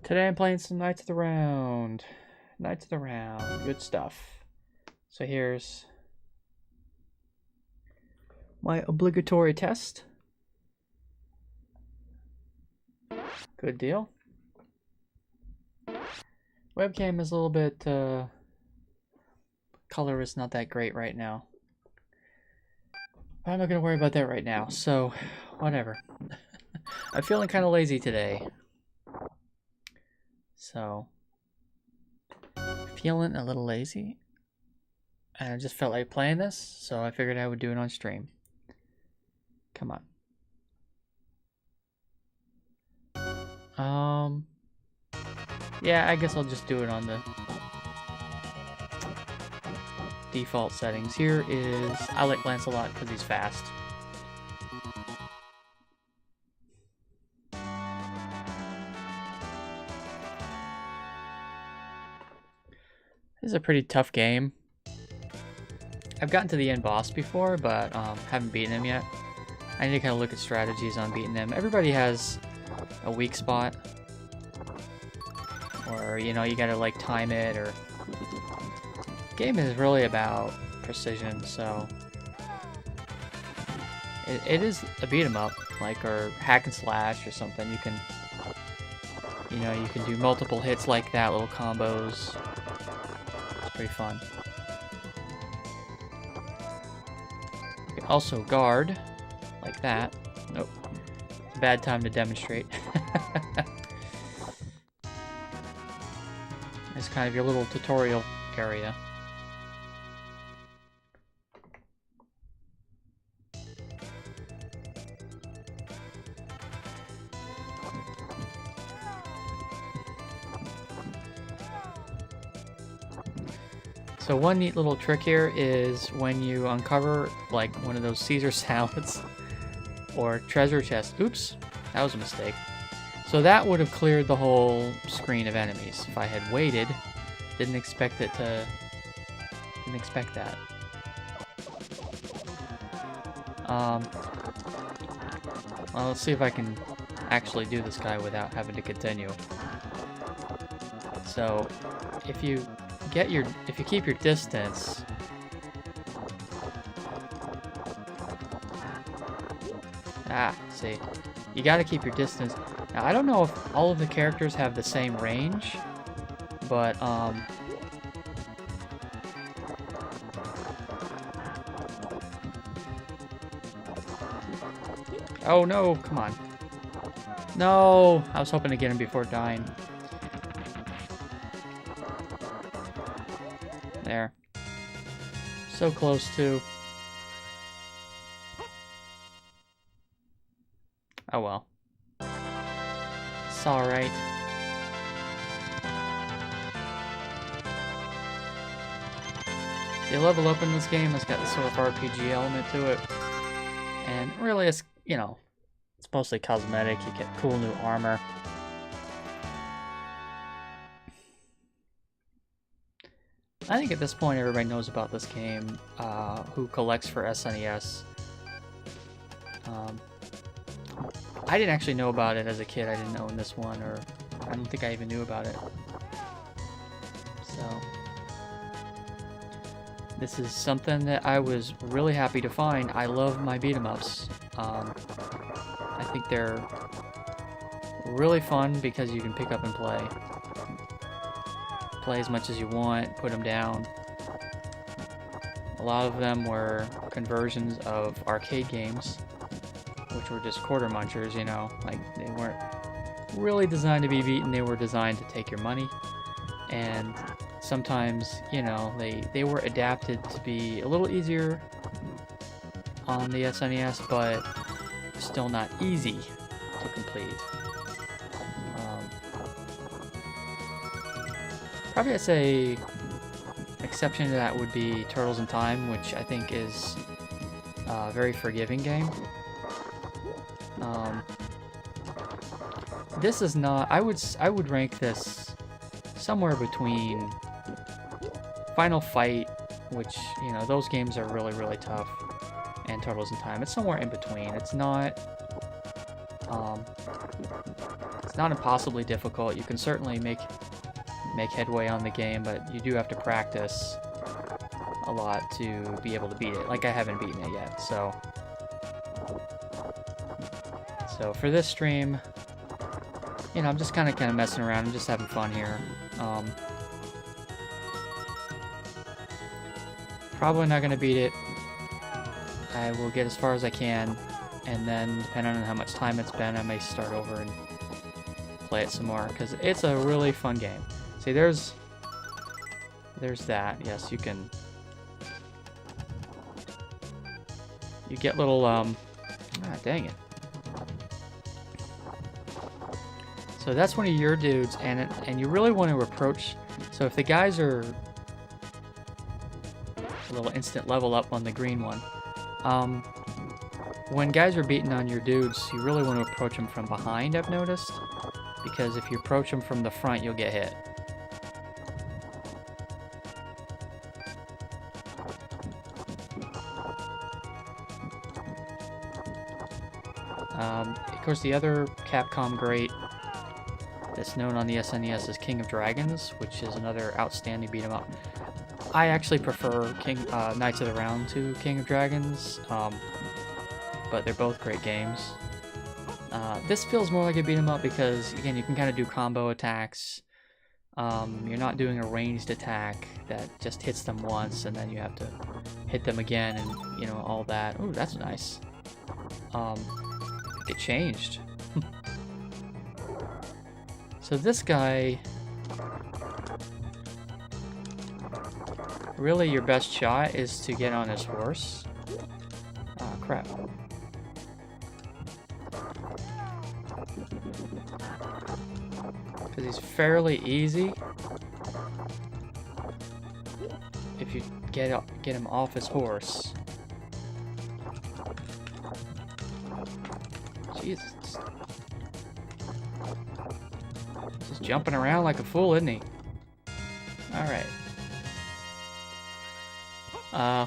Today I'm playing some Knights of the Round. Knights of the Round, good stuff. So here's my obligatory test. Good deal. Webcam is a little bit, color is not that great right now. I'm not going to worry about that right now, so whatever. I'm feeling kind of lazy today. So, feeling a little lazy. And I just felt like playing this, so I figured I would do it on stream. Come on. Yeah, I guess I'll just do it on the default settings. Here is, I like Lancelot because he's fast. This is a pretty tough game. I've gotten to the end boss before, but haven't beaten him yet. I need to kind of look at strategies on beating him. Everybody has a weak spot. Or, you know, you gotta like time it, or... The game is really about precision, so... It is a beat 'em up, like, or hack and slash or something. You can... You know, you can do multiple hits like that, little combos. It's pretty fun. You can also guard, like that. Nope. It's a bad time to demonstrate. It's kind of your little tutorial area. So one neat little trick here is when you uncover like one of those Caesar salads or treasure chest. Oops, that was a mistake. So that would have cleared the whole screen of enemies. If I had waited, didn't expect it to... Didn't expect that. Well, let's see if I can actually do this guy without having to continue. So, if you keep your distance... See. You gotta keep your distance. Now, I don't know if all of the characters have the same range, but, Oh, no, come on. No! I was hoping to get him before dying. There. So close, too. Oh, well. It's alright. You level up in this game, it's got this sort of RPG element to it. And really, it's, you know, it's mostly cosmetic. You get cool new armor. I think at this point everybody knows about this game who collects for SNES. I didn't actually know about it as a kid. I didn't own this one, or I don't think I even knew about it. So, this is something that I was really happy to find. I love my beat-em-ups. I think they're really fun because you can pick up and play. Play as much as you want, put them down. A lot of them were conversions of arcade games, which were just quarter munchers, you know, like they weren't really designed to be beaten, they were designed to take your money. And sometimes, you know, they were adapted to be a little easier on the SNES, but still not easy to complete. Probably I'd say exception to that would be Turtles in Time, which I think is a very forgiving game. This is not... I would rank this somewhere between Final Fight, which, you know, those games are really, really tough, and Turtles in Time. It's somewhere in between. It's not not impossibly difficult. You can certainly make headway on the game, but you do have to practice a lot to be able to beat it. Like, I haven't beaten it yet, so for this stream, you know, I'm just kind of messing around. I'm just having fun here. Probably not going to beat it. I will get as far as I can, and then depending on how much time it's been, I may start over and play it some more, because it's a really fun game. See, there's that. Yes, you can. You get little dang it. So that's one of your dudes, and you really want to approach. So if the guys are a little instant level up on the green one, when guys are beating on your dudes, you really want to approach them from behind, I've noticed, because if you approach them from the front, you'll get hit. Of course, the other Capcom great that's known on the SNES is King of Dragons, which is another outstanding beat 'em up. I actually prefer Knights of the Round to King of Dragons, but they're both great games. This feels more like a beat 'em up because, again, you can kind of do combo attacks. You're not doing a ranged attack that just hits them once and then you have to hit them again and, you know, all that. Ooh, that's nice. It changed. So this guy, really your best shot is to get on his horse. Oh, crap. Because he's fairly easy if you get him off his horse. Jesus. Just jumping around like a fool, isn't he? Alright.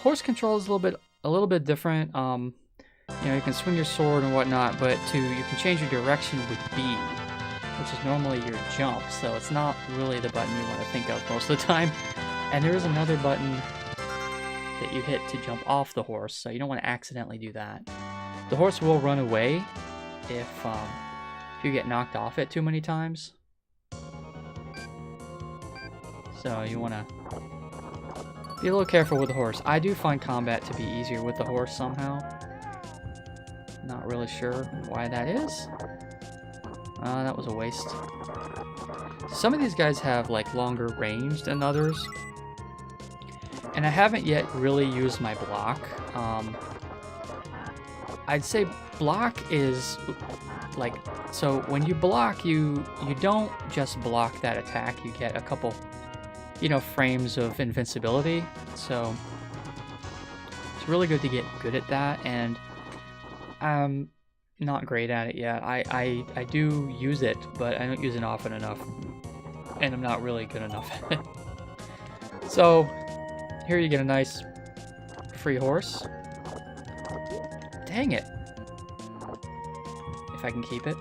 Horse control is a little bit different. You know, you can swing your sword and whatnot, but you can change your direction with B, which is normally your jump, so it's not really the button you want to think of most of the time. And there is another button that you hit to jump off the horse, so you don't want to accidentally do that. The horse will run away if you get knocked off it too many times. So you want to be a little careful with the horse. I do find combat to be easier with the horse somehow. Not really sure why that is. That was a waste. Some of these guys have like longer range than others. And I haven't yet really used my block. I'd say block is like, so when you block, you don't just block that attack, you get a couple, you know, frames of invincibility. So it's really good to get good at that, and I'm not great at it yet. I do use it, but I don't use it often enough, and I'm not really good enough at it. So here you get a nice free horse. Dang it. If I can keep it.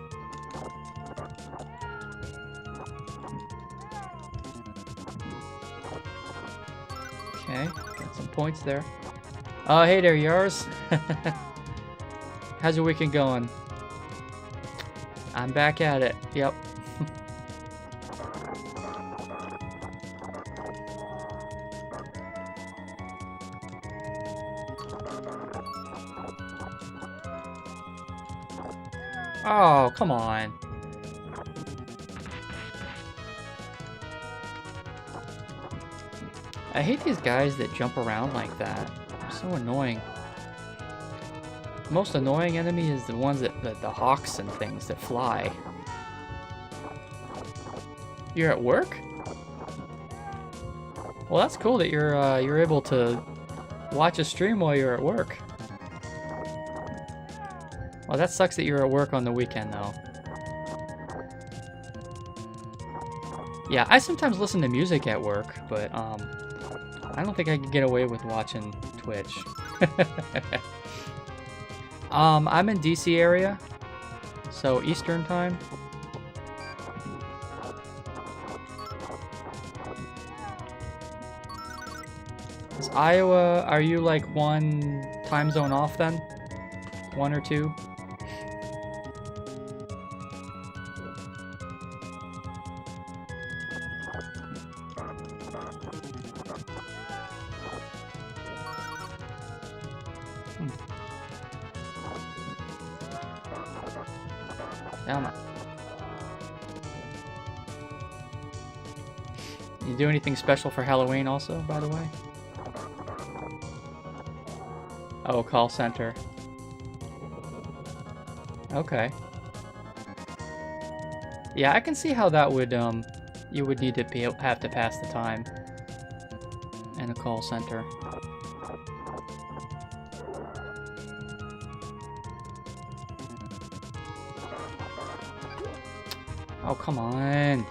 Okay, got some points there. Oh, hey there, Yars. How's your weekend going? I'm back at it. Yep. Oh, come on. I hate these guys that jump around like that. They're so annoying. The most annoying enemy is the ones that the hawks and things that fly. You're at work? Well, that's cool that you're able to watch a stream while you're at work. Well, that sucks that you're at work on the weekend, though. Yeah, I sometimes listen to music at work, but I don't think I can get away with watching Twitch. I'm in DC area, so Eastern time. Is Iowa, are you like one time zone off then? 1 or 2? Come on. You do anything special for Halloween also, by the way? Oh, call center. Okay. Yeah, I can see how that would, you would need to have to pass the time in a call center. Oh, come on.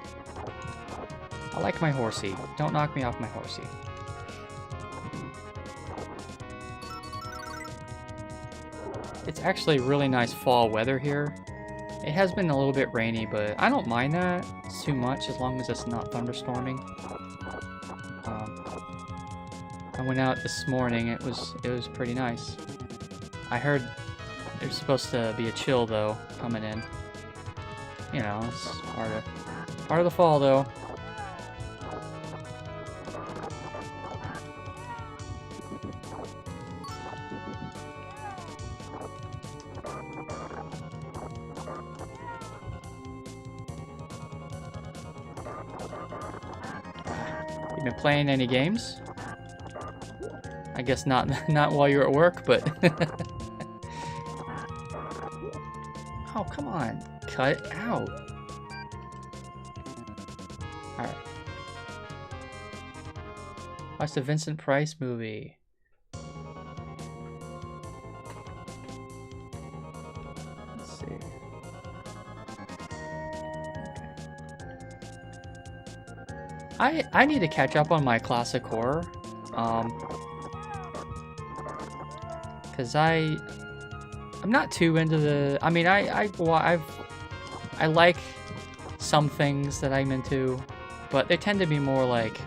I like my horsey. Don't knock me off my horsey. It's actually really nice fall weather here. It has been a little bit rainy, but I don't mind that too much as long as it's not thunderstorming. I went out this morning. It was pretty nice. I heard there's supposed to be a chill though coming in. You know, it's part of the fall though. You been playing any games? I guess not while you're at work, but oh, come on. Cut it out. Alright. Watch the Vincent Price movie. Let's see. Okay. I need to catch up on my classic horror. Cause I'm not too into the. I mean, I like some things that I'm into, but they tend to be more like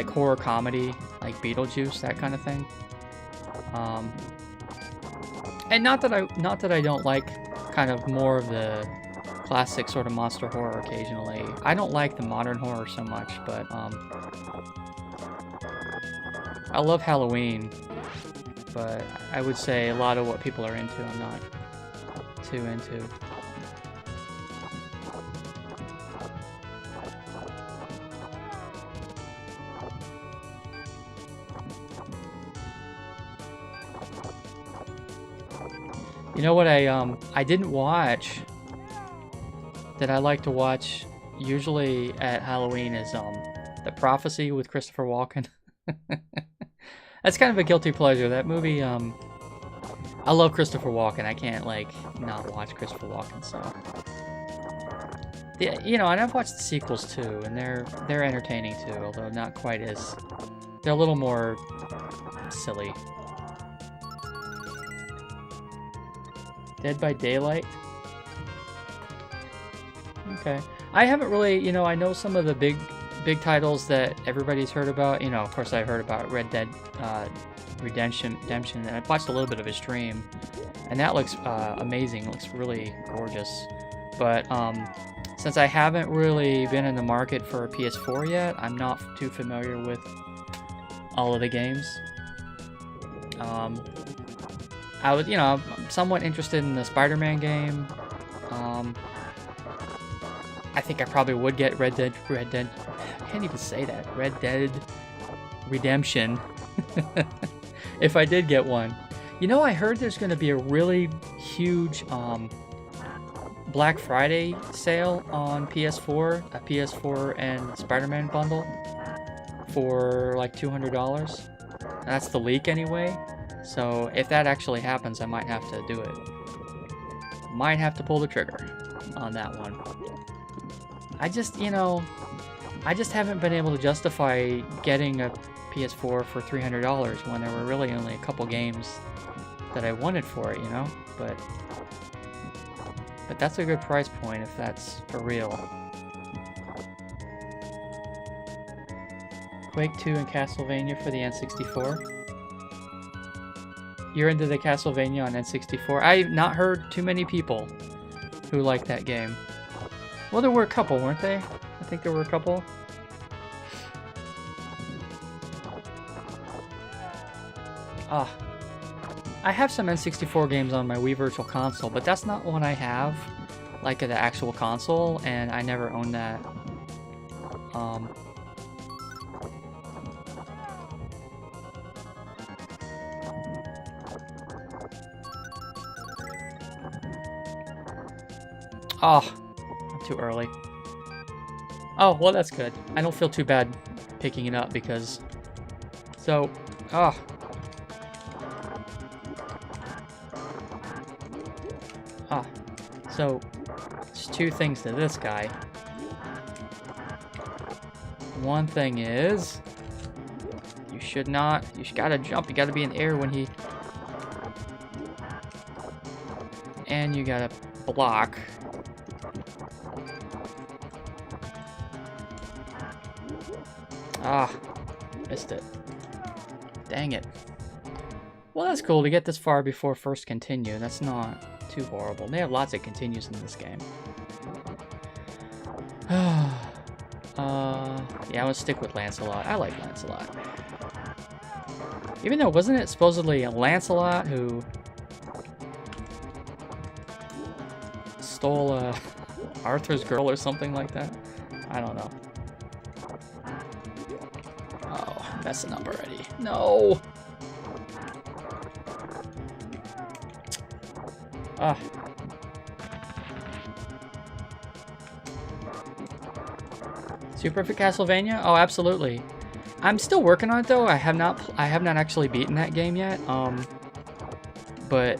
horror comedy, like Beetlejuice, that kind of thing. And not that I don't like kind of more of the classic sort of monster horror occasionally. I don't like the modern horror so much, but I love Halloween. But I would say a lot of what people are into, I'm not too into. You know what I didn't watch that I like to watch usually at Halloween is The Prophecy with Christopher Walken. That's kind of a guilty pleasure. That movie, I love Christopher Walken. I can't, like, not watch Christopher Walken, so. Yeah, you know, and I've watched the sequels, too, and they're entertaining, too, although not quite as... They're a little more silly. Dead by Daylight? Okay. I haven't really, you know, I know some of the big titles that everybody's heard about. You know, of course I heard about Red Dead Redemption, and I watched a little bit of his stream, and that looks amazing. It looks really gorgeous. But since I haven't really been in the market for a PS4 yet, I'm not too familiar with all of the games. I was, you know, I'm somewhat interested in the Spider-Man game. I think I probably would get Red Dead. I can't even say that. Red Dead Redemption. If I did get one. You know, I heard there's going to be a really huge Black Friday sale on PS4, a PS4 and Spider-Man bundle for like $200. That's the leak anyway. So if that actually happens, I might have to do it. Might have to pull the trigger on that one. I just, you know, I just haven't been able to justify getting a PS4 for $300 when there were really only a couple games that I wanted for it, you know? But that's a good price point if that's for real. Quake 2 and Castlevania for the N64. You're into the Castlevania on N64. I've not heard too many people who like that game. Well, there were a couple, weren't they? I think there were a couple. Ah. I have some N64 games on my Wii Virtual Console, but that's not one I have, like the actual console, and I never owned that. Oh, too early. Oh, well, that's good. I don't feel too bad picking it up because... So, oh. Ah, so, there's two things to this guy. One thing is, you should not, you gotta jump, you gotta be in air when he... And you gotta block. Ah, missed it. Dang it. Well, that's cool to get this far before first continue. That's not too horrible. They have lots of continues in this game. Yeah, I'm gonna stick with Lancelot. I like Lancelot. Even though, wasn't it supposedly Lancelot who stole Arthur's girl or something like that? I don't know. Oh, messing up already. No! Ah. Super Perfect Castlevania? Oh, absolutely. I'm still working on it though. I have not actually beaten that game yet. But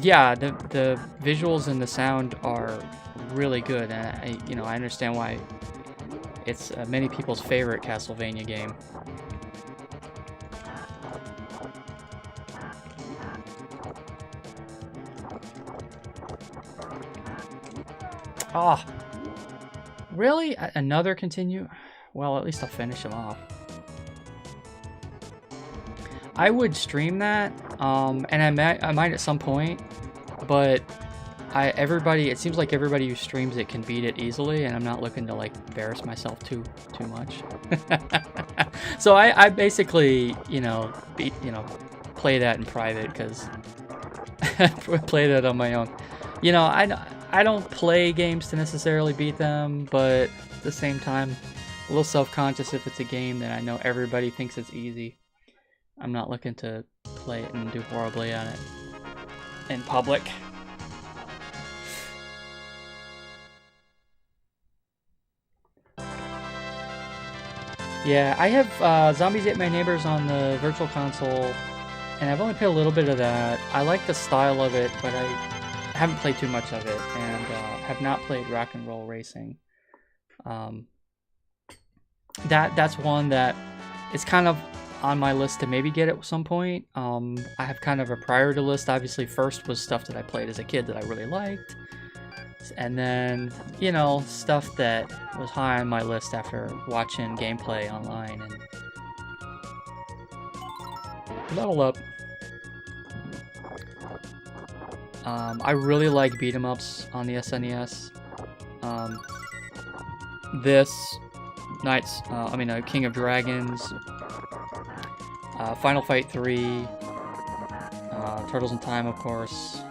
yeah, the visuals and the sound are really good, and I understand why it's many people's favorite Castlevania game. Oh, really? Another continue? Well, at least I'll finish them off. I would stream that, and I might at some point, but it seems like everybody who streams it can beat it easily, and I'm not looking to like embarrass myself too much. So I basically, play that in private because play that on my own. I don't play games to necessarily beat them, but at the same time, a little self-conscious if it's a game that I know everybody thinks it's easy. I'm not looking to play it and do horribly on it in public. Yeah, I have Zombies Ate My Neighbors on the Virtual Console, and I've only played a little bit of that. I like the style of it, but I haven't played too much of it, and have not played Rock and Roll Racing. That's one that is kind of on my list to maybe get at some point. I have kind of a priority list. Obviously, first was stuff that I played as a kid that I really liked, and then stuff that was high on my list after watching gameplay online. And level up. I really like beat 'em ups on the SNES. King of Dragons, Final Fight 3, Turtles in Time, of course,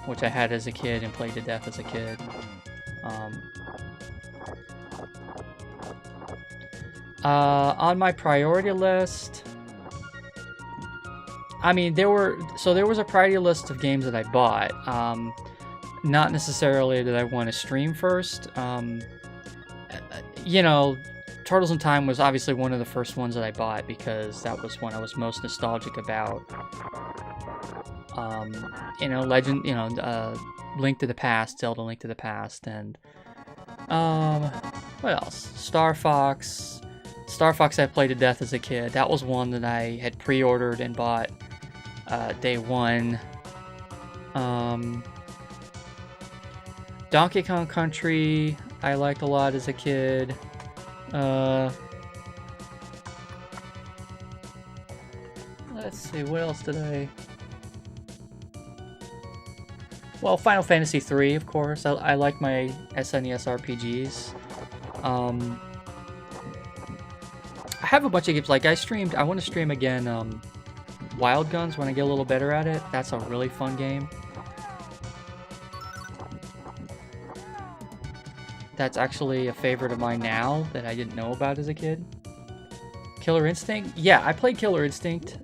which I had as a kid and played to death as a kid. On my priority list, there was a priority list of games that I bought. Not necessarily that I want to stream first. Turtles in Time was obviously one of the first ones that I bought because that was one I was most nostalgic about. Link to the Past, Zelda Link to the Past, and what else? Star Fox. Star Fox I played to death as a kid. That was one that I had pre-ordered and bought day one. Donkey Kong Country I liked a lot as a kid. Let's see, what else did I... Well, Final Fantasy III, of course. I like my SNES RPGs. I have a bunch of games. Like, I want to stream again Wild Guns when I get a little better at it. That's a really fun game. That's actually a favorite of mine now that I didn't know about as a kid. Killer Instinct? Yeah, I played Killer Instinct.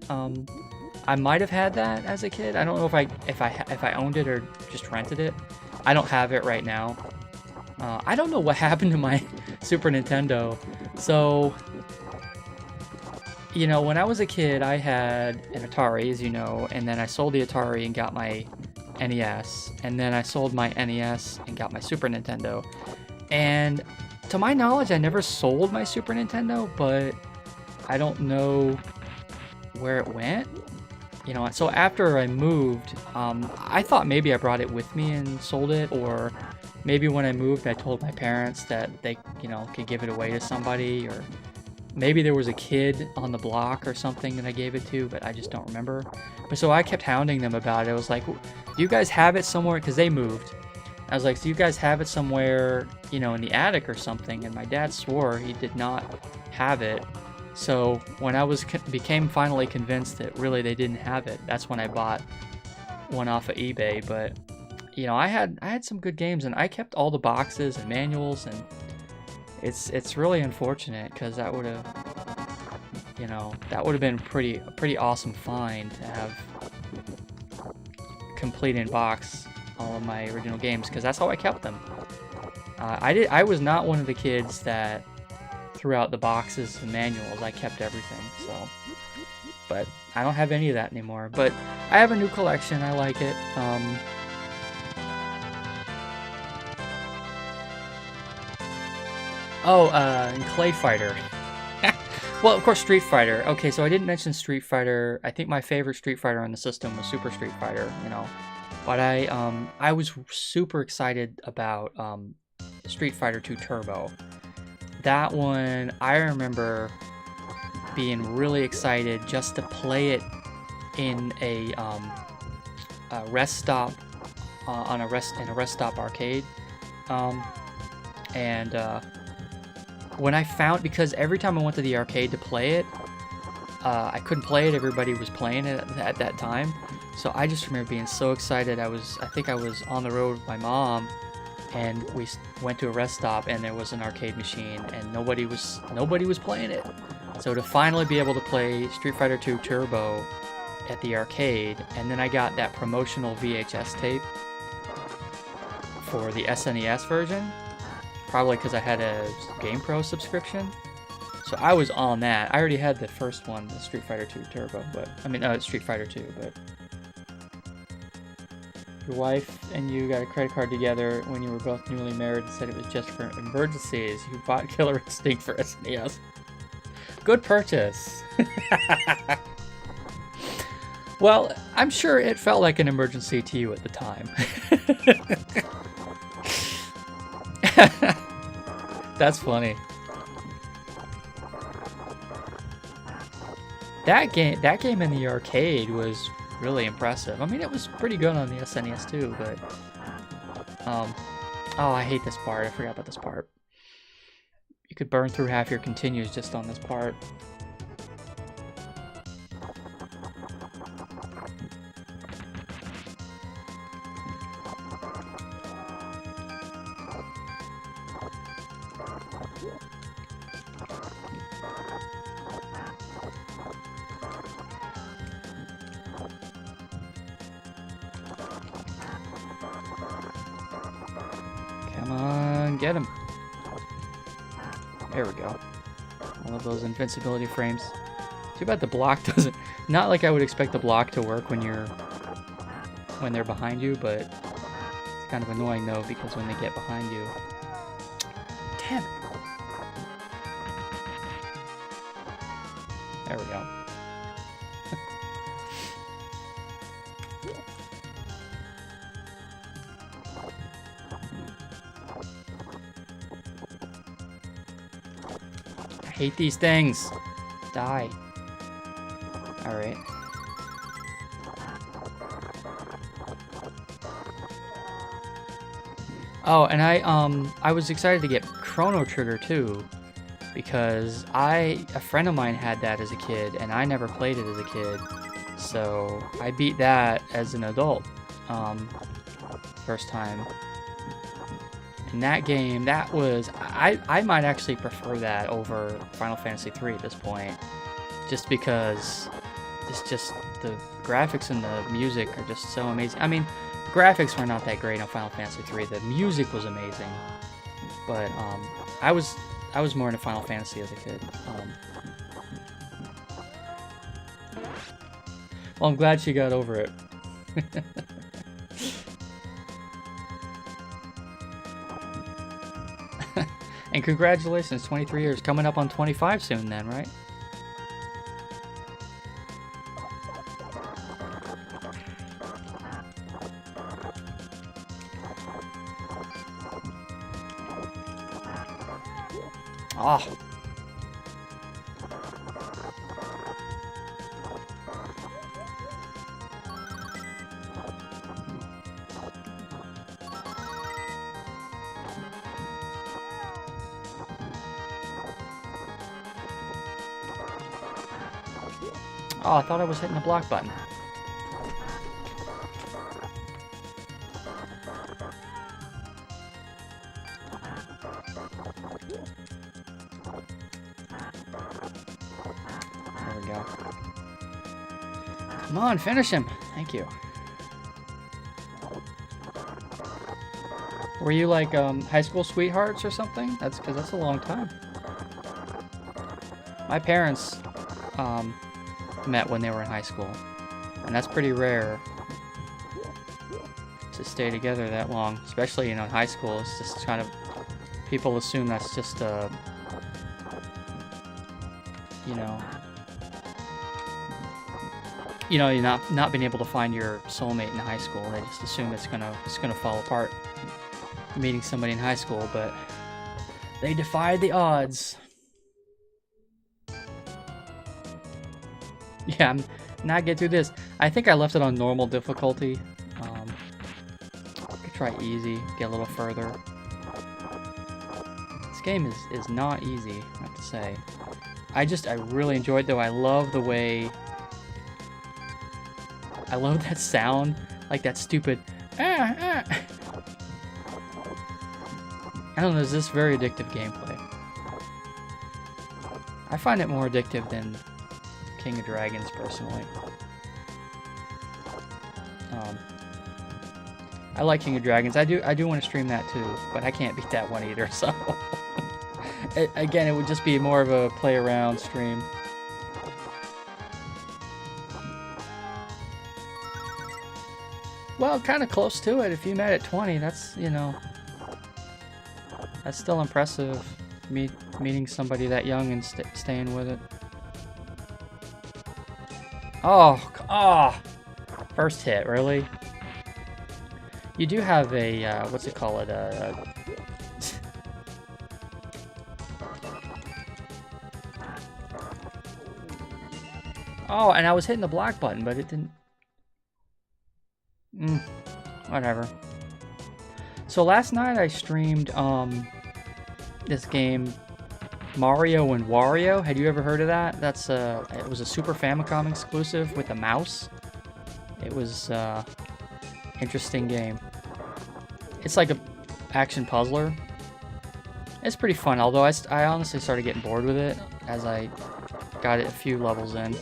I might have had that as a kid. I don't know if I owned it or just rented it. I don't have it right now. I don't know what happened to my Super Nintendo. So, you know, when I was a kid, I had an Atari, as you know, and then I sold the Atari and got my NES, and then I sold my NES and got my Super Nintendo. And to my knowledge, I never sold my Super Nintendo, but I don't know where it went. You know, so after I moved, I thought maybe I brought it with me and sold it, or maybe when I moved, I told my parents that they, you know, could give it away to somebody, or maybe there was a kid on the block or something that I gave it to, but I just don't remember. But so I kept hounding them about it. I was like, do you guys have it somewhere? Because they moved. I was like, do you guys have it somewhere, you know, in the attic or something? And my dad swore he did not have it. So when I became finally convinced that really they didn't have it, that's when I bought one off of eBay. But you know, I had some good games, and I kept all the boxes and manuals, and it's really unfortunate because that would have, you know, that would have been a pretty awesome find to have complete in box all of my original games, because that's how I kept them. I was not one of the kids that threw out the boxes and manuals. I kept everything, so. But I don't have any of that anymore. But I have a new collection. I like it. And Clay Fighter. Well, of course, Street Fighter. Okay, so I didn't mention Street Fighter. I think my favorite Street Fighter on the system was Super Street Fighter, you know. But I was super excited about Street Fighter 2 Turbo. That one, I remember being really excited just to play it in a rest stop in a rest stop arcade. When I found, because every time I went to the arcade to play it, I couldn't play it. Everybody was playing it at that time. So I just remember being so excited. I think I was on the road with my mom, and we went to a rest stop, and there was an arcade machine, and nobody was playing it. So to finally be able to play Street Fighter 2 Turbo at the arcade, and then I got that promotional VHS tape for the SNES version, probably because I had a GamePro subscription. So I was on that. I already had the first one, the Street Fighter 2 Turbo, Street Fighter 2, but your wife and you got a credit card together when you were both newly married and said it was just for emergencies. You bought Killer Instinct for SNES. Good purchase. Well, I'm sure it felt like an emergency to you at the time. That's funny. That game in the arcade was really impressive. I mean, it was pretty good on the SNES too, but oh, I hate this part. I forgot about this part. You could burn through half your continues just on this part. Come on, get him. There we go. I love those invincibility frames. Too bad the block doesn't... Not like I would expect the block to work when they're behind you, but it's kind of annoying though, because when they get behind you... Damn it. There we go. I hate these things. Die. Alright. Oh, and I was excited to get Chrono Trigger too, because a friend of mine had that as a kid, and I never played it as a kid, so I beat that as an adult, first time. And that game, that was, I might actually prefer that over Final Fantasy 3 at this point, just because it's just the graphics and the music are just so amazing. I mean, the graphics were not that great on Final Fantasy 3. The music was amazing, but I was more into Final Fantasy as a kid. Well, I'm glad she got over it. And congratulations, 23 years, coming up on 25 soon then, right? Oh. Oh, I thought I was hitting the block button. There we go. Come on, finish him. Thank you. Were you like high school sweethearts or something? That's because that's a long time. My parents met when they were in high school, and that's pretty rare to stay together that long, especially, you know, in high school. It's just kind of, people assume that's just you're not being able to find your soulmate in high school. They just assume it's gonna fall apart meeting somebody in high school, but they defied the odds. Yeah, I'm not getting through this. I think I left it on normal difficulty. I could try easy, get a little further. This game is not easy, I have to say. I really enjoyed it, though. I love the way... I love that sound, like that stupid... I don't know, there's this very addictive gameplay. I find it more addictive than King of Dragons, personally. I like King of Dragons. I do want to stream that too, but I can't beat that one either, so... Again, it would just be more of a play-around stream. Well, kind of close to it. If you met at 20, that's, you know... That's still impressive, meeting somebody that young and staying with it. Oh! First hit, really? You do have a, what's it called? Oh, and I was hitting the block button, but it didn't... Whatever. So last night I streamed, this game, Mario and Wario. Had you ever heard of that? That's it was a Super Famicom exclusive with a mouse. It was interesting game. It's like a action puzzler. It's pretty fun, although I honestly started getting bored with it as I got it a few levels in.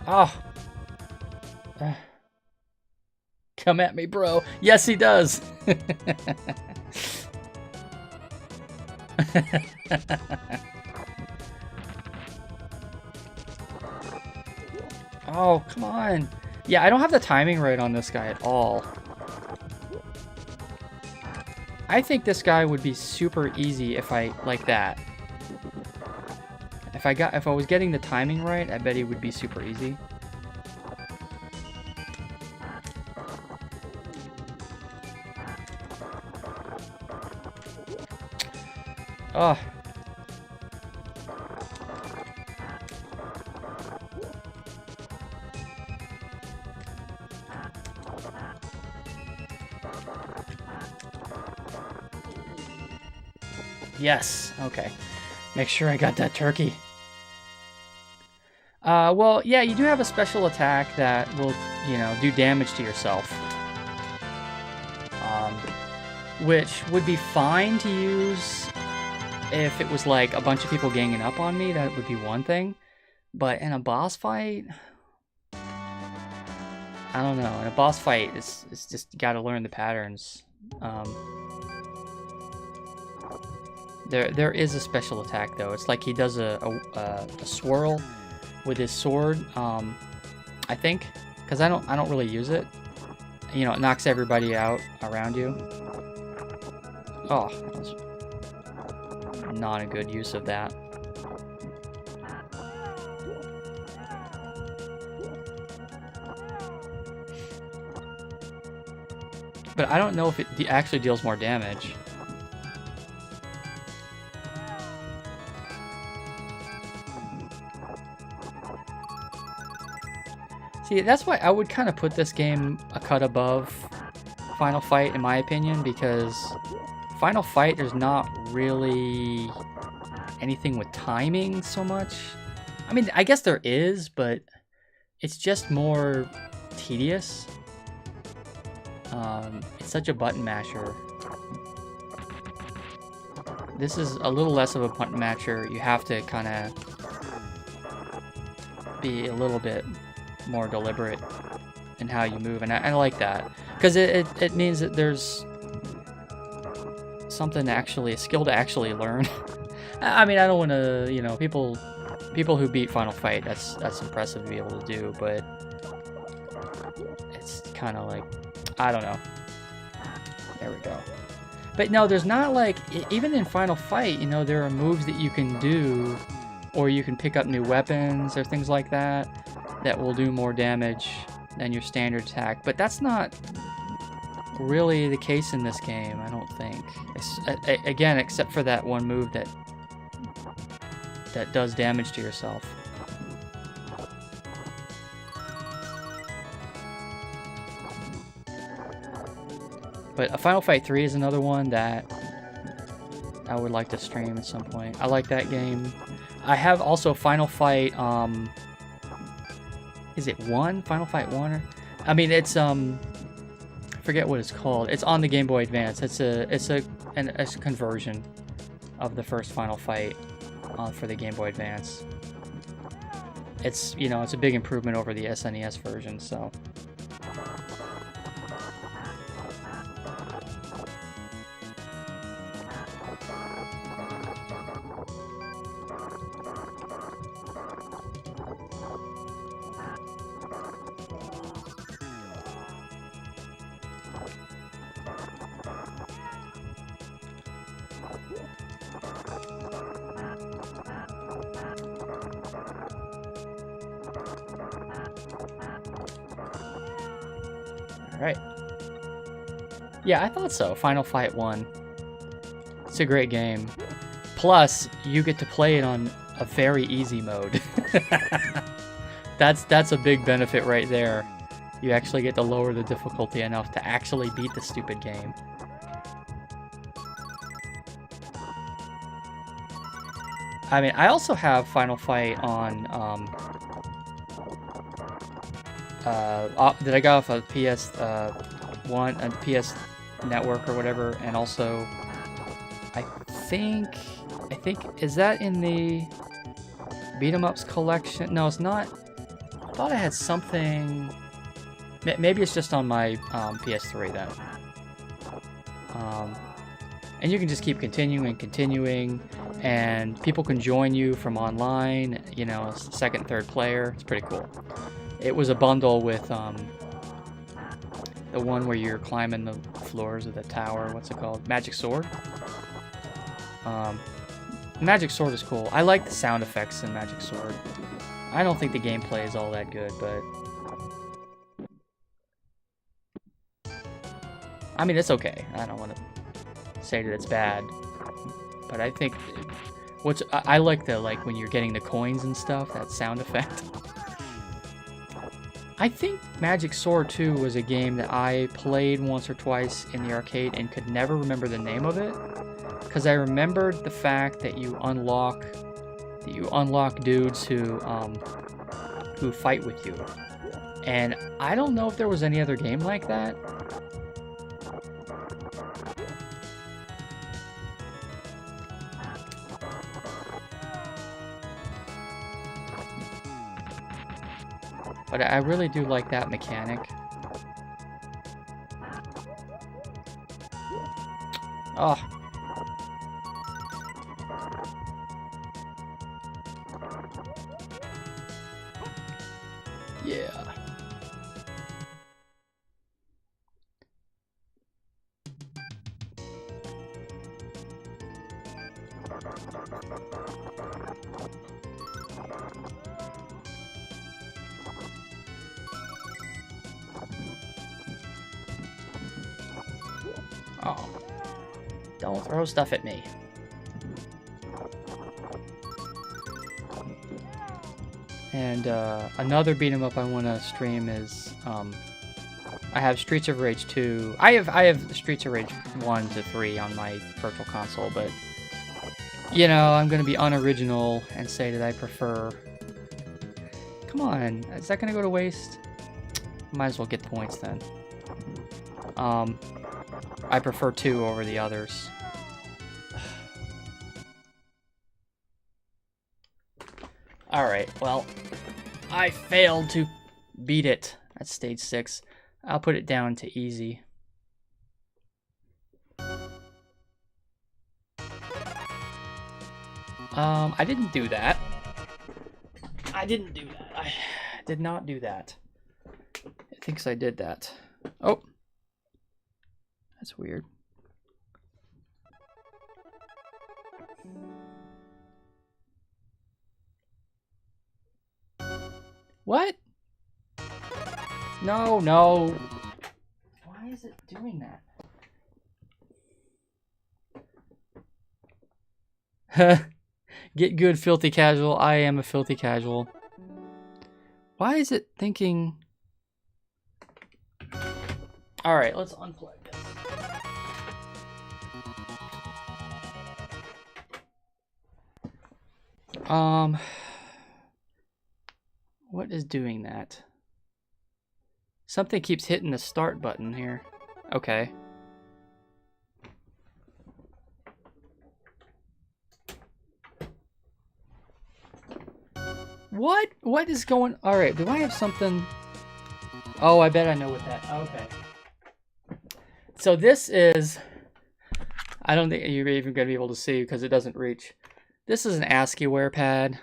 Oh. Come at me, bro. Yes, he does. Oh, come on. Yeah, I don't have the timing right on this guy at all. I think this guy would be super easy if I, like that. If I was getting the timing right, I bet he would be super easy. Oh. Yes. Okay. Make sure I got that turkey. Well, yeah, you do have a special attack that will, you know, do damage to yourself. Which would be fine to use if it was like a bunch of people ganging up on me. That would be one thing. But in a boss fight, I don't know. In a boss fight, it's just you gotta learn the patterns. There is a special attack though. It's like he does a swirl with his sword. I think, because I don't really use it. You know, it knocks everybody out around you. Oh, that was not a good use of that. But I don't know if it actually deals more damage. See, that's why I would kind of put this game a cut above Final Fight, in my opinion, because Final Fight, there's not really anything with timing so much. I mean, I guess there is, but it's just more tedious. It's such a button masher. This is a little less of a button masher. You have to kind of be a little bit more deliberate in how you move, and I like that, because it means that there's something to actually, a skill to actually learn. I mean, I don't want to, you know, people who beat Final Fight, that's impressive to be able to do, but it's kind of like, I don't know. There we go. But no, there's not like, even in Final Fight, you know, there are moves that you can do, or you can pick up new weapons or things like that that will do more damage than your standard attack. But that's not really the case in this game, I don't think. Again, except for that one move that does damage to yourself. But a Final Fight 3 is another one that I would like to stream at some point. I like that game. I have also Final Fight, is it 1? Final Fight 1? Or, I mean, it's, I forget what it's called. It's on the Game Boy Advance. It's a conversion of the first Final Fight for the Game Boy Advance. It's, you know, it's a big improvement over the SNES version, so. Alright. Yeah, I thought so. Final Fight 1. It's a great game. Plus, you get to play it on a very easy mode. That's a big benefit right there. You actually get to lower the difficulty enough to actually beat the stupid game. I mean, I also have Final Fight on, that I got off of PS1 and PS Network or whatever, and also I think is that in the Beat 'em Ups collection? No, it's not. I thought I had something. Maybe it's just on my PS3 then. And you can just keep continuing, and people can join you from online. You know, second, third player. It's pretty cool. It was a bundle with the one where you're climbing the floors of the tower. What's it called? Magic Sword? Magic Sword is cool. I like the sound effects in Magic Sword. I don't think the gameplay is all that good, but... I mean, it's okay. I don't want to say that it's bad. But I think... I like the, like, when you're getting the coins and stuff, that sound effect. I think Magic Sword 2 was a game that I played once or twice in the arcade and could never remember the name of it. because I remembered the fact that you unlock dudes who fight with you, and I don't know if there was any other game like that. But I really do like that mechanic. Oh. Yeah. Oh. Don't throw stuff at me. And another beat 'em up I want to stream is I have Streets of Rage 2. I have Streets of Rage 1 to 3 on my virtual console, but you know, I'm going to be unoriginal and say that I prefer... Come on, is that going to go to waste? Might as well get the points then. I prefer 2 over the others. Alright, well, I failed to beat it at stage 6. I'll put it down to easy. I didn't do that. I didn't do that. I did not do that. It thinks I did that. Oh. That's weird. What? No, no. Why is it doing that? Get good, filthy casual. I am a filthy casual. Why is it thinking... Alright, let's unplug this. What is doing that? Something keeps hitting the start button here. Okay. What? What is going... Alright, do I have something... Oh, I bet I know what that... Okay. So this is... I don't think you're even going to be able to see because it doesn't reach. This is an ASCII wear pad.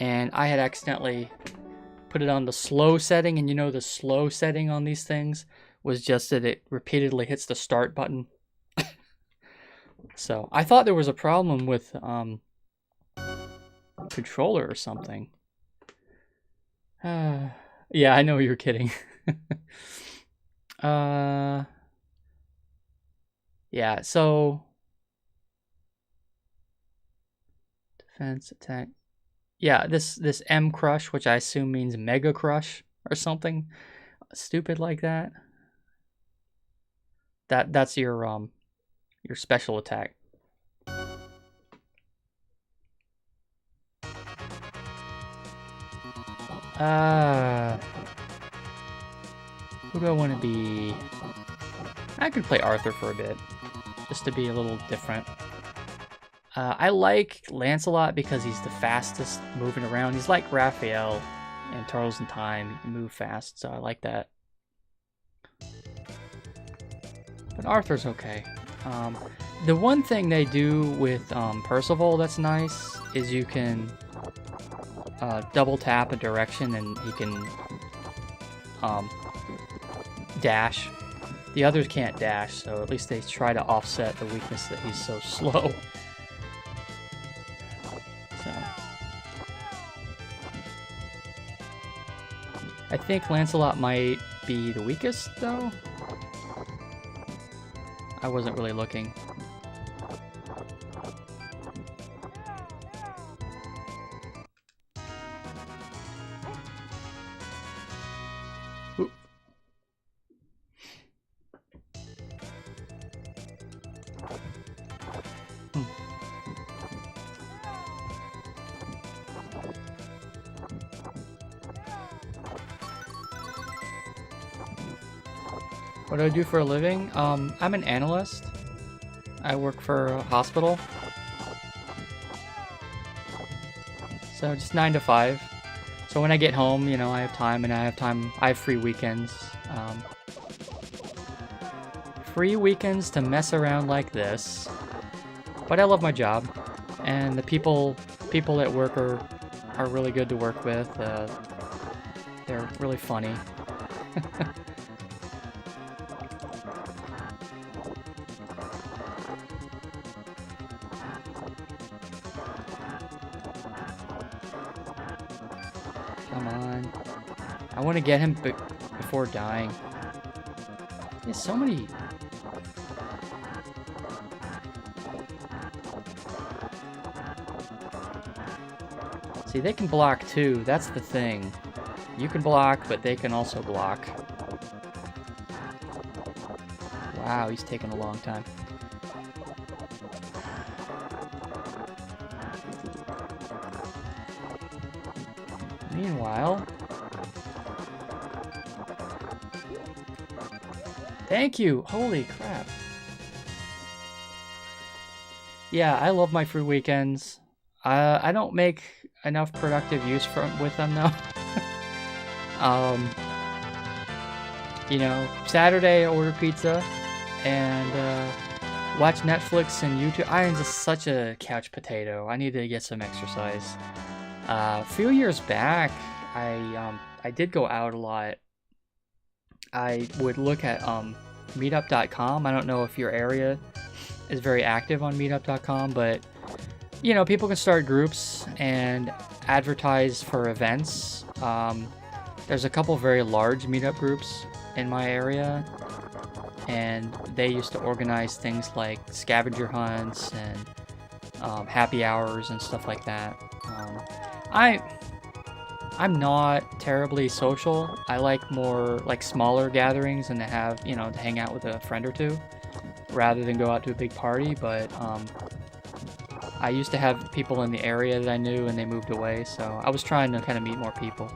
And I had accidentally put it on the slow setting. And you know the slow setting on these things was just that it repeatedly hits the start button. So I thought there was a problem with... controller or something. Yeah, I know you're kidding. Yeah, so defense attack. Yeah, this M crush, which I assume means mega crush or something stupid like that. That's your special attack. Who do I want to be? I could play Arthur for a bit, just to be a little different. I like Lancelot because he's the fastest moving around. He's like Raphael in Turtles in Time. He can move fast, so I like that. But Arthur's okay. The one thing they do with Percival that's nice is you can double tap a direction and he can dash. The others can't dash, so at least they try to offset the weakness that he's so slow. So I think Lancelot might be the weakest, though. I wasn't really looking. What do I do for a living? I'm an analyst. I work for a hospital. So just 9 to 5. So when I get home, you know, I have time, and I have free weekends. Free weekends to mess around like this. But I love my job, and the people at work are really good to work with. They're really funny. Come on. I want to get him before dying. There's so many... See, they can block too. That's the thing. You can block, but they can also block. Wow, he's taking a long time. Meanwhile... Thank you! Holy crap. Yeah, I love my free weekends. I don't make enough productive use with them though. You know, Saturday I order pizza and watch Netflix and YouTube. I am just such a couch potato. I need to get some exercise. A few years back, I did go out a lot. I would look at meetup.com. I don't know if your area is very active on meetup.com, but you know, people can start groups and advertise for events. There's a couple very large meetup groups in my area, and they used to organize things like scavenger hunts and happy hours and stuff like that. I'm not terribly social. I like more like smaller gatherings and to have, you know, to hang out with a friend or two rather than go out to a big party. But I used to have people in the area that I knew, and they moved away, so I was trying to kind of meet more people.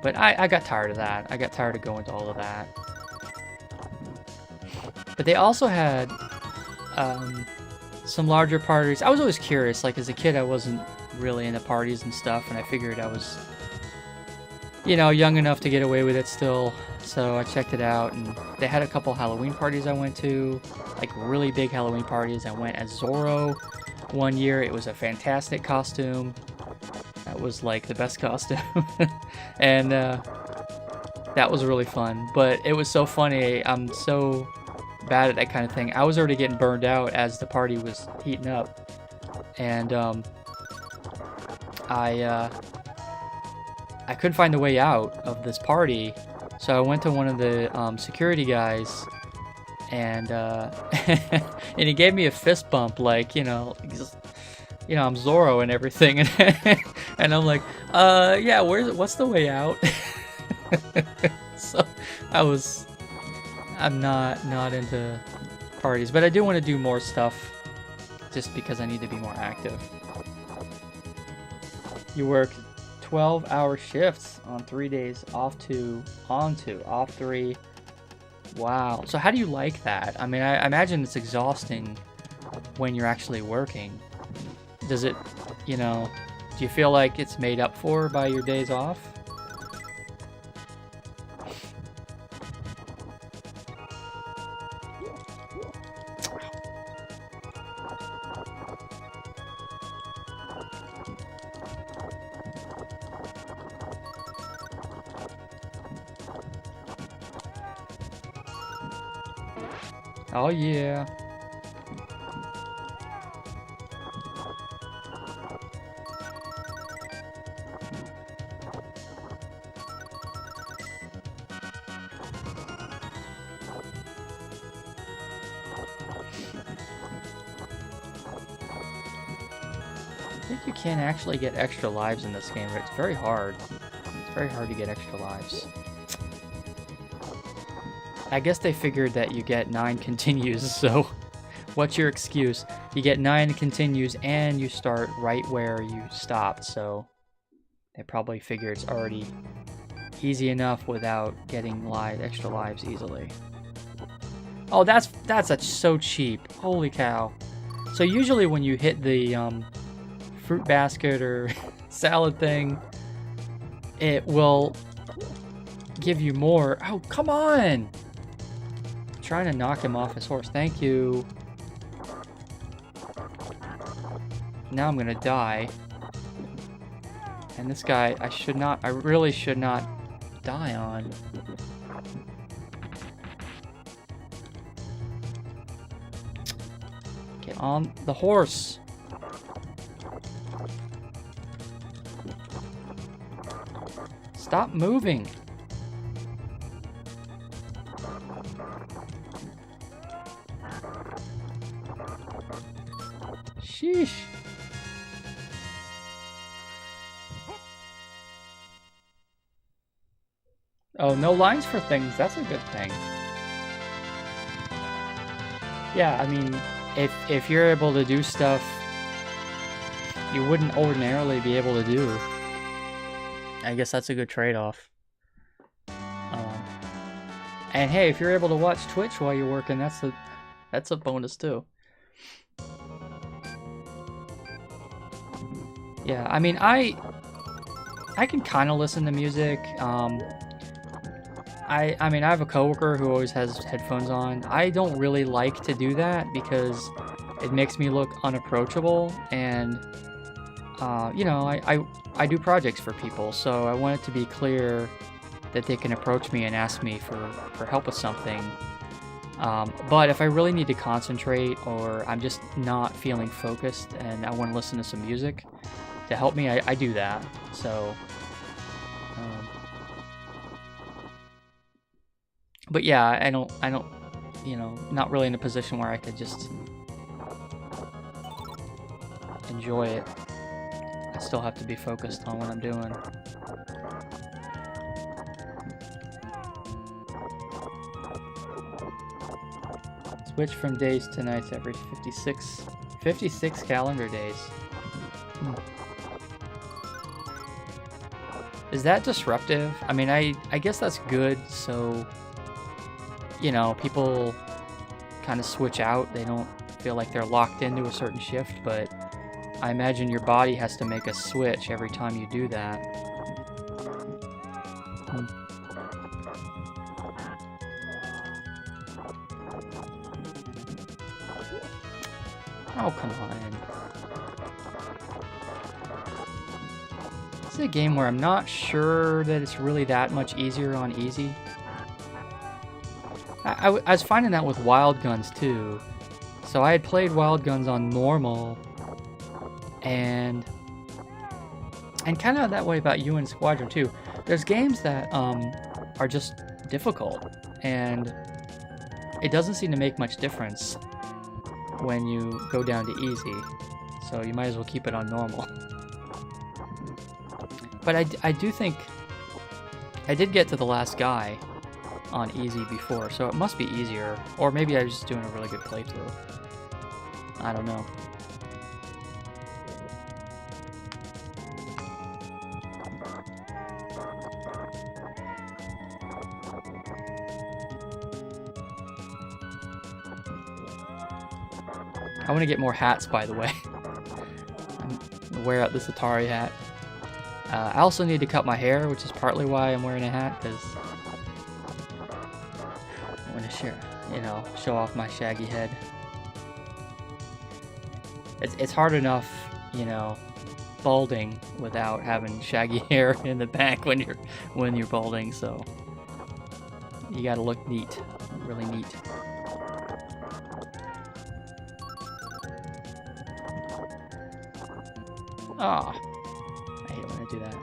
But I got tired of that. I got tired of going to all of that. But they also had some larger parties. I was always curious. Like, as a kid, I wasn't really into parties and stuff, and I figured I was, you know, young enough to get away with it still. So I checked it out, and they had a couple Halloween parties I went to, like really big Halloween parties. I went as Zorro one year. It was a fantastic costume. That was like the best costume. And that was really fun. But it was so funny. I'm so bad at that kind of thing. I was already getting burned out as the party was heating up. And I couldn't find a way out of this party. So I went to one of the security guys, and and he gave me a fist bump, like, you know, I'm Zorro and everything, and I'm like, yeah, what's the way out? So I'm not into parties, but I do want to do more stuff, just because I need to be more active. You work 12-hour shifts on 3 days, off 2, on 2, off 3. Wow. So how do you like that? I mean, I imagine it's exhausting when you're actually working. Does it, you know, do you feel like it's made up for by your days off? Oh yeah. I think you can actually get extra lives in this game, but it's very hard. It's very hard to get extra lives. I guess they figured that you get 9 continues, so what's your excuse? You get 9 continues and you start right where you stopped, so they probably figure it's already easy enough without getting extra lives easily. Oh, that's so cheap. Holy cow. So usually when you hit the fruit basket or salad thing, it will give you more. Oh, come on! I'm trying to knock him off his horse. Thank you. Now I'm gonna die. And this guy, I really should not die on. Get on the horse. Stop moving. Sheesh. Oh, no lines for things. That's a good thing. Yeah, I mean, if you're able to do stuff you wouldn't ordinarily be able to do, I guess that's a good trade-off. And hey, if you're able to watch Twitch while you're working, that's a bonus too. Yeah, I mean, I can kind of listen to music. I mean, I have a coworker who always has headphones on. I don't really like to do that because it makes me look unapproachable, and you know, I do projects for people, so I want it to be clear that they can approach me and ask me for help with something. But if I really need to concentrate, or I'm just not feeling focused and I want to listen to some music to help me, I do that. So, but yeah, I don't, you know, not really in a position where I could just enjoy it. I still have to be focused on what I'm doing. Switch from days to nights every 56 calendar days. Is that disruptive? I mean, I guess that's good, so, you know, people kind of switch out. They don't feel like they're locked into a certain shift, but I imagine your body has to make a switch every time you do that. Oh, come on. This is a game where I'm not sure that it's really that much easier on easy. I was finding that with Wild Guns too. So I had played Wild Guns on normal, and kind of that way about UN Squadron too. There's games that are just difficult, and it doesn't seem to make much difference when you go down to easy, so you might as well keep it on normal. But I do think I did get to the last guy on easy before, so it must be easier, or maybe I was just doing a really good playthrough. I don't know. I want to get more hats, by the way. I'm gonna wear out this Atari hat. I also need to cut my hair, which is partly why I'm wearing a hat, because I want to show off my shaggy head. It's hard enough, you know, balding without having shaggy hair in the back when you're balding, so you gotta look neat, really neat. Ah, oh, I hate when I do that.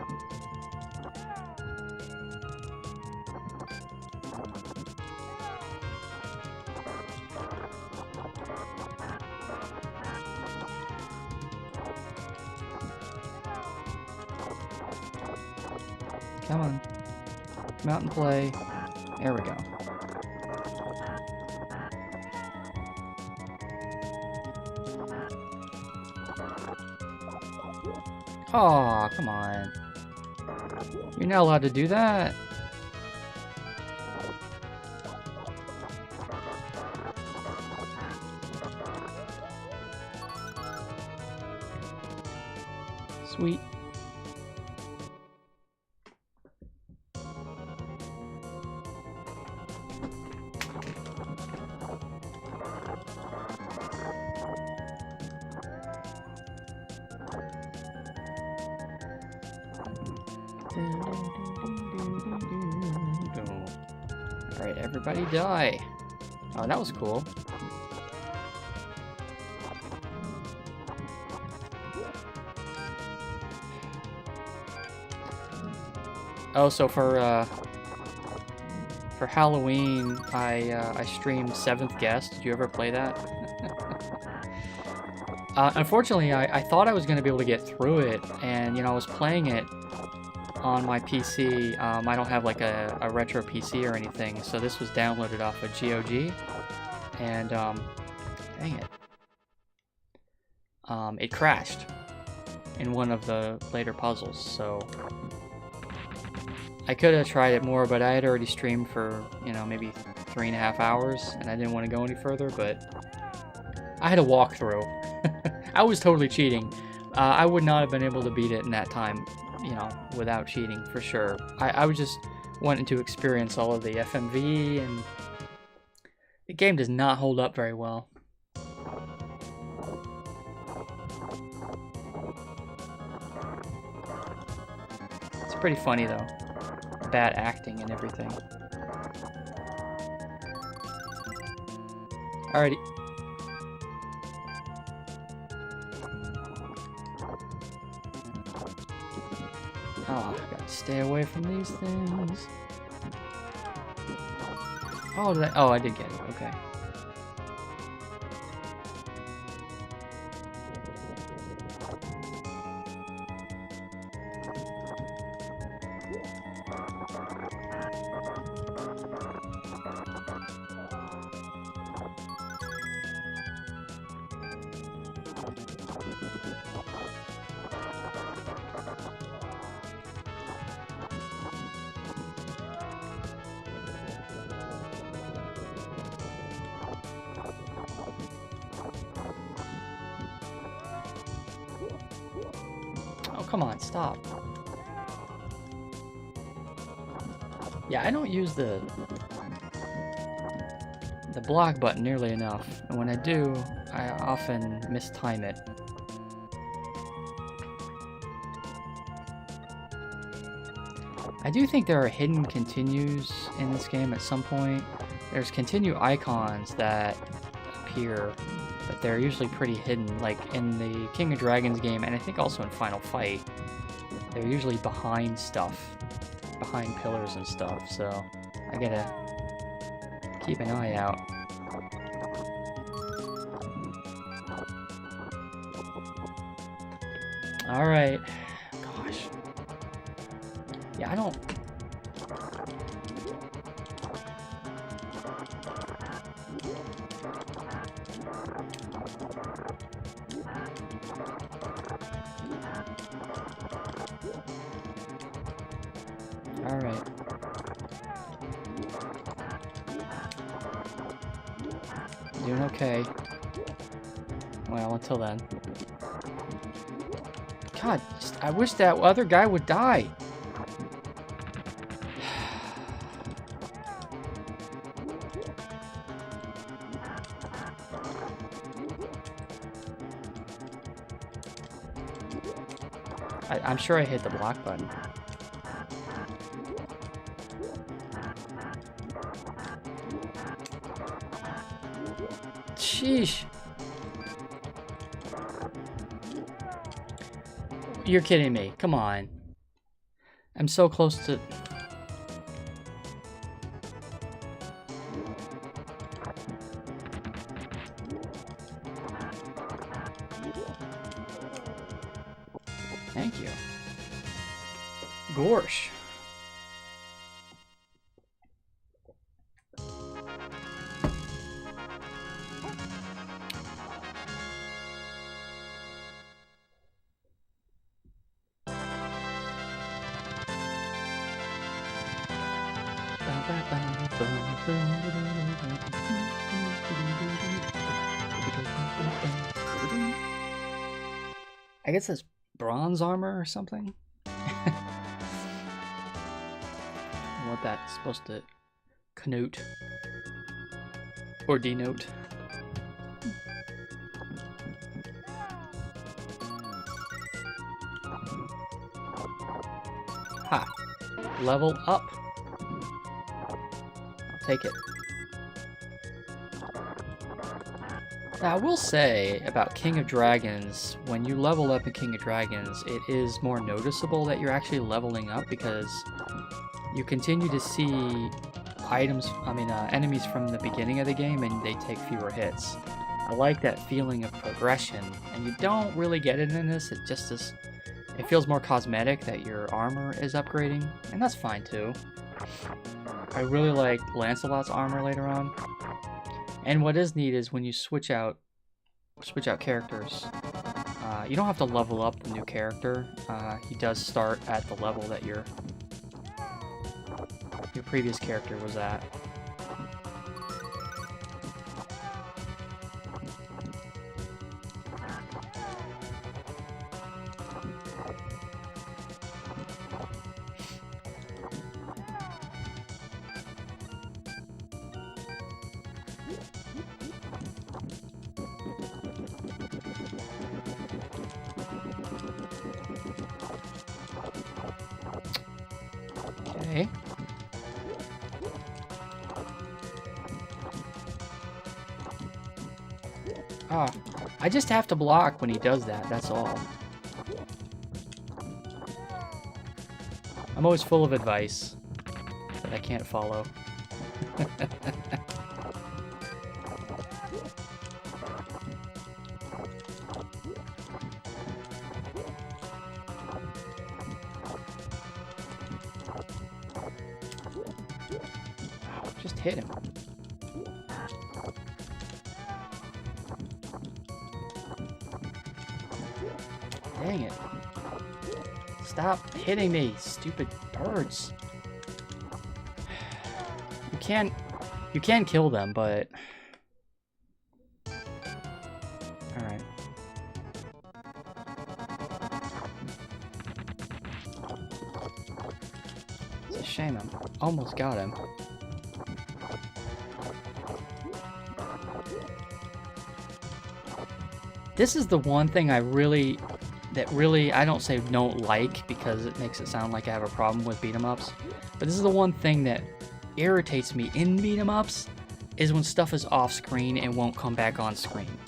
Come on. Come out and play. There we go. Aw, come on. You're not allowed to do that. Sweet. Alright, everybody die. Oh, that was cool. Oh, so for Halloween, I streamed Seventh Guest. Did you ever play that? Unfortunately, I thought I was going to be able to get through it, and, you know, I was playing it on my PC. I don't have, like, a retro PC or anything, so this was downloaded off of GOG, and, dang it. It crashed in one of the later puzzles, so I could have tried it more, but I had already streamed for, you know, maybe 3.5 hours, and I didn't want to go any further, but I had a walkthrough. I was totally cheating. I would not have been able to beat it in that time, you know, without cheating, for sure. I was just wanting to experience all of the FMV, and the game does not hold up very well. It's pretty funny, though. Bad acting and everything. Alrighty. Oh, I gotta stay away from these things. Oh, I did get it. Okay. Come on, stop. Yeah, I don't use the block button nearly enough, and when I do, I often mistime it. I do think there are hidden continues in this game at some point. There's continue icons that appear, but they're usually pretty hidden, like in the King of Dragons game, and I think also in Final Fight. They're usually behind stuff, behind pillars and stuff, so I gotta keep an eye out. Alright. Gosh. Yeah, I don't... Alright. Doing okay. Well, until then. God, I wish that other guy would die. I'm sure I hit the block button. Sheesh. You're kidding me. Come on. I'm so close to... Thank you. Gorsh. I guess that's bronze armor or something. What that's supposed to connote or denote. Ha! Level up. I'll take it. Now, I will say about King of Dragons, when you level up in King of Dragons, it is more noticeable that you're actually leveling up because you continue to see enemies from the beginning of the game and they take fewer hits. I like that feeling of progression, and you don't really get it in this. It just is. It feels more cosmetic that your armor is upgrading, and that's fine too. I really like Lancelot's armor later on. And what is neat is when you switch out characters, you don't have to level up the new character. He does start at the level that your previous character was at. Okay. Ah, I just have to block when he does that, that's all. I'm always full of advice that I can't follow. Just hit him. Dang it. Stop hitting me, stupid birds. You can kill them, but... Alright. It's a shame, I almost got him. This is the one thing I really don't say don't like because it makes it sound like I have a problem with beat 'em ups, but this is the one thing that irritates me in beat 'em ups is when stuff is off screen and won't come back on screen.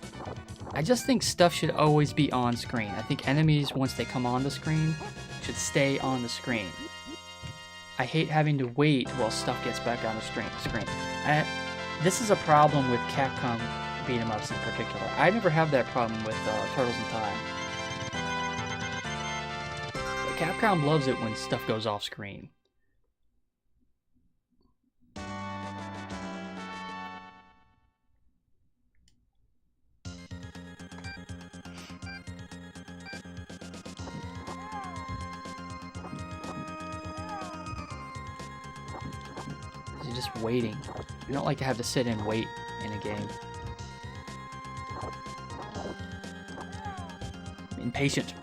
I just think stuff should always be on screen. I think enemies, once they come on the screen, should stay on the screen. I hate having to wait while stuff gets back on the screen. This is a problem with Capcom beat 'em ups in particular. I never have that problem with Turtles in Time. But Capcom loves it when stuff goes off screen. You're just waiting. You don't like to have to sit and wait in a game. Impatient.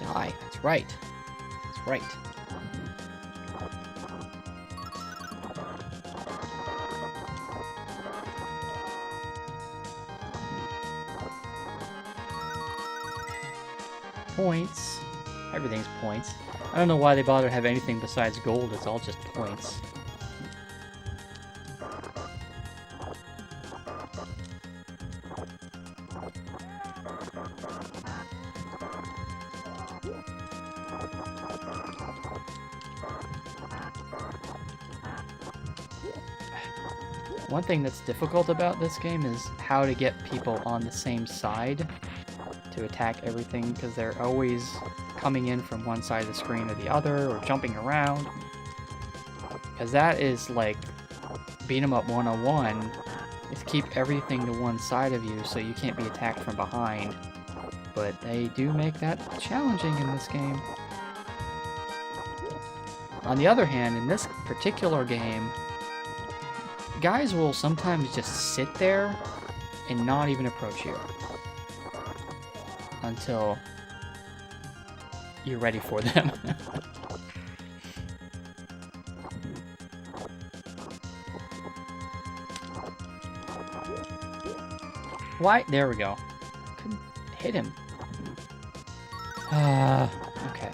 Die. That's right. That's right. Points. Everything's points. I don't know why they bother to have anything besides gold. It's all just points. One thing that's difficult about this game is how to get people on the same side to attack everything, because they're always coming in from one side of the screen or the other, or jumping around. Because that is like beat 'em up 101 is keep everything to one side of you so you can't be attacked from behind. But they do make that challenging in this game. On the other hand, in this particular game, guys will sometimes just sit there and not even approach you until you're ready for them. Why? There we go. Couldn't hit him. Okay.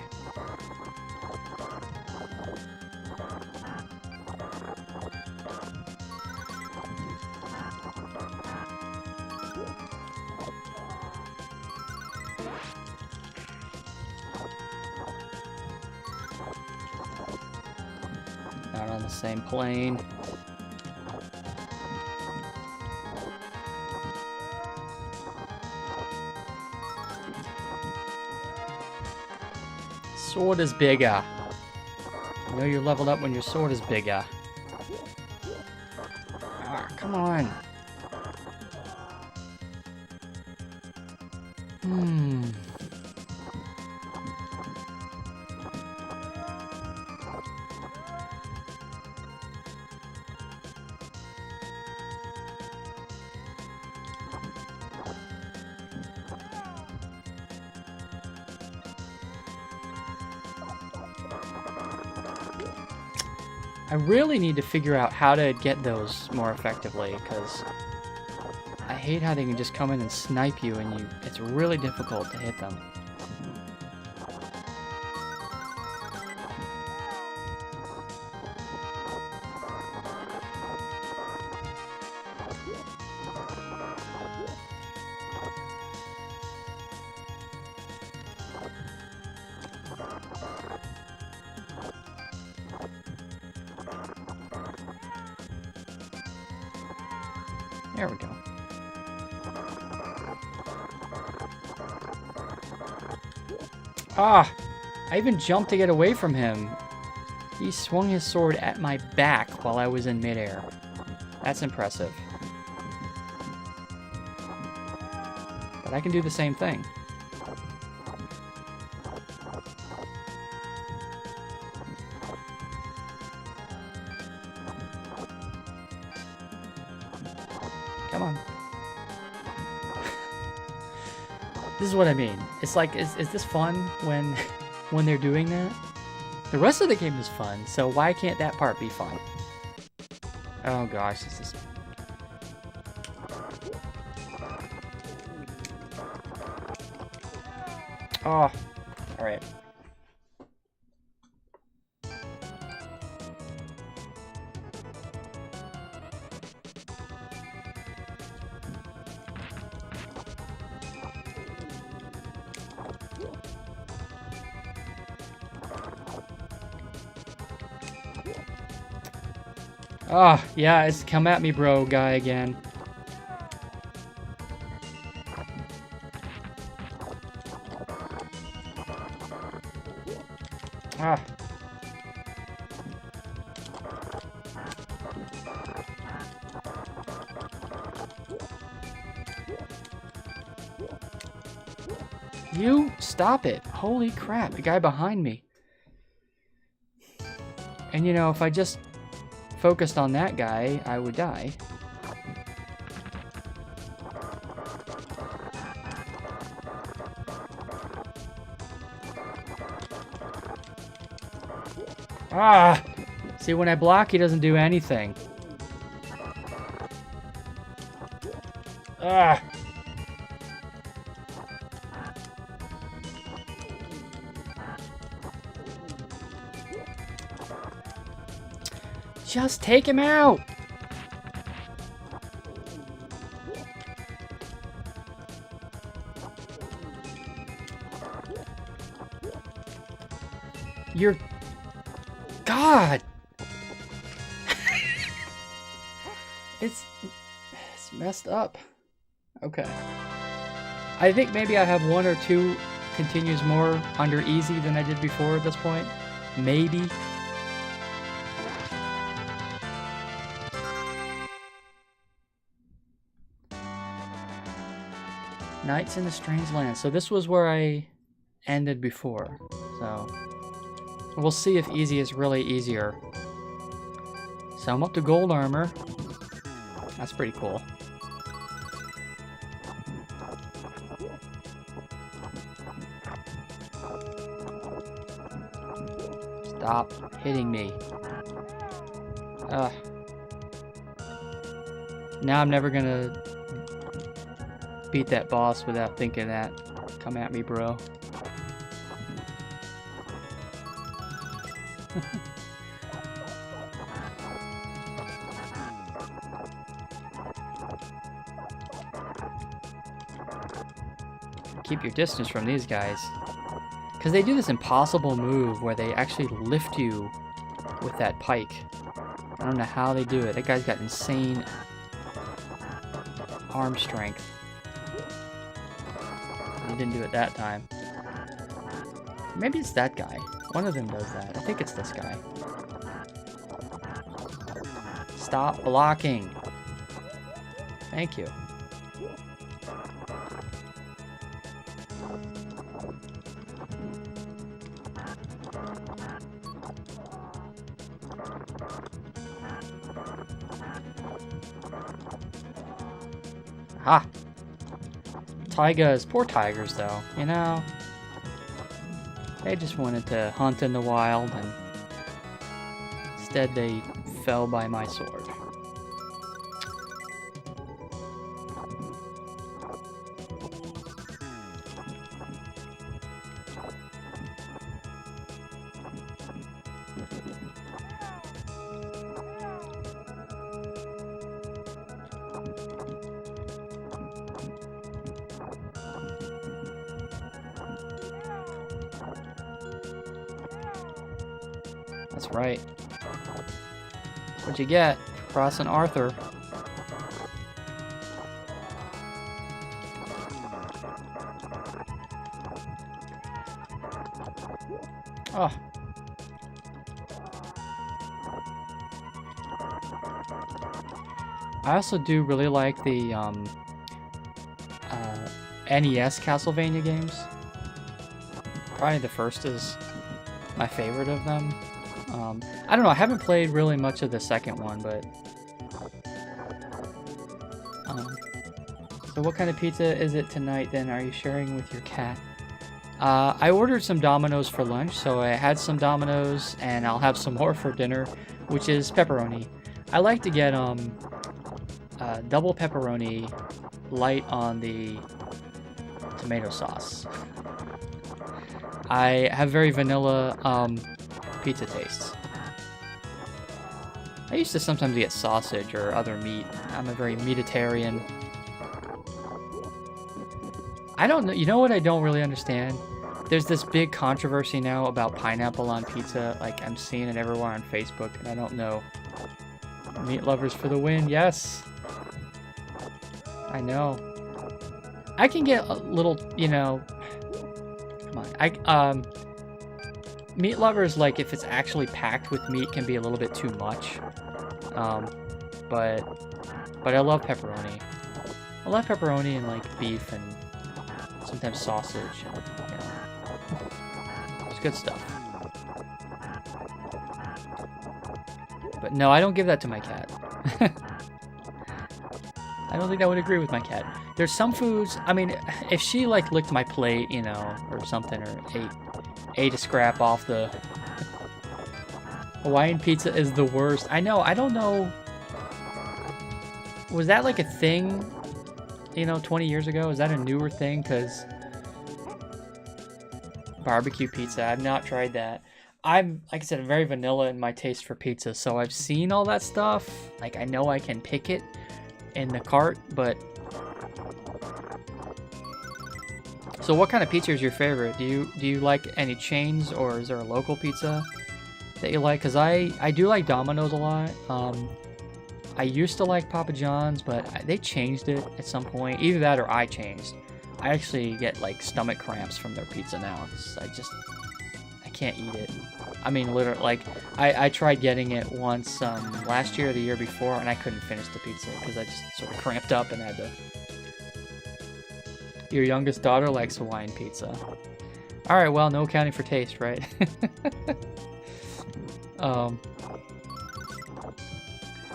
Not on the same plane. Sword is bigger. You know you're leveled up when your sword is bigger. Ah, come on. I really need to figure out how to get those more effectively, because I hate how they can just come in and snipe you and it's really difficult to hit them. There we go. Ah! I even jumped to get away from him. He swung his sword at my back while I was in midair. That's impressive. But I can do the same thing. Come on. This is what I mean. It's like, is this fun when they're doing that? The rest of the game is fun, so why can't that part be fun? Oh gosh, this is... Oh, alright. Oh, yeah, it's come at me, bro, guy again. Ah. You stop it. Holy crap, the guy behind me. And you know, if I just focused on that guy, I would die. Ah! See, when I block, he doesn't do anything. Ah! Just take him out! You're... God! It's messed up. Okay. I think maybe I have one or two continues more under easy than I did before at this point. Maybe. Nights in the Strange Land. So this was where I ended before. So we'll see if easy is really easier. So I'm up to gold armor. That's pretty cool. Stop hitting me. Ugh. Now I'm never gonna beat that boss without thinking that. Come at me, bro. Keep your distance from these guys. Because they do this impossible move where they actually lift you with that pike. I don't know how they do it. That guy's got insane arm strength. He didn't do it that time. Maybe it's that guy. One of them does that. I think it's this guy. Stop blocking. Thank you. Ha! Tigers, poor tigers though, you know? They just wanted to hunt in the wild and instead they fell by my sword. That's right. What'd you get? Crossing Arthur. Oh. I also do really like the NES Castlevania games. Probably the first is my favorite of them. I don't know, I haven't played really much of the second one, but... so what kind of pizza is it tonight then? Are you sharing with your cat? I ordered some Domino's for lunch, so I had some Domino's, and I'll have some more for dinner, which is pepperoni. I like to get double pepperoni, light on the tomato sauce. I have very vanilla pizza tastes. I used to sometimes get sausage or other meat. I'm a very meatitarian. I don't know, you know what I don't really understand? There's this big controversy now about pineapple on pizza. Like, I'm seeing it everywhere on Facebook, and I don't know. Meat lovers for the win, yes. I know. I can get a little, you know... Come on. Meat lovers, like, if it's actually packed with meat, can be a little bit too much. But I love pepperoni. I love pepperoni and, like, beef and sometimes sausage. And, you know, it's good stuff. But no, I don't give that to my cat. I don't think I would agree with my cat. There's some foods, I mean, if she, like, licked my plate, you know, or something, or ate a scrap off the... Hawaiian pizza is the worst. I know, I don't know... Was that, like, a thing, you know, 20 years ago? Is that a newer thing? Because... Barbecue pizza, I've not tried that. I'm, like I said, very vanilla in my taste for pizza, so I've seen all that stuff. Like, I know I can pick it in the cart, but... So what kind of pizza is your favorite? Do you like any chains, or is there a local pizza that you like? Because I do like Domino's a lot. I used to like Papa John's, but they changed it at some point. Either that or I changed. I actually get, like, stomach cramps from their pizza now. I can't eat it. I mean, literally, like, I tried getting it once last year or the year before, and I couldn't finish the pizza because I just sort of cramped up and had to Your youngest daughter likes Hawaiian pizza. Alright, well, no accounting for taste, right?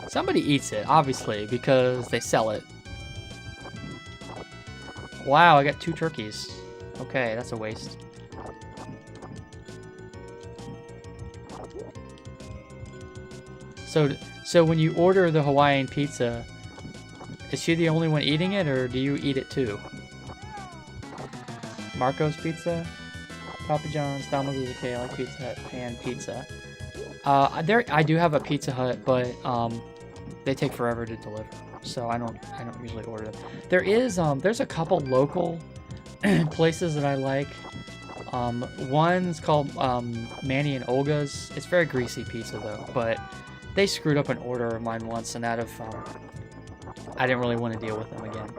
Somebody eats it, obviously, because they sell it. Wow, I got 2 turkeys. Okay, that's a waste. So when you order the Hawaiian pizza, is she the only one eating it, or do you eat it too? Marco's Pizza, Papa John's, Domino's is okay. I like Pizza Hut, Pan Pizza. I do have a Pizza Hut, but they take forever to deliver, so I don't usually order them. There's a couple local places that I like. One's called Manny and Olga's. It's very greasy pizza though, but they screwed up an order of mine once, and I didn't really want to deal with them again.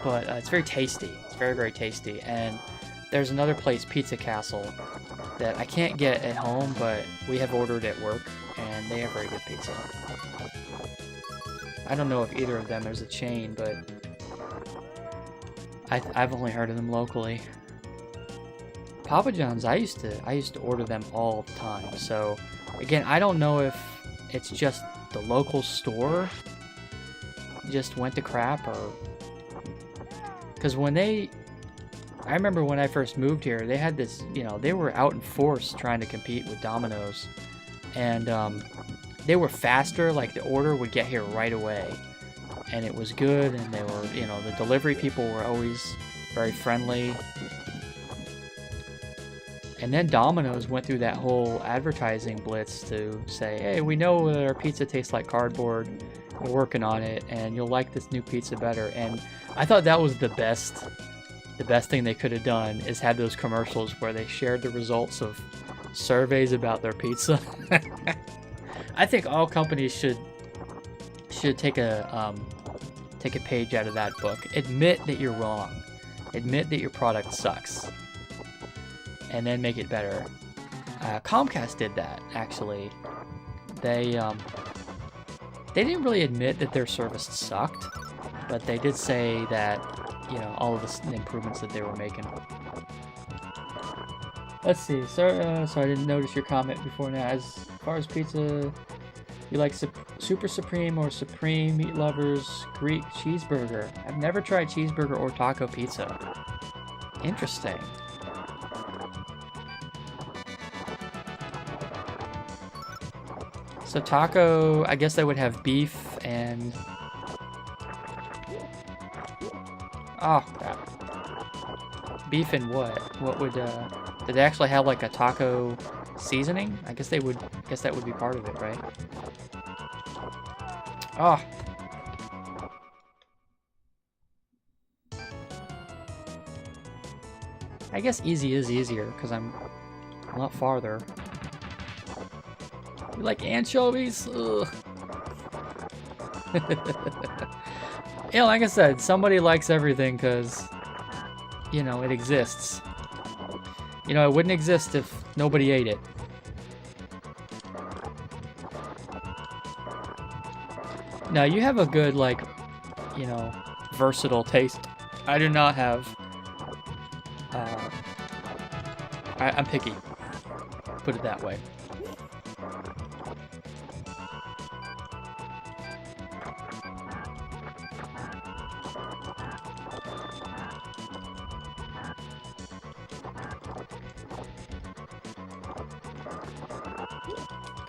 But it's very tasty. It's very, very tasty. And there's another place, Pizza Castle, that I can't get at home, but we have ordered at work, and they have very good pizza. I don't know if either of them is a chain, but I've only heard of them locally. Papa John's, I used to order them all the time. So again, I don't know if it's just the local store just went to crap, or because I remember when I first moved here, they had this, they were out in force trying to compete with Domino's, and they were faster. Like, the order would get here right away, and it was good, and they were, the delivery people were always very friendly. And then Domino's went through that whole advertising blitz to say, hey, we know that our pizza tastes like cardboard, we're working on it, and you'll like this new pizza better. And I thought that was the best thing they could have done, is have those commercials where they shared the results of surveys about their pizza. I think all companies should take a page out of that book. Admit that you're wrong. Admit that your product sucks, and then make it better. Comcast did that, actually. They didn't really admit that their service sucked, but they did say that, all of the improvements that they were making. Let's see. Sorry, I didn't notice your comment before now. As far as pizza, you like Super Supreme or Supreme? Meat lovers, Greek cheeseburger. I've never tried cheeseburger or taco pizza. Interesting. So taco, I guess they would have beef and... Oh, crap. Beef and what? What would, did they actually have like a taco seasoning? I guess that would be part of it, right? Oh. I guess easy is easier, because I'm a lot farther. You like anchovies? Ugh. Like I said, somebody likes everything because, it exists. It wouldn't exist if nobody ate it. Now, you have a good, versatile taste. I do not have... I'm picky. Put it that way.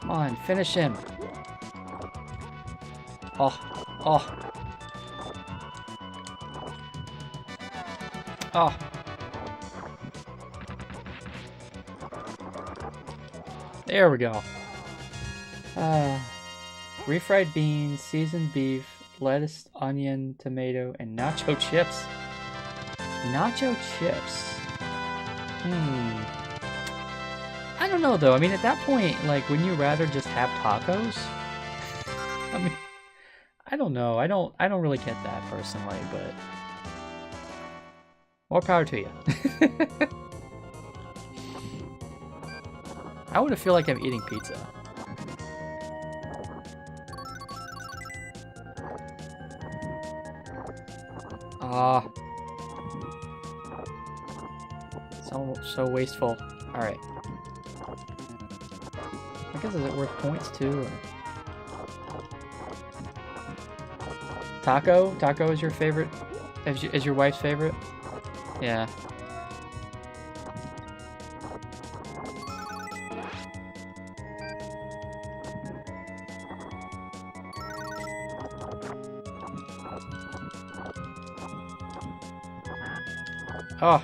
Come on, finish him. Oh. There we go. Refried beans, seasoned beef, lettuce, onion, tomato, and nacho chips. Nacho chips. I don't know though. I mean, at that point, wouldn't you rather just have tacos? I mean, I don't know. I don't really get that personally, but more power to you. I want to feel like I'm eating pizza. Ah. So wasteful. Alright. I guess is it worth points too? Or... Taco? Taco is your favorite? Is your wife's favorite? Yeah. Oh.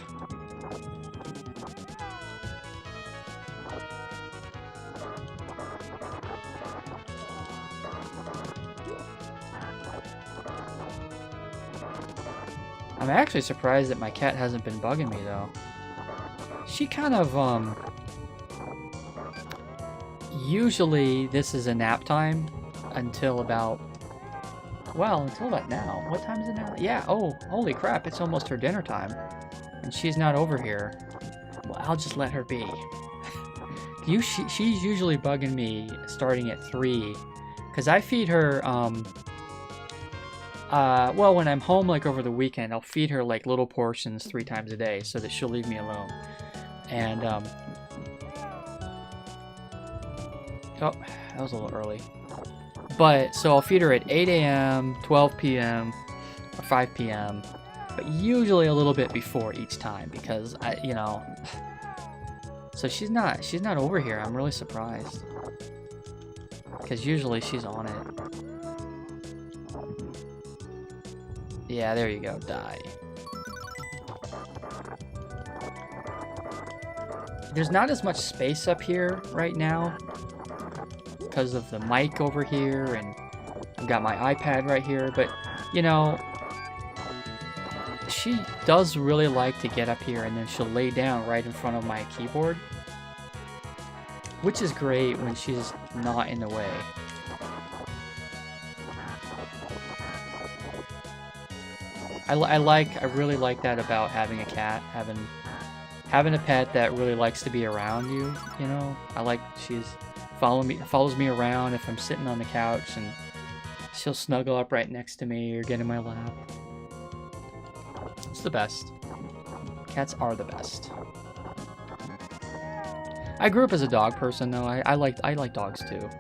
I'm actually surprised that my cat hasn't been bugging me though. She kind of usually this is a nap time until about now. What time is it now? Yeah, oh, holy crap, it's almost her dinner time. And she's not over here. Well, I'll just let her be. She's usually bugging me starting at 3. Because I feed her, well, when I'm home, like, over the weekend, I'll feed her, like, little portions 3 times a day so that she'll leave me alone. And, oh, that was a little early. But, so I'll feed her at 8 a.m., 12 p.m., or 5 p.m., but usually a little bit before each time because you know, so she's not over here. I'm really surprised because usually she's on it. Yeah, there you go. Die. There's not as much space up here right now because of the mic over here, and I've got my iPad right here, but you know, she does really like to get up here and then she'll lay down right in front of my keyboard, which is great when she's not in the way. I really like that about having a cat, having a pet that really likes to be around you, you know? I like she's follows me around if I'm sitting on the couch, and she'll snuggle up right next to me or get in my lap. It's the best. Cats are the best. I grew up as a dog person, though. I like dogs too.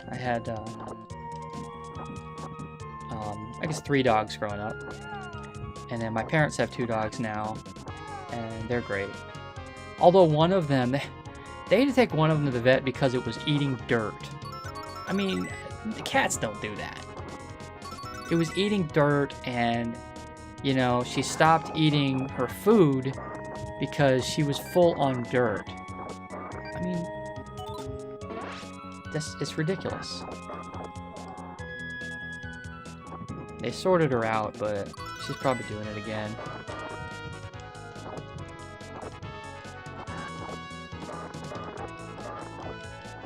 I had I guess 3 dogs growing up, and then my parents have 2 dogs now, and they're great. Although one of them, they had to take one of them to the vet because it was eating dirt. I mean, the cats don't do that. It was eating dirt, and you know, she stopped eating her food because she was full on dirt. I mean, it's ridiculous. They sorted her out, but she's probably doing it again.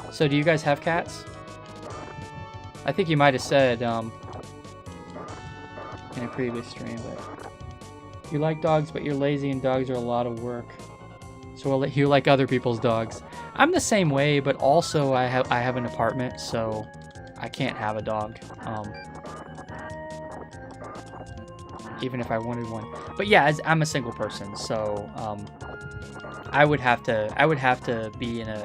So do you guys have cats? I think you might have said in a previous stream, but you like dogs, but you're lazy and dogs are a lot of work. So you like other people's dogs. I'm the same way, but also I have an apartment, so I can't have a dog. Even if I wanted one. But yeah, I'm a single person, so I would have to be in a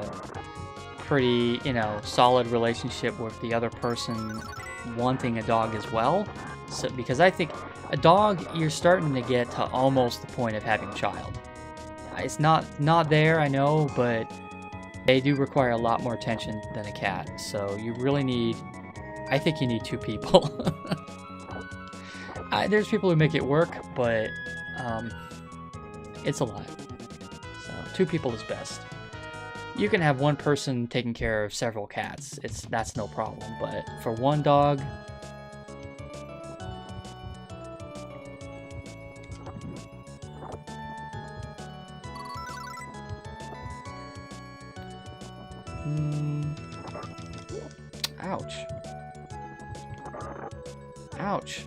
pretty, you know, solid relationship with the other person wanting a dog as well. So because I think a dog, you're starting to get to almost the point of having a child. It's not there, I know, but they do require a lot more attention than a cat. So you really need, I think you need 2 people. There's people who make it work, but it's a lot. So 2 people is best. You can have one person taking care of several cats. That's no problem. But for one dog, ouch. Ouch.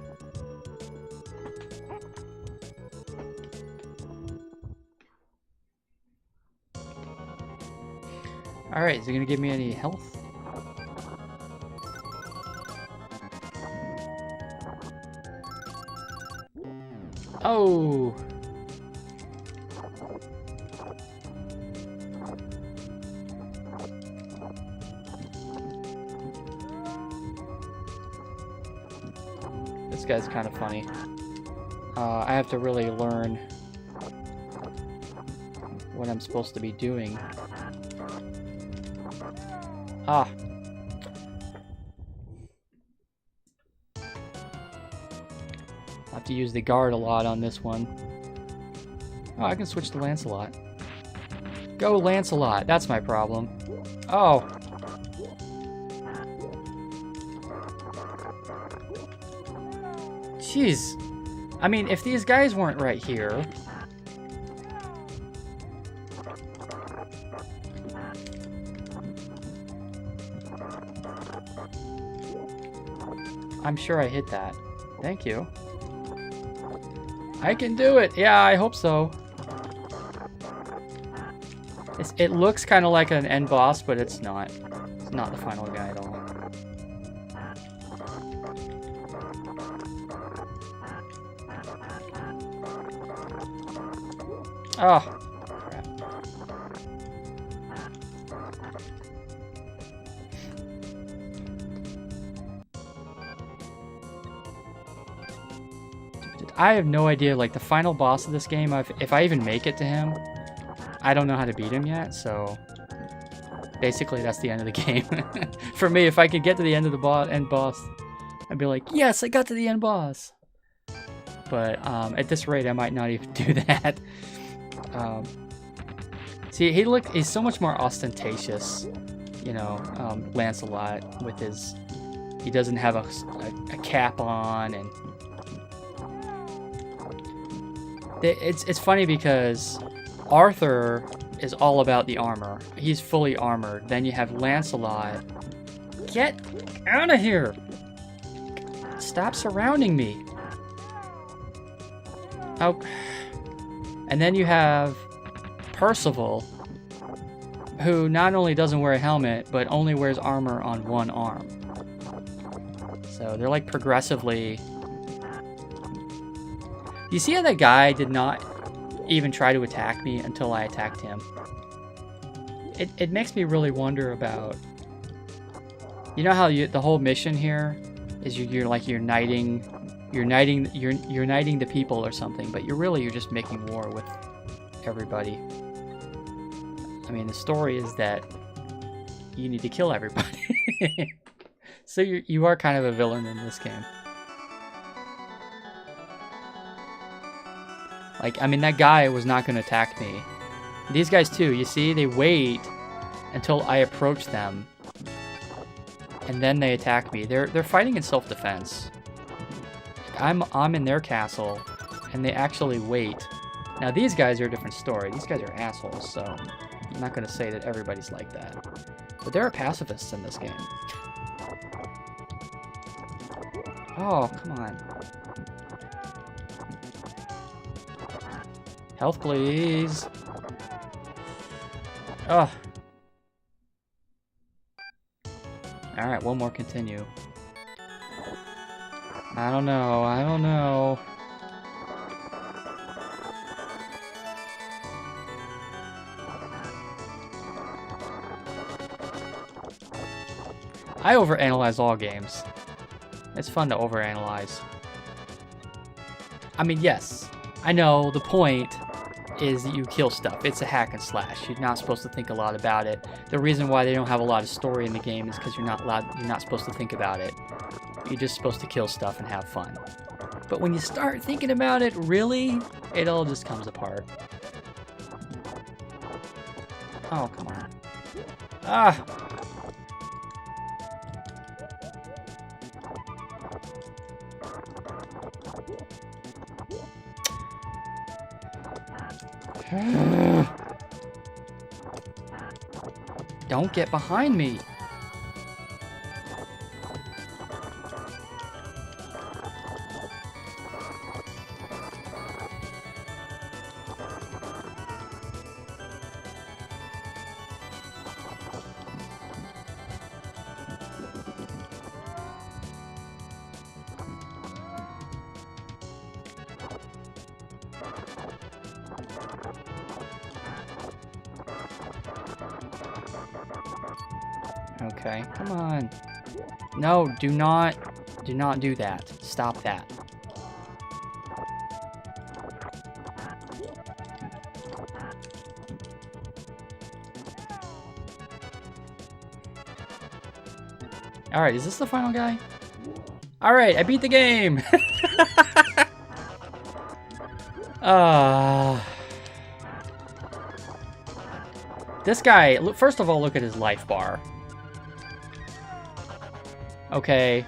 Alright, is it gonna give me any health? Oh! This guy's kind of funny. I have to really learn what I'm supposed to be doing. Ah! I have to use the guard a lot on this one. Oh, I can switch to Lancelot. Go Lancelot, that's my problem. Oh! Jeez. I mean, if these guys weren't right here... I'm sure I hit that. Thank you. I can do it! Yeah, I hope so. It looks kind of like an end boss, but it's not. It's not the final guy at all. Oh, crap. I have no idea, like, the final boss of this game, if I even make it to him, I don't know how to beat him yet, so basically that's the end of the game. For me, if I could get to the end of the end boss, I'd be like, yes, I got to the end boss. But at this rate, I might not even do that. See, he's so much more ostentatious, you know, Lancelot with his, he doesn't have a cap on, and it's funny because Arthur is all about the armor. He's fully armored. Then you have Lancelot. Get out of here! Stop surrounding me. Oh. And then you have Percival, who not only doesn't wear a helmet, but only wears armor on one arm. So they're like progressively... You see how that guy did not even try to attack me until I attacked him? It makes me really wonder about... You know how the whole mission here is you're like uniting the people or something, but you're just making war with everybody. I mean, the story is that you need to kill everybody. So you are kind of a villain in this game. Like, I mean, that guy was not going to attack me. These guys too, you see, they wait until I approach them, and then they attack me. They're fighting in self-defense. I'm in their castle, and they actually wait. Now these guys are a different story. These guys are assholes, so I'm not going to say that everybody's like that. But there are pacifists in this game. Oh, come on. Health, please. Oh. Alright, one more continue. I don't know. I overanalyze all games. It's fun to overanalyze. I mean, yes, I know the point is that you kill stuff. It's a hack and slash. You're not supposed to think a lot about it. The reason why they don't have a lot of story in the game is because you're not supposed to think about it. You're just supposed to kill stuff and have fun. But when you start thinking about it, really, it all just comes apart. Oh, come on. Ah! Don't get behind me. Okay, come on. No, do not do that. Stop that. Alright, is this the final guy? Alright, I beat the game! This guy, first of all, look at his life bar. Okay.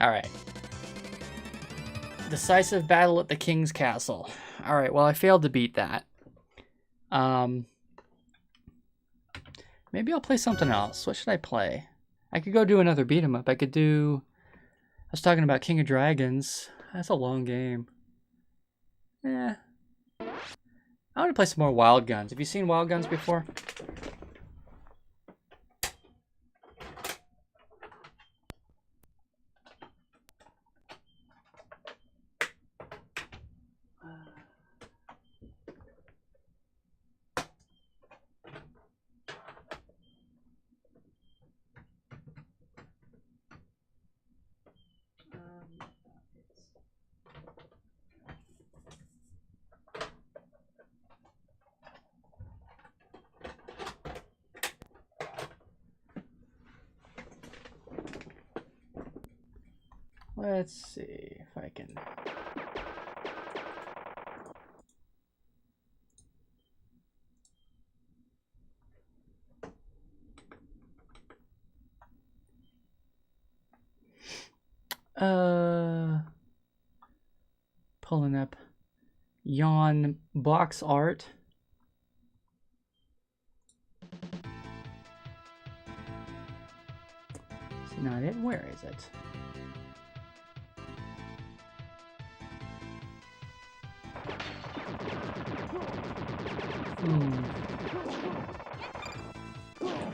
Alright. Decisive battle at the King's Castle. Alright, well, I failed to beat that. Maybe I'll play something else. What should I play? I could go do another beat 'em up. I could do... I was talking about King of Dragons. That's a long game. Yeah. I want to play some more Wild Guns. Have you seen Wild Guns before? Let's see if I can... Pulling up Yawn box art. Is not it? Where is it?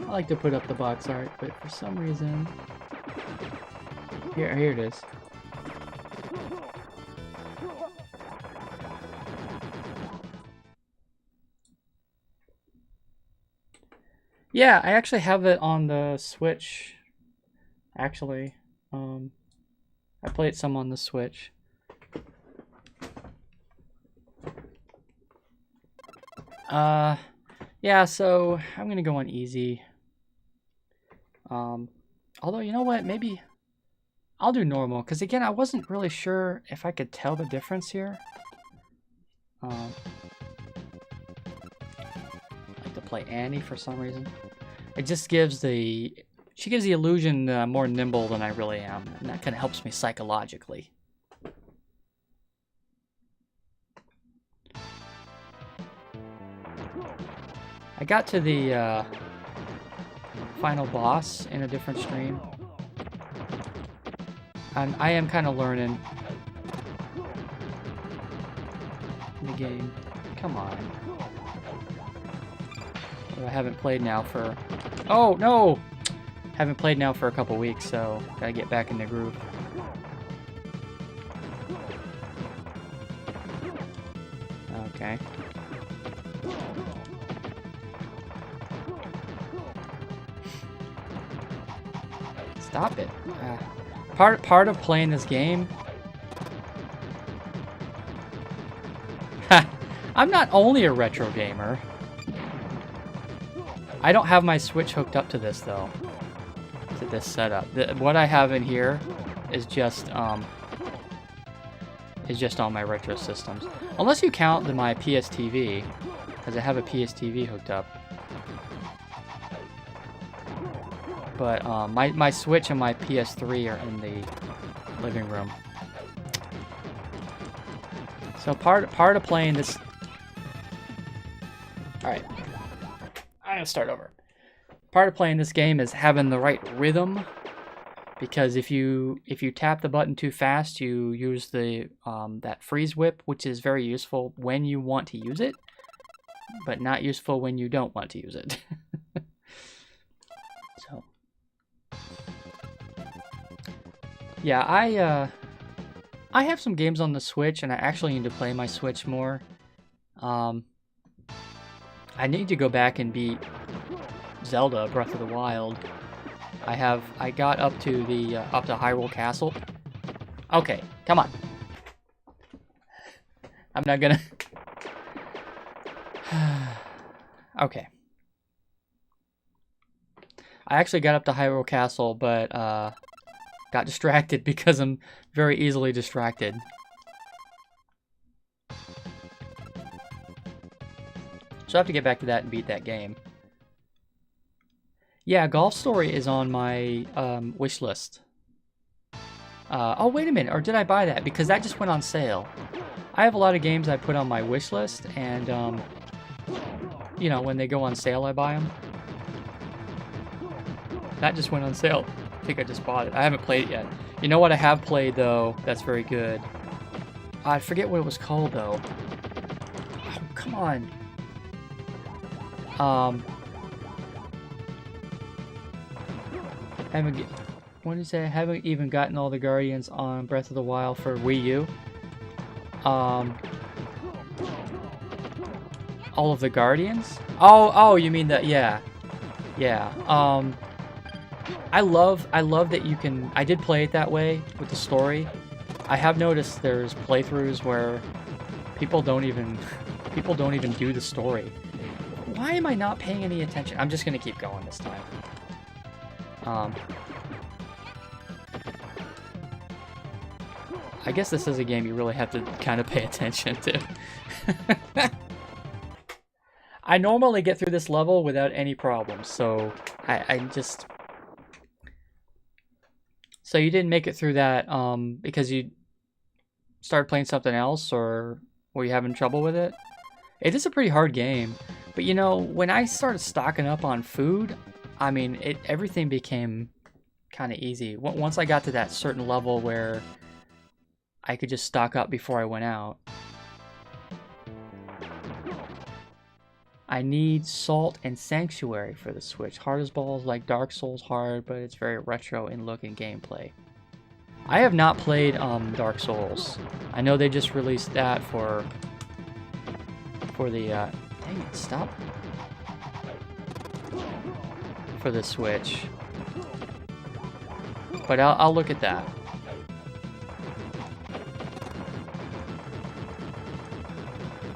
I like to put up the box art, but for some reason... Here it is. Yeah, I actually have it on the Switch. Actually, I played some on the Switch. Yeah, so I'm gonna go on easy. Although, you know what, maybe I'll do normal, because again, I wasn't really sure if I could tell the difference here. I like to play Annie for some reason. It just gives the... She gives the illusion that I'm more nimble than I really am, and that kind of helps me psychologically. I got to the final boss in a different stream. And I am kind of learning the game. Come on. I haven't played now for... Oh, no! Haven't played now for a couple weeks, so gotta get back in the groove. Okay. Stop it. Part of playing this game... I'm not only a retro gamer. I don't have my Switch hooked up to this, though. To this setup. What I have in here is just on my retro systems. Unless you count my PS TV, because I have a PS TV hooked up. But my Switch and my PS3 are in the living room. So part of playing this... Alright. I'm gonna start over. Part of playing this game is having the right rhythm because if you tap the button too fast, you use the that freeze whip, which is very useful when you want to use it, but not useful when you don't want to use it. So, yeah, I have some games on the Switch, and I actually need to play my Switch more. I need to go back and beat Zelda Breath of the Wild. I got up to the up to Hyrule Castle. Okay, come on. I'm not gonna. Okay. I actually got up to Hyrule Castle, but got distracted because I'm very easily distracted. So I have to get back to that and beat that game. Yeah, Golf Story is on my wish list. Oh, wait a minute, or did I buy that? Because that just went on sale. I have a lot of games I put on my wish list, and, you know, when they go on sale, I buy them. That just went on sale. I think I just bought it. I haven't played it yet. You know what I have played, though, that's very good? I forget what it was called, though. Oh, come on. What did you say? I haven't even gotten all the Guardians on Breath of the Wild for Wii U. All of the Guardians? Oh, you mean that? Yeah, yeah. I love that you can. I did play it that way with the story. I have noticed there's playthroughs where people don't even do the story. Why am I not paying any attention? I'm just gonna keep going this time. I guess this is a game you really have to kind of pay attention to. I normally get through this level without any problems, so I just... So you didn't make it through that because you started playing something else, or were you having trouble with it? It is a pretty hard game, but you know, when I started stocking up on food, I mean, everything became kind of easy. Once I got to that certain level where I could just stock up before I went out. I need Salt and Sanctuary for the Switch. Hard as balls, like Dark Souls hard, but it's very retro in look and gameplay. I have not played Dark Souls. I know they just released that for the dang it, stop. For the Switch. But I'll look at that.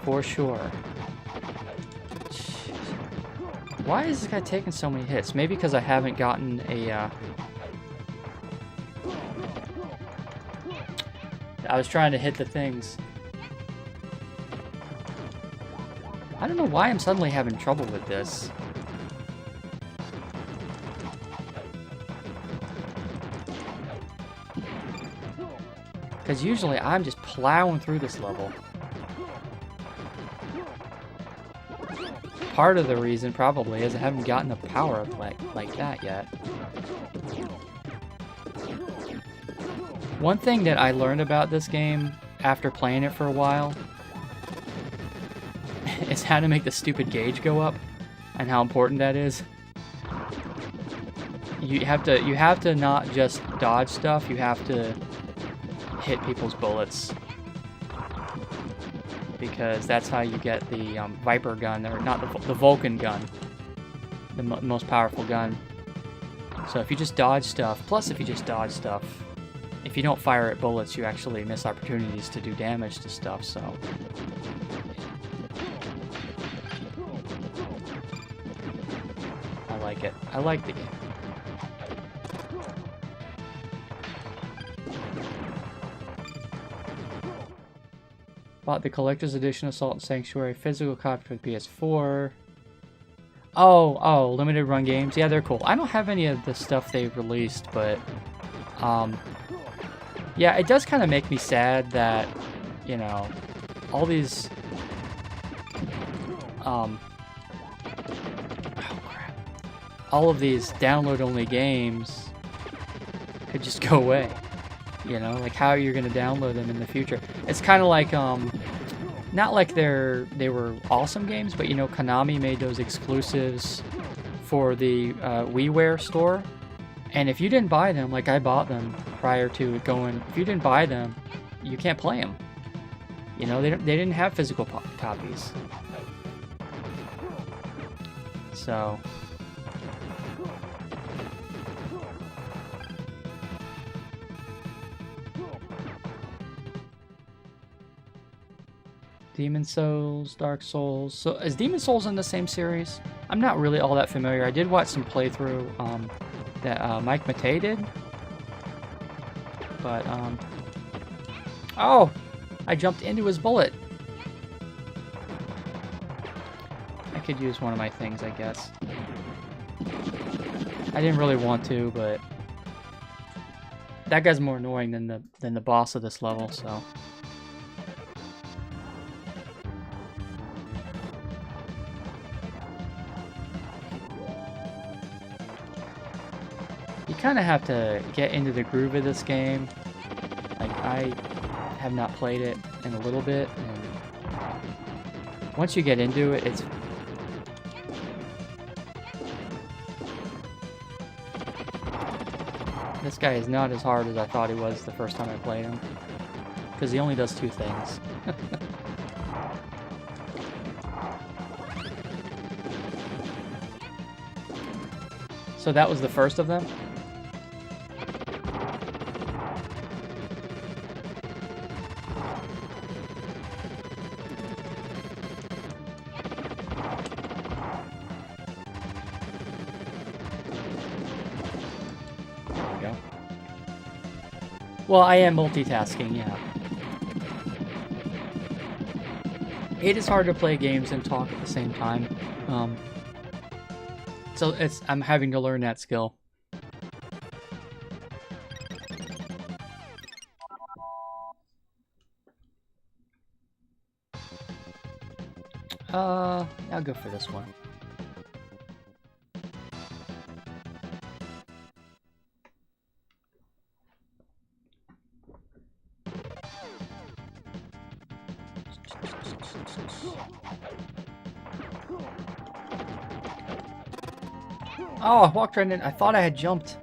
For sure. Why is this guy taking so many hits? Maybe because I haven't gotten a... I was trying to hit the things. I don't know why I'm suddenly having trouble with this. Because usually I'm just plowing through this level. Part of the reason probably is I haven't gotten a power-up like that yet. One thing that I learned about this game after playing it for a while is how to make the stupid gauge go up and how important that is. You have to not just dodge stuff, you have to hit people's bullets. Because that's how you get the Viper gun, or not the Vulcan gun, the most powerful gun. So if you just dodge stuff, plus if you just dodge stuff, if you don't fire at bullets, you actually miss opportunities to do damage to stuff, so... I like it. I like the game. Bought the collector's edition of Salt and Sanctuary, physical copy for the PS4. Oh, limited run games. Yeah, they're cool. I don't have any of the stuff they've released, but yeah, it does kind of make me sad that, you know, all these oh crap. All of these download only games could just go away. You know, like how you're gonna download them in the future. It's kind of like not like they were awesome games, but you know, Konami made those exclusives for the WiiWare store, and if you didn't buy them, like I bought them prior to it going, if you didn't buy them, you can't play them. You know, they didn't have physical copies. So. Demon Souls, Dark Souls. So is Demon Souls in the same series? I'm not really all that familiar. I did watch some playthrough that Mike Matei did. But, oh! I jumped into his bullet. I could use one of my things, I guess. I didn't really want to, but that guy's more annoying than the boss of this level, so. You kind of have to get into the groove of this game. Like, I have not played it in a little bit, and once you get into it, it's... This guy is not as hard as I thought he was the first time I played him, because he only does two things. So that was the first of them? Well, I am multitasking, yeah. It is hard to play games and talk at the same time. So I'm having to learn that skill. I'll go for this one. Oh, I walked right in. I thought I had jumped.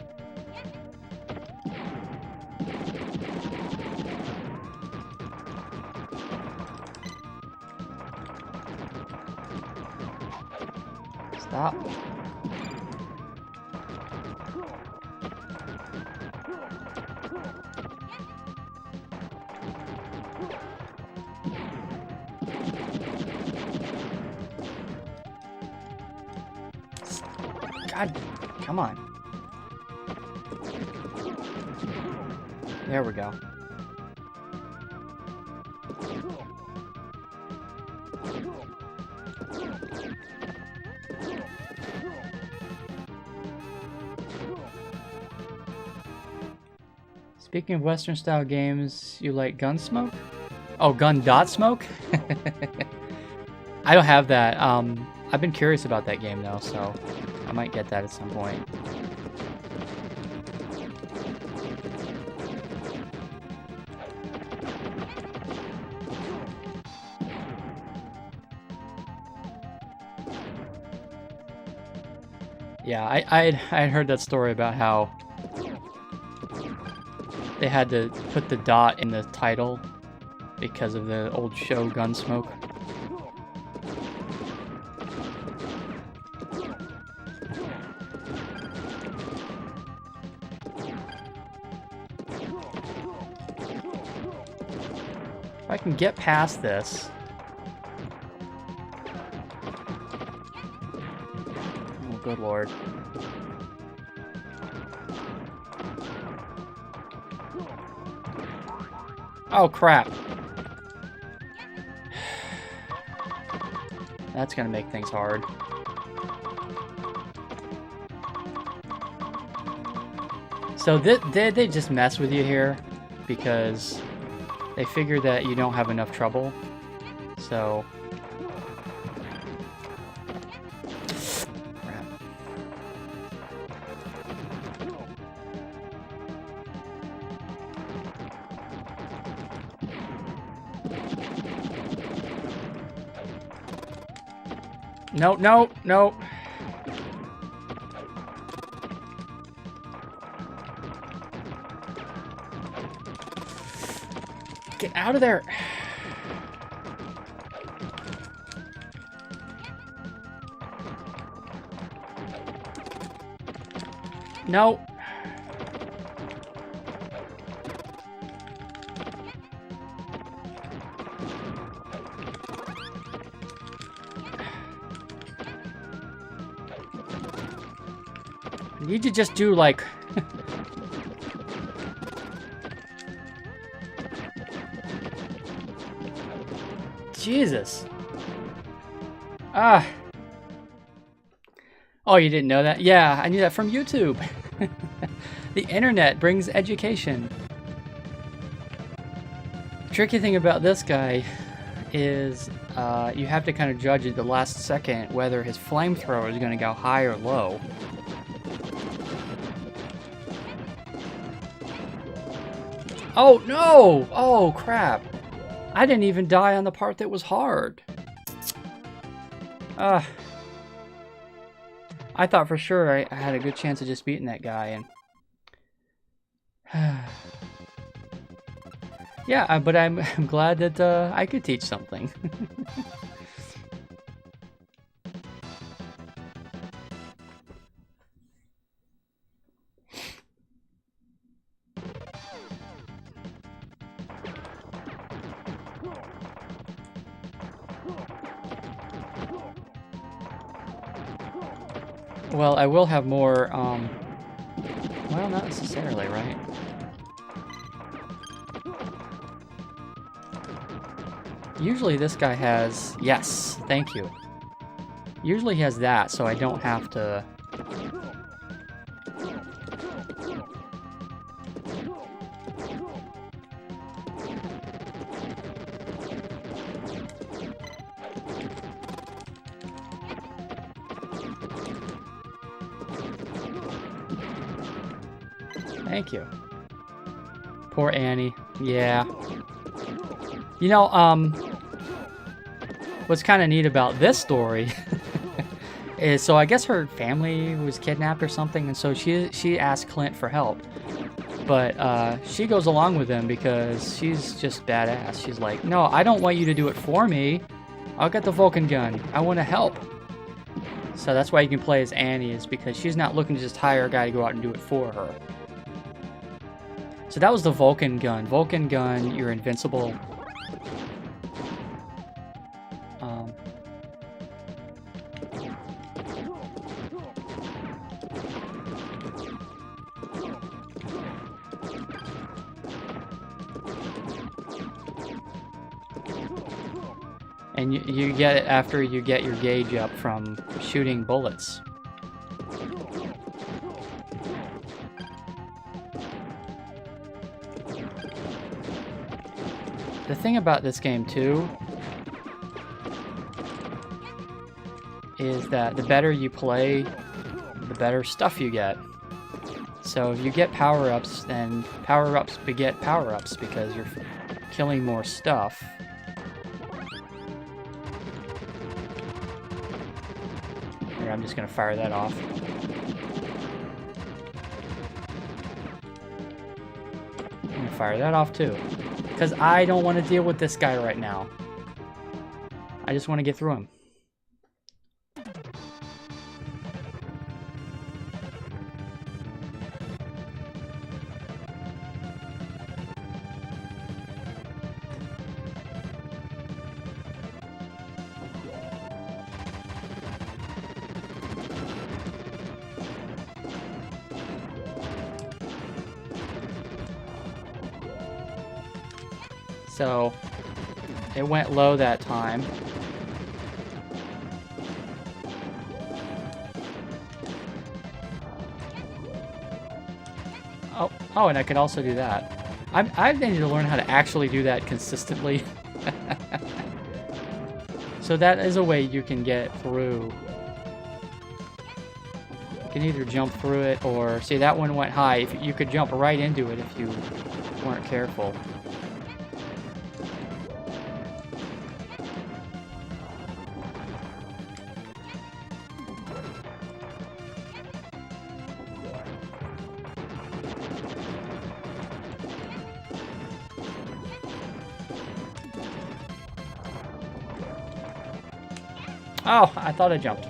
Stop. God, come on. There we go. Speaking of Western style games, you like Gunsmoke? Oh, Gun.Smoke? I don't have that. I've been curious about that game though, so I might get that at some point. Yeah, I had heard that story about how they had to put the dot in the title because of the old show Gunsmoke. If I can get past this. Oh, good lord. Oh, crap. That's gonna make things hard. So they just mess with you here because they figure that you don't have enough trouble. So... crap. No, no, no. Get out of there. No. I need to just do like... Jesus. Ah. Oh, you didn't know that? Yeah, I knew that from YouTube. The internet brings education. Tricky thing about this guy is you have to kind of judge at the last second whether his flamethrower is going to go high or low. Oh, no! Oh, crap. I didn't even die on the part that was hard. I thought for sure I had a good chance of just beating that guy, and yeah, but I'm glad that I could teach something. Well, I will have more, well, not necessarily, right? Usually this guy has, yes, thank you. Usually he has that, so I don't have to... Thank you. Poor Annie. Yeah. You know, what's kind of neat about this story is, so I guess her family was kidnapped or something, and so she asked Clint for help. But she goes along with him because she's just badass. She's like, no, I don't want you to do it for me. I'll get the Vulcan gun. I want to help. So that's why you can play as Annie, is because she's not looking to just hire a guy to go out and do it for her. So that was the Vulcan gun. Vulcan gun, you're invincible. And you get it after you get your gauge up from shooting bullets. The thing about this game, too, is that the better you play, the better stuff you get. So if you get power-ups, then power-ups beget power-ups because you're killing more stuff. Here, I'm just going to fire that off. I'm going to fire that off, too. Because I don't want to deal with this guy right now. I just want to get through him. So, it went low that time. Oh, and I can also do that. I need to learn how to actually do that consistently. So that is a way you can get through. You can either jump through it or... See, that one went high. If you could jump right into it if you weren't careful. Oh, I thought I jumped.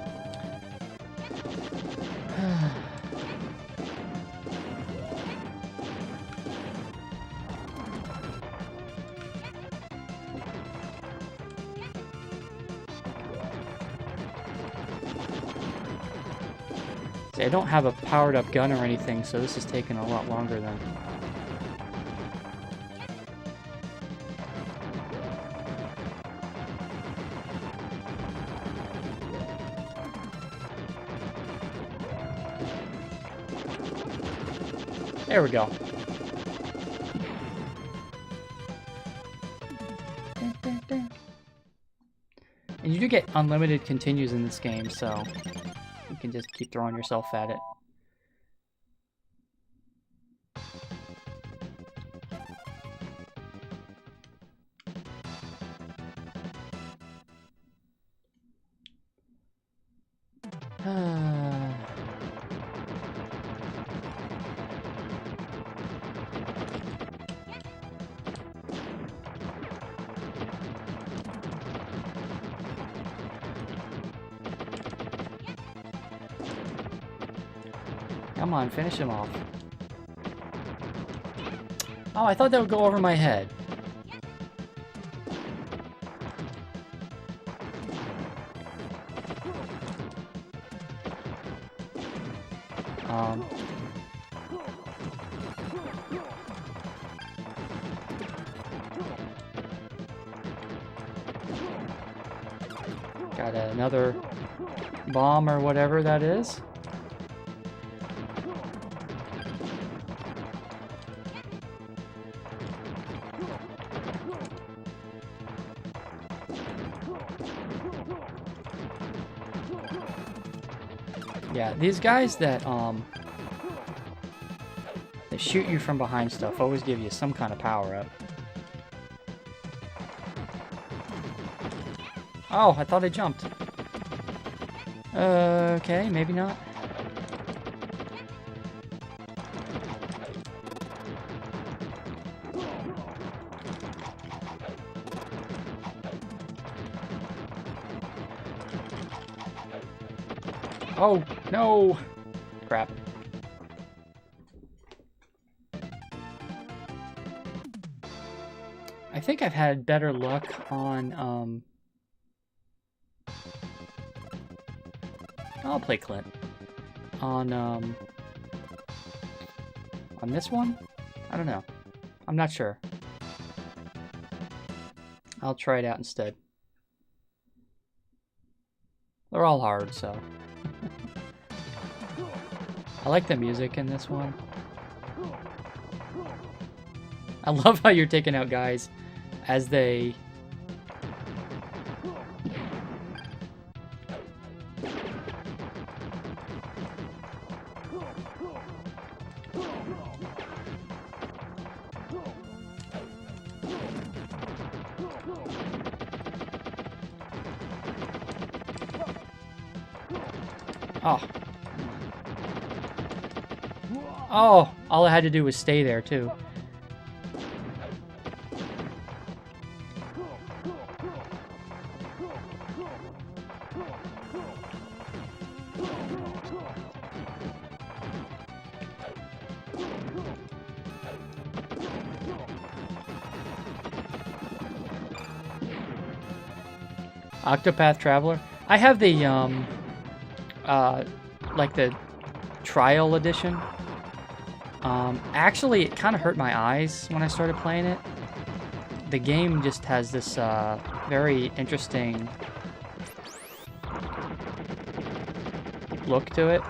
See, I don't have a powered up gun or anything, so this is taking a lot longer than... There we go. And you do get unlimited continues in this game, so you can just keep throwing yourself at it. Come on, finish him off. Oh, I thought that would go over my head. Got another bomb or whatever that is. Yeah, these guys that shoot you from behind stuff always give you some kind of power up. Oh, I thought I jumped. Okay, maybe not. Oh, no! Crap. I think I've had better luck on, I'll play Clint. On this one? I don't know. I'm not sure. I'll try it out instead. They're all hard, so... I like the music in this one. I love how you're taking out guys as they... Oh. Oh, all I had to do was stay there, too. Octopath Traveler. I have the, like the trial edition. Actually, it kind of hurt my eyes when I started playing it. The game just has this, very interesting look to it.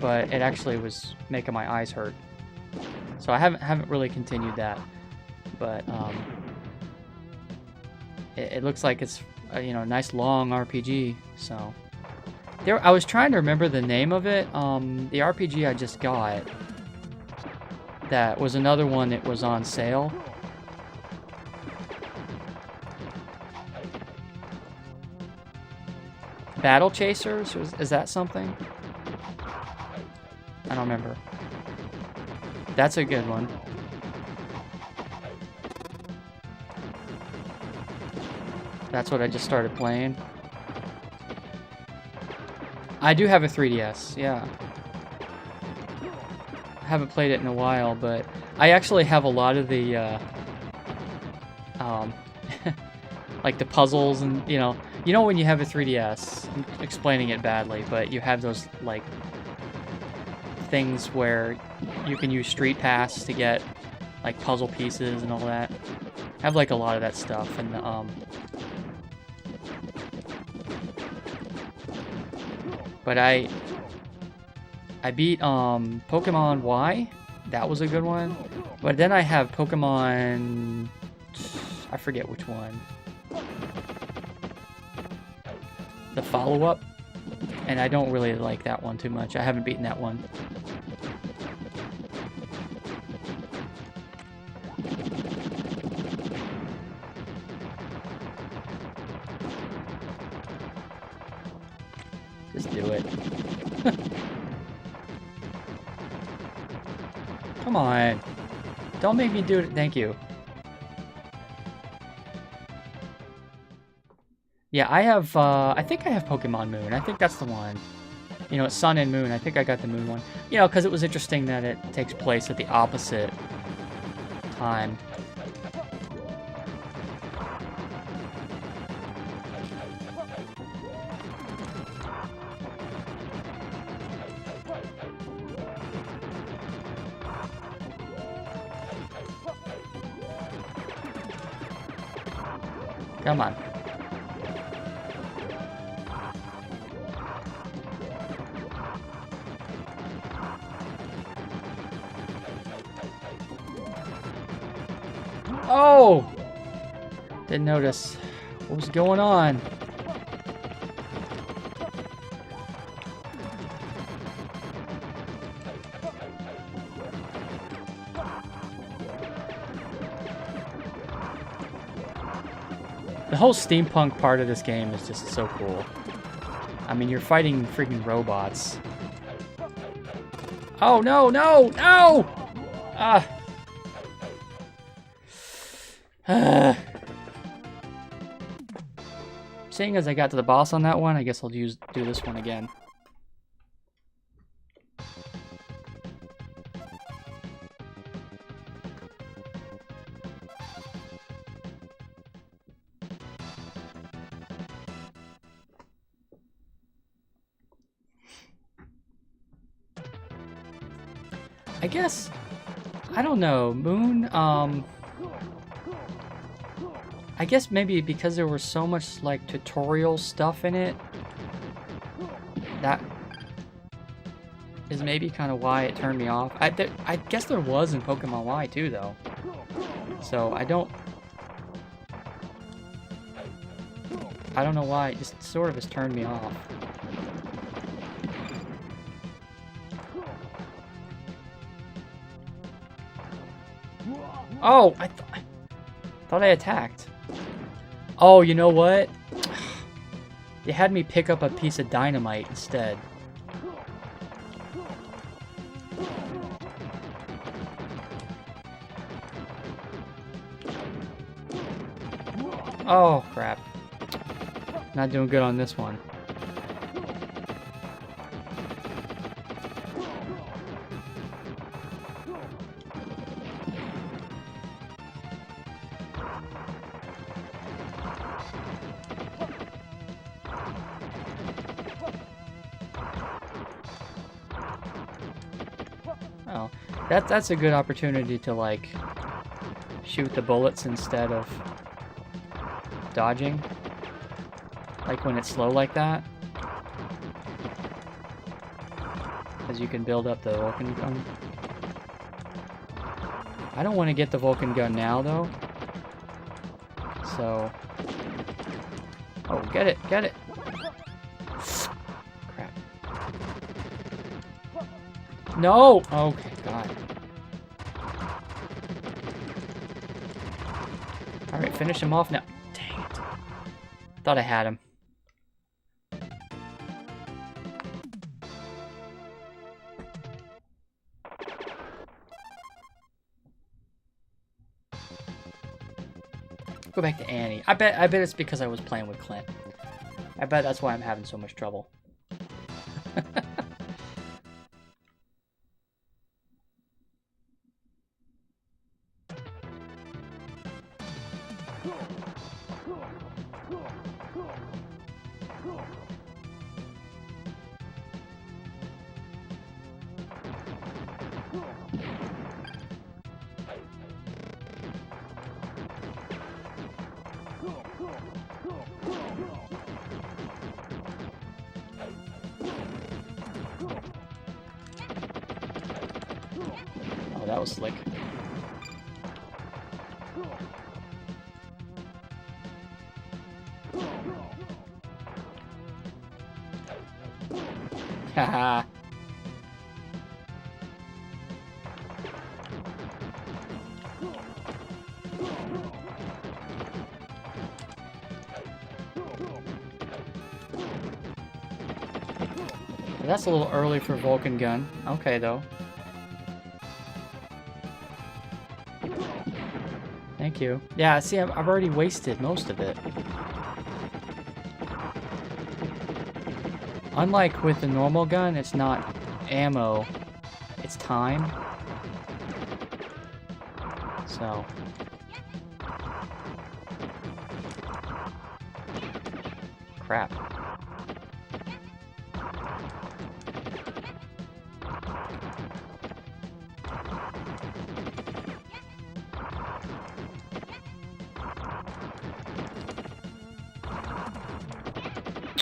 But it actually was making my eyes hurt. So I haven't really continued that. But, it looks like it's you know, a nice long RPG, so... I was trying to remember the name of it. The RPG I just got, that was another one that was on sale. Battle Chasers? Is that something? I don't remember. That's a good one. That's what I just started playing. I do have a 3DS, yeah. I haven't played it in a while, but I actually have a lot of the, like the puzzles and, you know when you have a 3DS, I'm explaining it badly, but you have those, like, things where you can use Street Pass to get, like, puzzle pieces and all that. I have, like, a lot of that stuff, and, but I beat, Pokemon Y. That was a good one. But then I have Pokemon... I forget which one. The follow-up. And I don't really like that one too much. I haven't beaten that one. Just do it. Come on. Don't make me do it. Thank you. Yeah, I have, I think I have Pokemon Moon. I think that's the one. You know, it's Sun and Moon. I think I got the Moon one. You know, because it was interesting that it takes place at the opposite time. Come on. Oh! Didn't notice what was going on. The whole steampunk part of this game is just so cool. I mean, you're fighting freaking robots. Oh, no, no, no! Ah. Seeing as I got to the boss on that one, I guess I'll do this one again. I guess, I don't know, Moon, I guess maybe because there was so much, like, tutorial stuff in it, that is maybe kind of why it turned me off. I guess there was in Pokemon Y, too, though. So, I don't know why, it just sort of has turned me off. Oh, I thought I attacked. Oh, you know what? They had me pick up a piece of dynamite instead. Oh, crap. Not doing good on this one. Oh, that's a good opportunity to, like, shoot the bullets instead of dodging. Like when it's slow like that. Because you can build up the Vulcan gun. I don't want to get the Vulcan gun now, though. So... Oh, get it, get it! Crap. No! Okay, God. Alright, finish him off now. Dang it. Thought I had him. Go back to Annie. I bet it's because I was playing with Clint. I bet that's why I'm having so much trouble. Oh, that was slick. Haha. That's a little early for Vulcan Gun. Okay, though. Thank you. Yeah, see, I've already wasted most of it. Unlike with the normal gun, it's not ammo, it's time. So. Crap.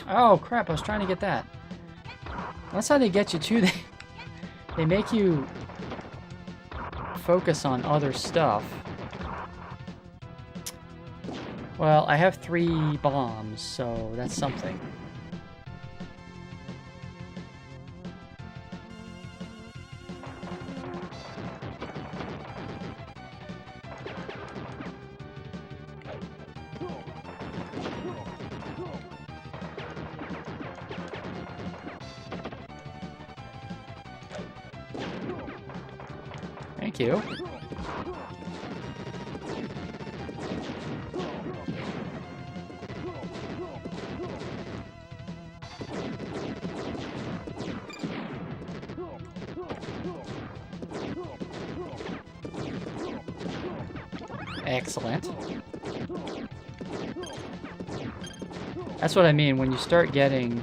Oh crap, I was trying to get that. That's how they get you too. They make you focus on other stuff. Well, I have 3 bombs, so that's something. Thank you. Excellent. That's what I mean when you start getting...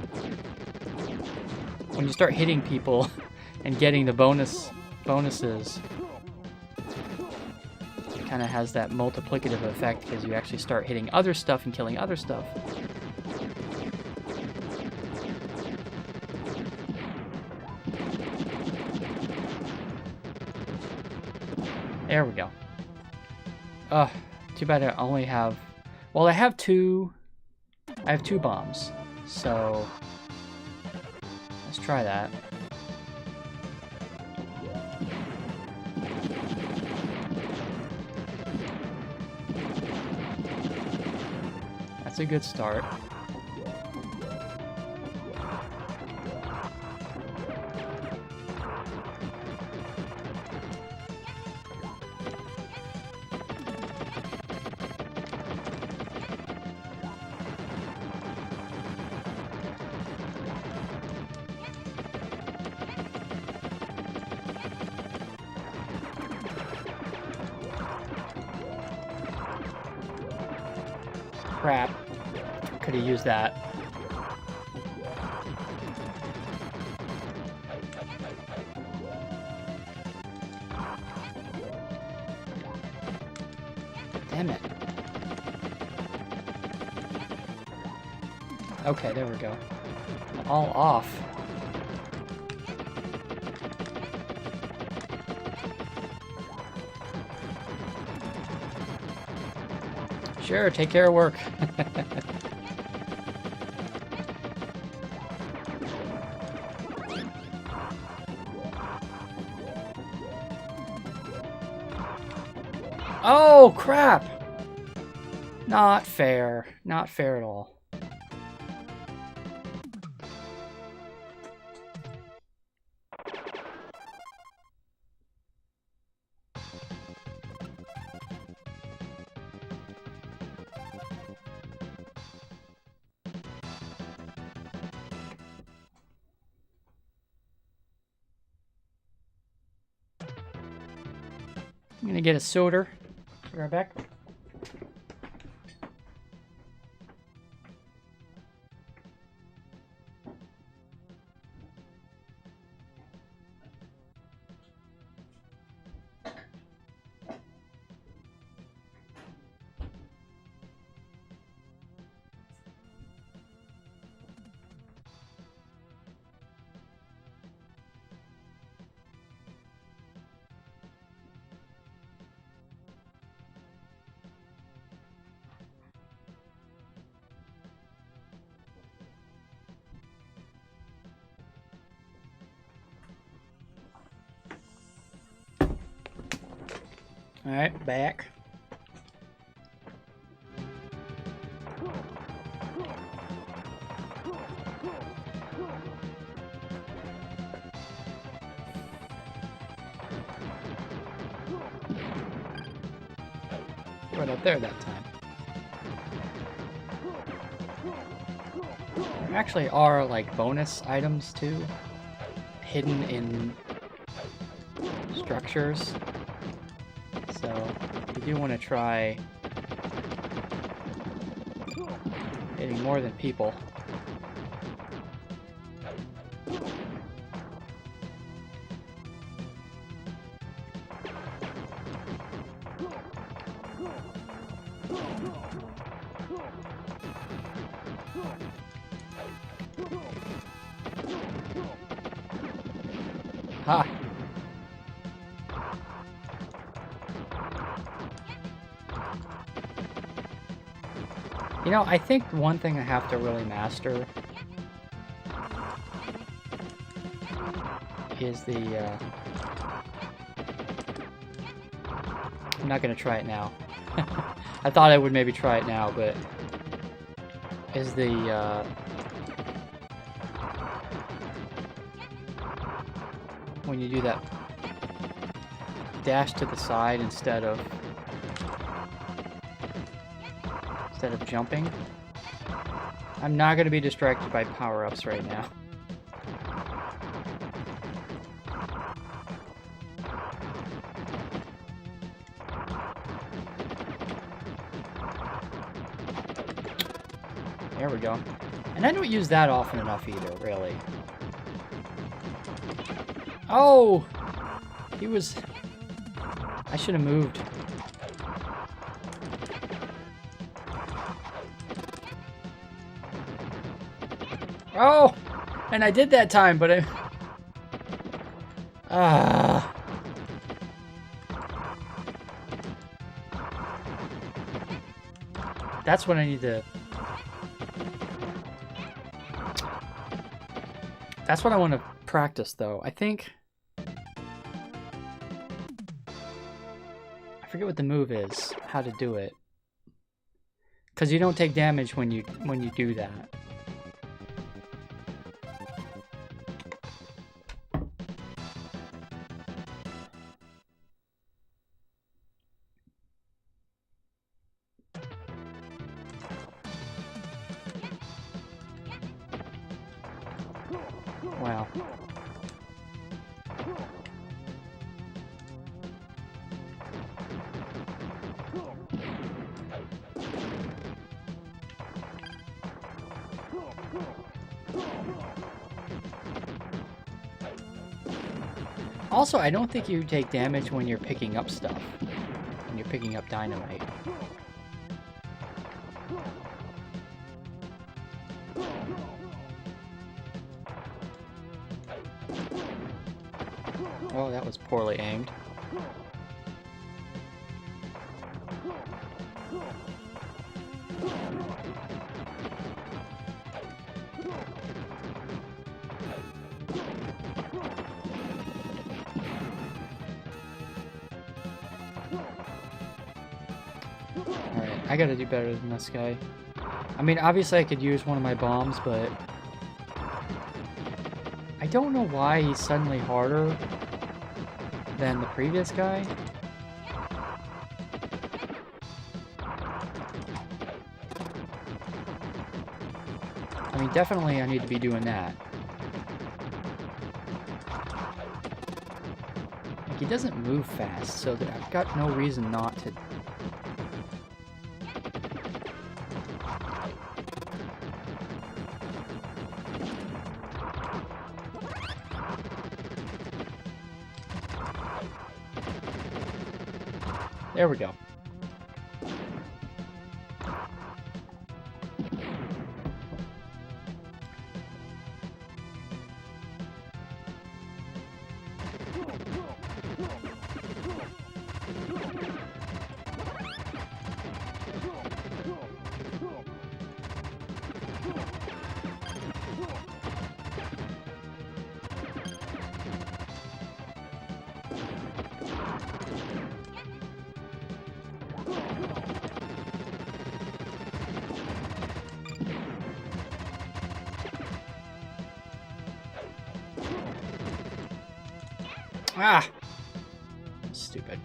When you start hitting people and getting the bonuses, it kind of has that multiplicative effect because you actually start hitting other stuff and killing other stuff. There we go. Too bad I only have... Well, I have 2 bombs, so let's try that. That's a good start. Crap. Could have used that. Damn it. Okay, there we go. All off. Sure, take care of work. Oh, crap! Not fair. Not fair at all. I'm gonna get a soda. Be right back. All right, back. Right up there that time. There actually are like bonus items too, hidden in structures. So you do want to try hitting more than people. Ha! You know, I think one thing I have to really master is the, I'm not gonna try it now. I thought I would maybe try it now, but is the, when you do that dash to the side instead of jumping. I'm not going to be distracted by power-ups right now. There we go. And I don't use that often enough either, really. Oh! He was... I should have moved. Oh! And I did that time, but I... That's what I need to... That's what I want to practice, though. I think... I forget what the move is, how to do it. Because you don't take damage when you do that. Wow. Also, I don't think you take damage when you're picking up stuff. When you're picking up dynamite. Oh, that was poorly aimed. Alright, I gotta do better than this guy. I mean, obviously I could use one of my bombs, but... I don't know why he's suddenly harder than the previous guy. I mean, definitely I need to be doing that. Like, he doesn't move fast, so I've got no reason not to. There we go. Ah! Stupid.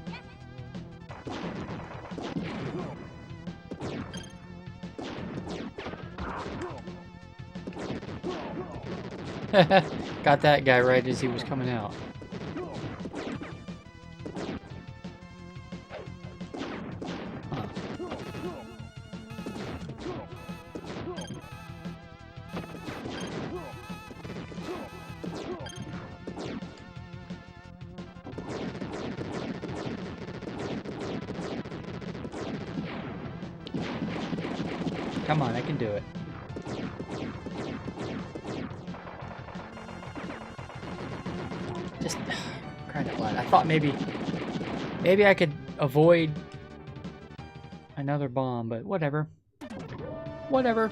Got that guy right as he was coming out. Huh. Come on, I can do it. Just crying out loud. I thought maybe I could avoid another bomb, but whatever. Whatever.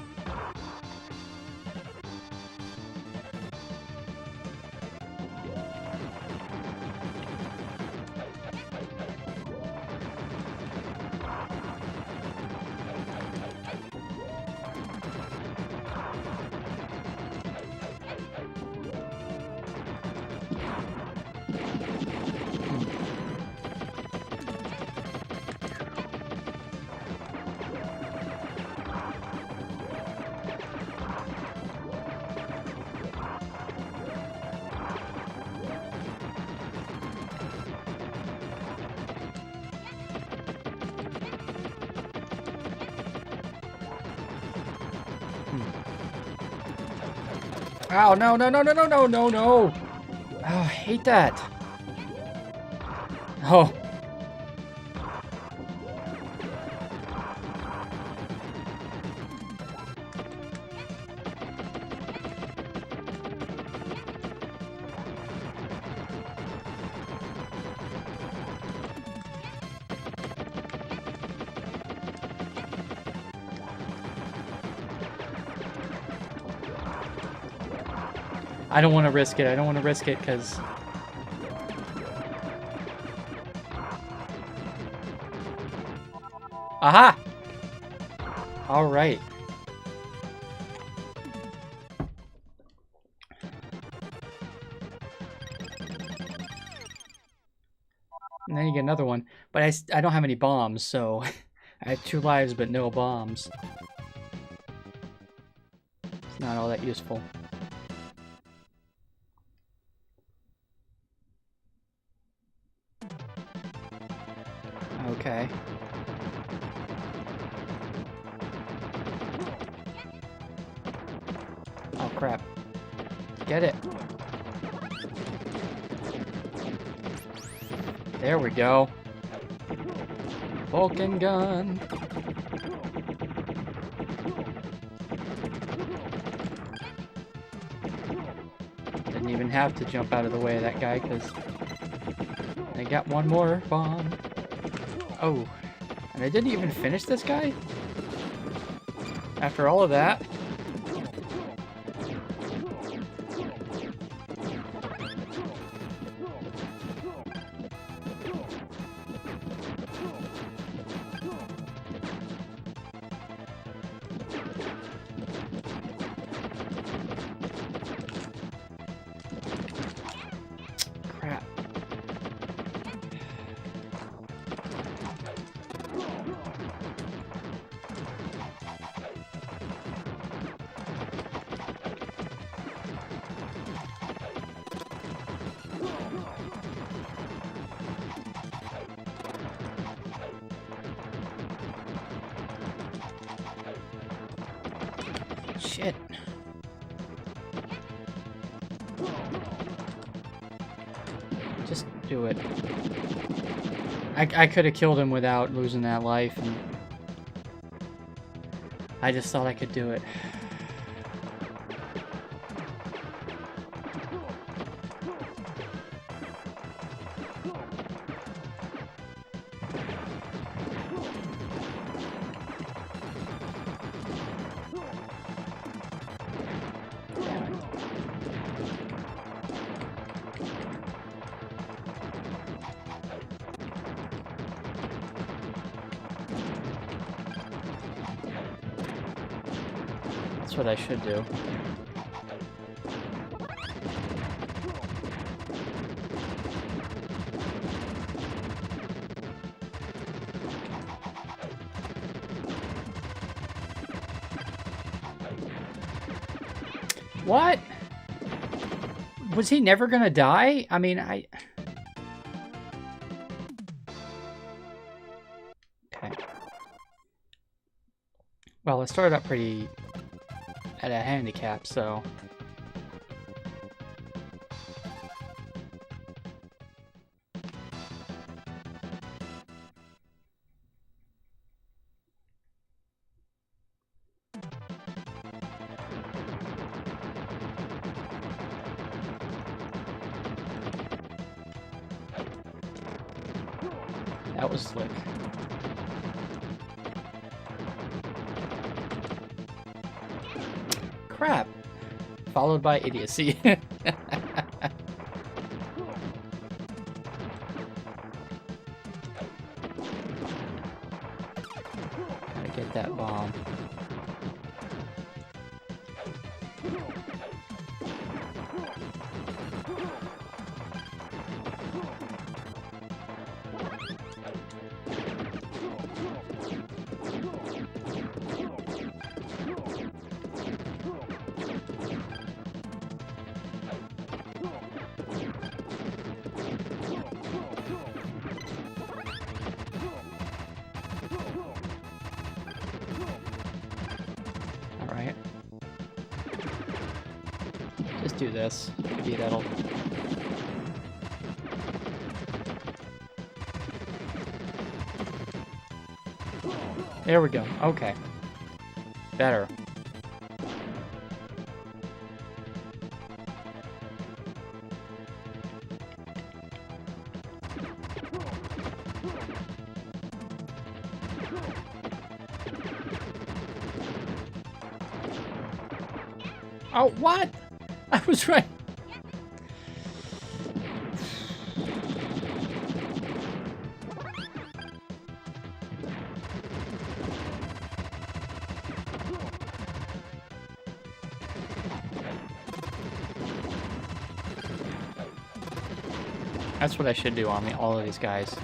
Oh, no, no, no, no, no, no, no, no. Oh, I hate that. Oh. I don't want to risk it. I don't want to risk it because... Aha! All right. And then you get another one. But I don't have any bombs, so... I have 2 lives but no bombs. It's not all that useful. Okay. Oh, crap. Get it. There we go. Vulcan gun. Didn't even have to jump out of the way of that guy because I got one more bomb. Oh, and I didn't even finish this guy? After all of that? Crap. Shit. Just do it. I could have killed him without losing that life, and I just thought I could do it. That's what I should do. What? Was he never gonna die? I mean, Okay. Well, it started out pretty at a handicap, so... That was slick. Crap. Followed by idiocy. Gotta get that bomb. Alright. Just do this. Maybe that'll... There we go. Okay. Better. Oh, what? I was right. That's what I should do on all of these guys.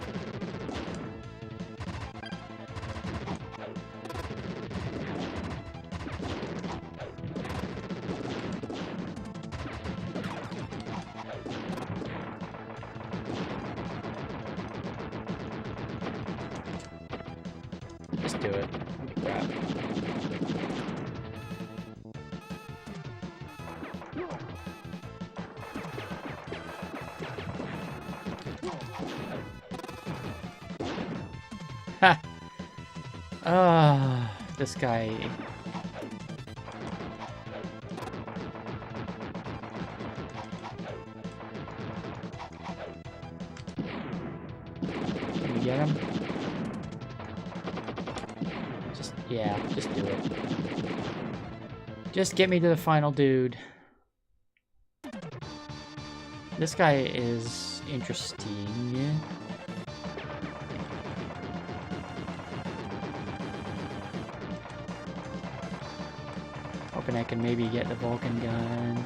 Just do it. Holy crap. Ha! This guy. Can we get him? Yeah, just do it. Just get me to the final dude. This guy is interesting. Hoping I can maybe get the Vulcan gun.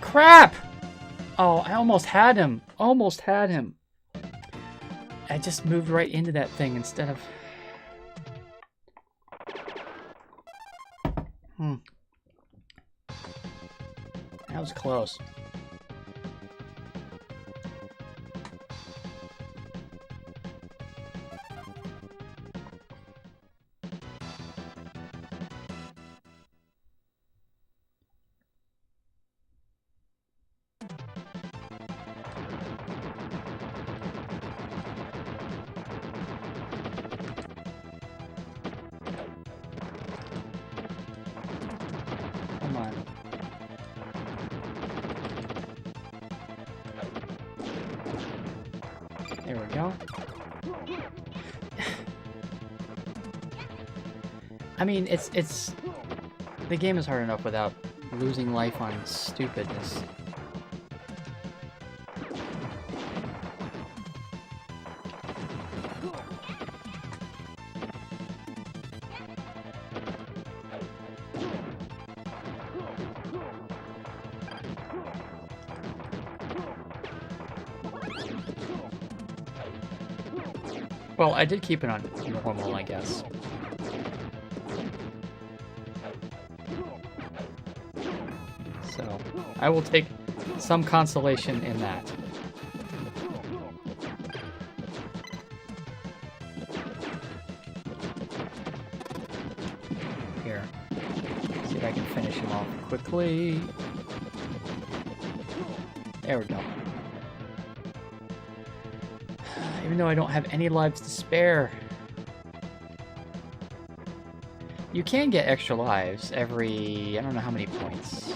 Crap! Oh, I almost had him. Almost had him. I just moved right into that thing instead of... That was close. Come on. There we go. I mean, it's... The game is hard enough without losing life on stupidness. Well, I did keep it on normal, I guess. So, I will take some consolation in that. Here. See if I can finish him off quickly. There we go. Even though I don't have any lives to spare. You can get extra lives every... I don't know how many points.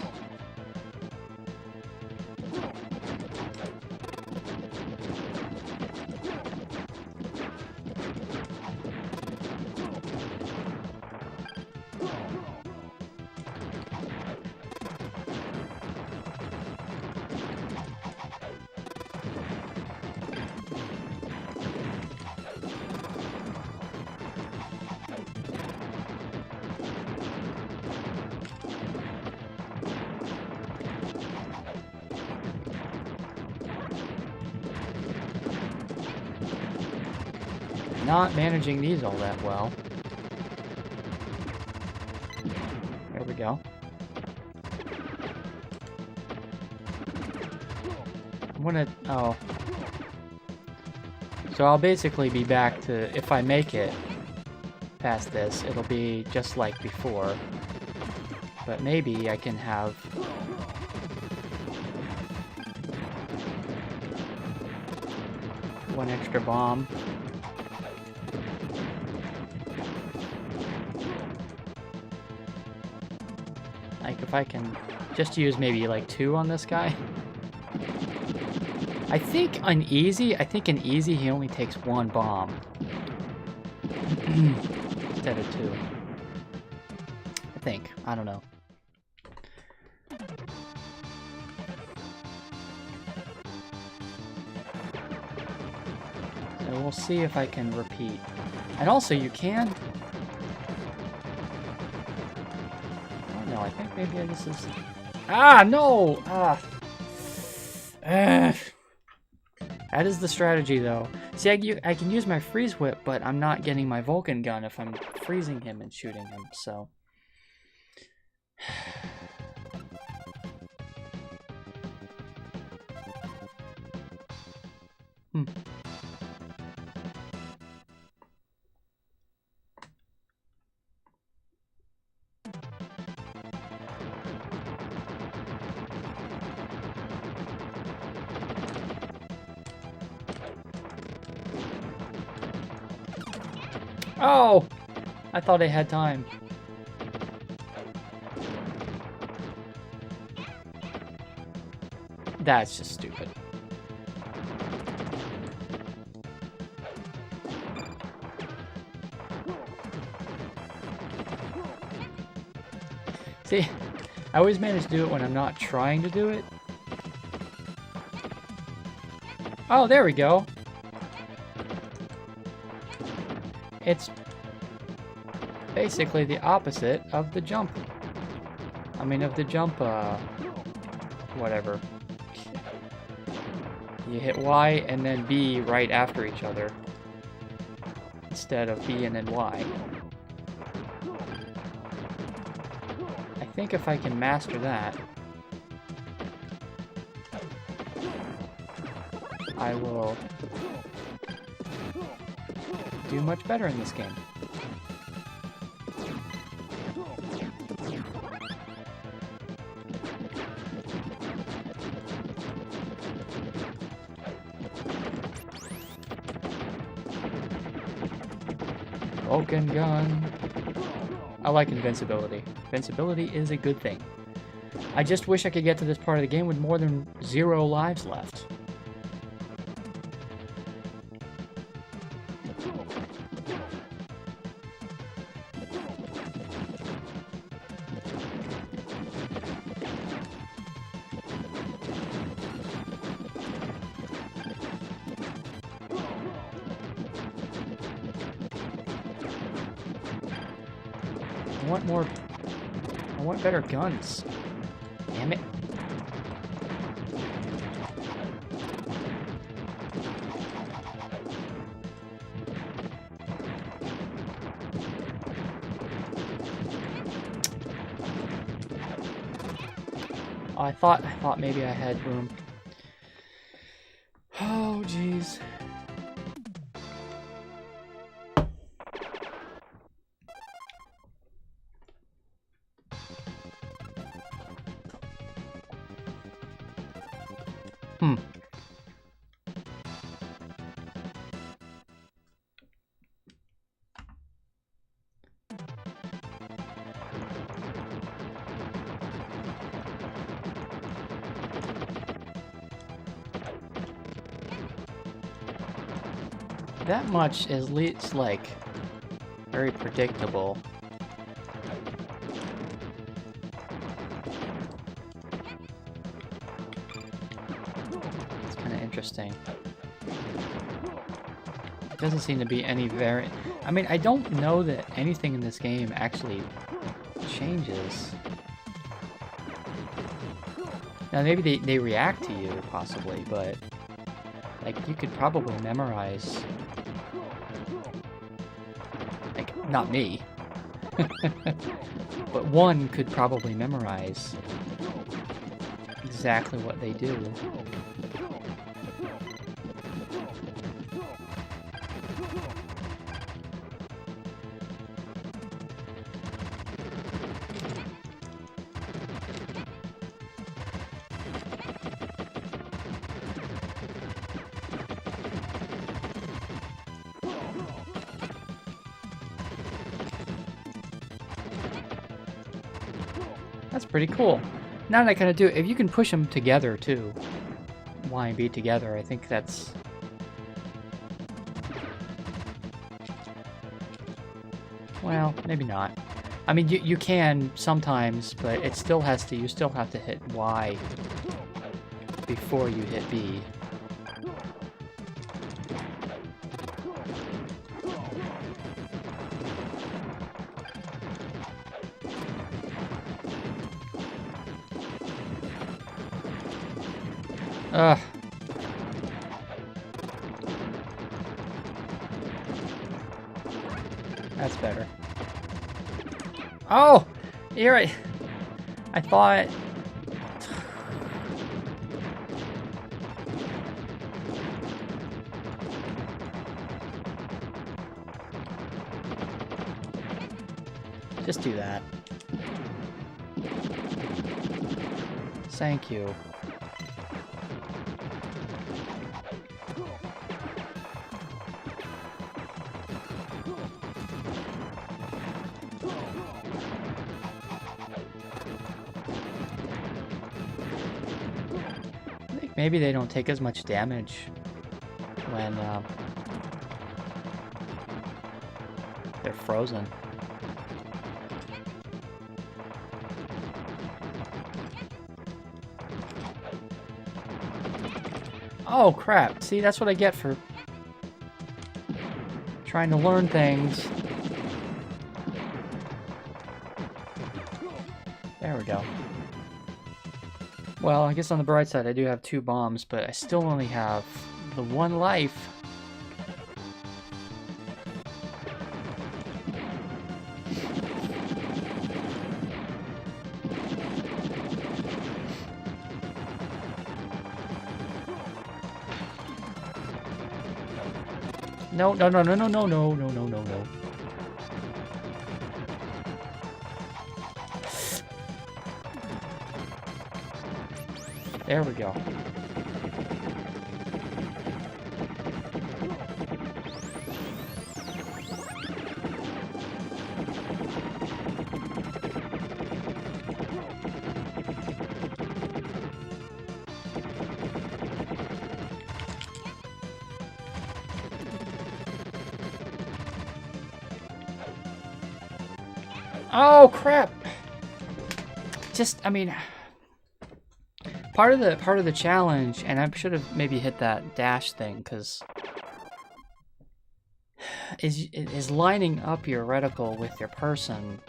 Not managing these all that well. There we go. I'm gonna... Oh. So I'll basically be back to... If I make it past this, it'll be just like before. But maybe I can have... one extra bomb. Like, if I can just use maybe, like, 2 on this guy. I think in easy he only takes 1 bomb. Instead of 2. I think. I don't know. So we'll see if I can repeat. And also, you can... No, I think maybe this is... Ah, no! Ah. That is the strategy, though. See, I can use my freeze whip, but I'm not getting my Vulcan gun if I'm freezing him and shooting him, so... Oh! I thought I had time. That's just stupid. See, I always manage to do it when I'm not trying to do it. Oh, there we go. It's basically the opposite of the jump. I mean, of the jump whatever. You hit Y and then B right after each other, instead of B and then Y. I think if I can master that, I will do much better in this game. Broken gun. I like invincibility. Invincibility is a good thing. I just wish I could get to this part of the game with more than 0 lives left. I want better guns. Damn it. Oh, I thought maybe I had room. Oh, jeez. That much is at least, like, very predictable. It's kind of interesting. It doesn't seem to be any I mean, I don't know that anything in this game actually changes. Now, maybe they react to you, possibly, but, like, you could probably memorize... Like, not me. But one could probably memorize exactly what they do. That's pretty cool. Now that I kind of do it, if you can push them together too, Y and B together, I think that's... Well, maybe not. I mean, you can sometimes, but it still has to, you still have to hit Y before you hit B. Ugh. That's better. Oh! You're right. I thought... Just do that. Thank you. Maybe they don't take as much damage when they're frozen. Oh crap, see, that's what I get for trying to learn things. There we go. Well, I guess on the bright side, I do have 2 bombs, but I still only have the 1 life. No, no, no, no, no, no, no, no, no, no, no. There we go. Oh crap! Just, I mean, part of the challenge, and I should have maybe hit that dash thing, because is lining up your reticle with your person.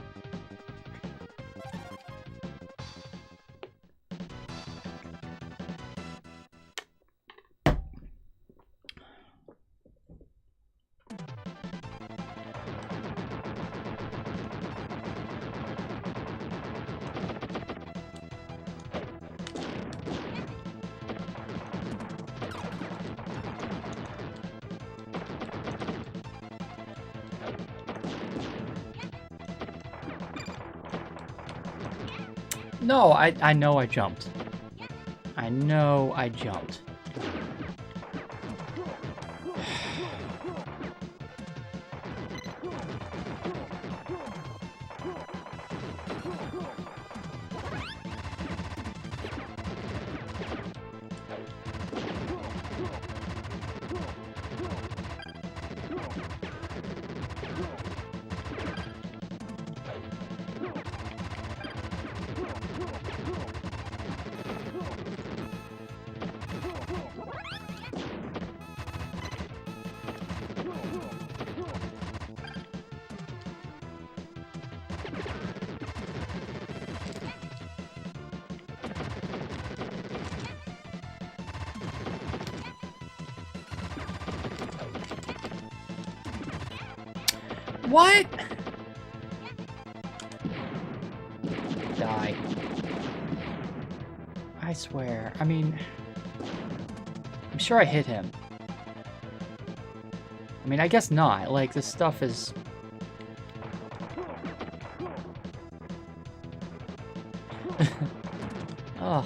No, I know I jumped. I know I jumped. What? Die. I swear. I mean, I'm sure I hit him. I mean, I guess not. Like, this stuff is... Oh.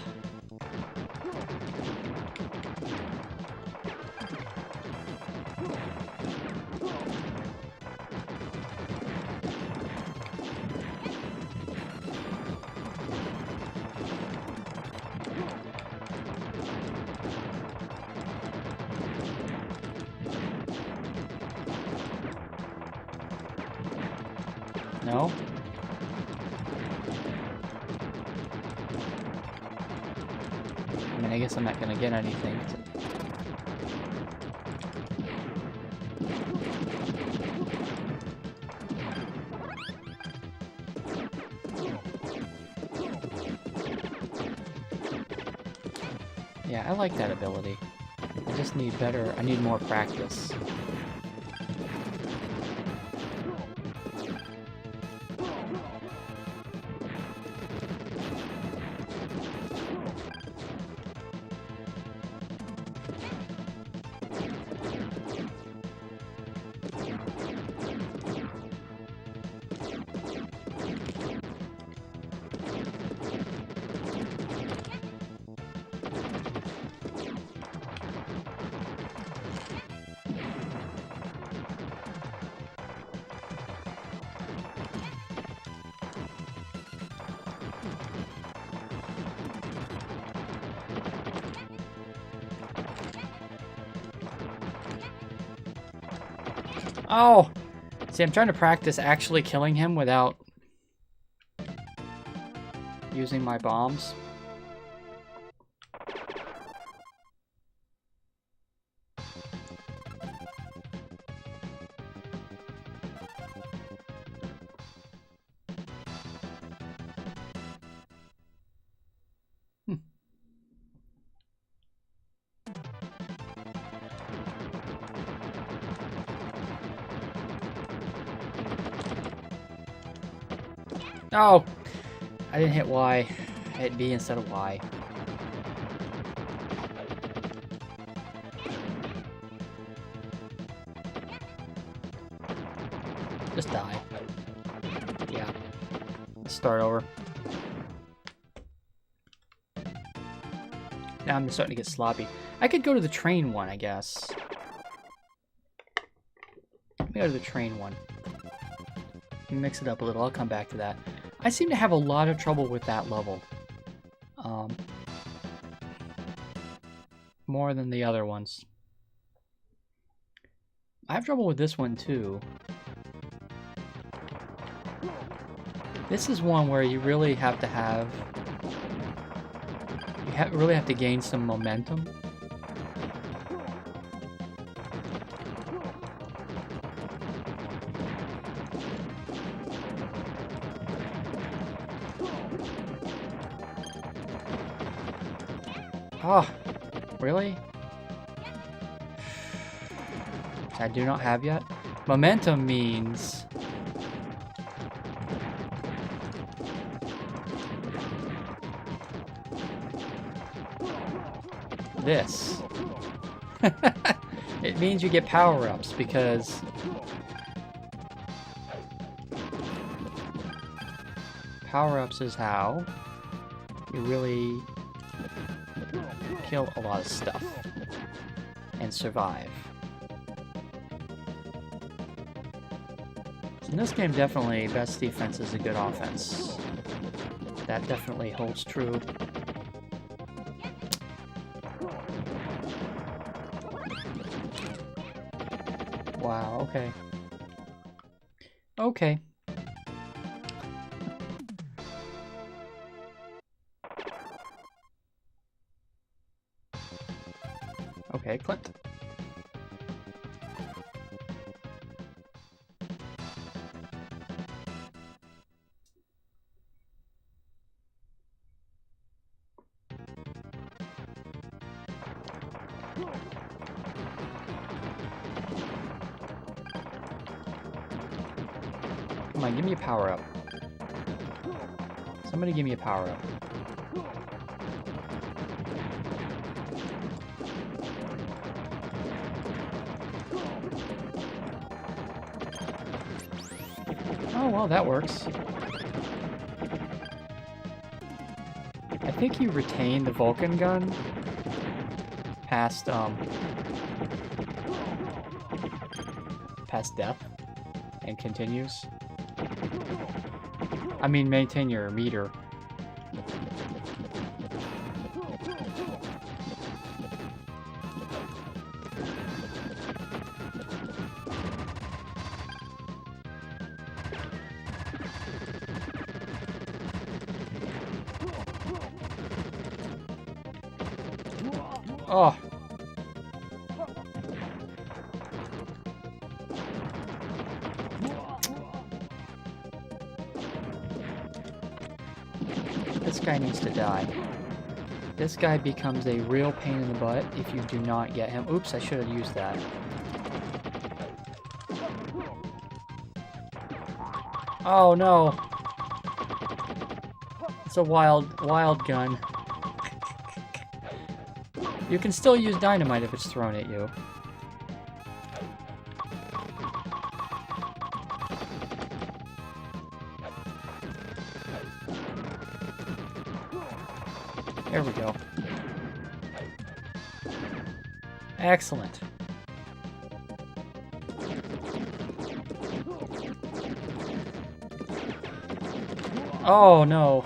No? I mean, I guess I'm not gonna get anything. Yeah, I like that ability. I just need better... I need more practice. Oh! See, I'm trying to practice actually killing him without using my bombs. Oh! I didn't hit Y. I hit B instead of Y. Just die. Yeah. Let's start over. Now I'm starting to get sloppy. I could go to the train one, I guess. Let me go to the train one. Mix it up a little. I'll come back to that. I seem to have a lot of trouble with that level. More than the other ones. I have trouble with this one too. This is one where you really have to have... really have to gain some momentum. Oh, really? I do not have yet. Momentum means... this. It means you get power-ups because... power-ups is how you really kill a lot of stuff and survive. So in this game, definitely, best defense is a good offense. That definitely holds true. Wow, okay. Okay. Okay, Clint. Come on, give me a power-up. Somebody give me a power-up. Oh, well, that works. I think you retain the Vulcan gun past death and continues. I mean, maintain your meter. Oh. This guy needs to die. This guy becomes a real pain in the butt if you do not get him. Oops, I should have used that. Oh no. It's a wild gun. You can still use dynamite if it's thrown at you. There we go. Excellent. Oh no.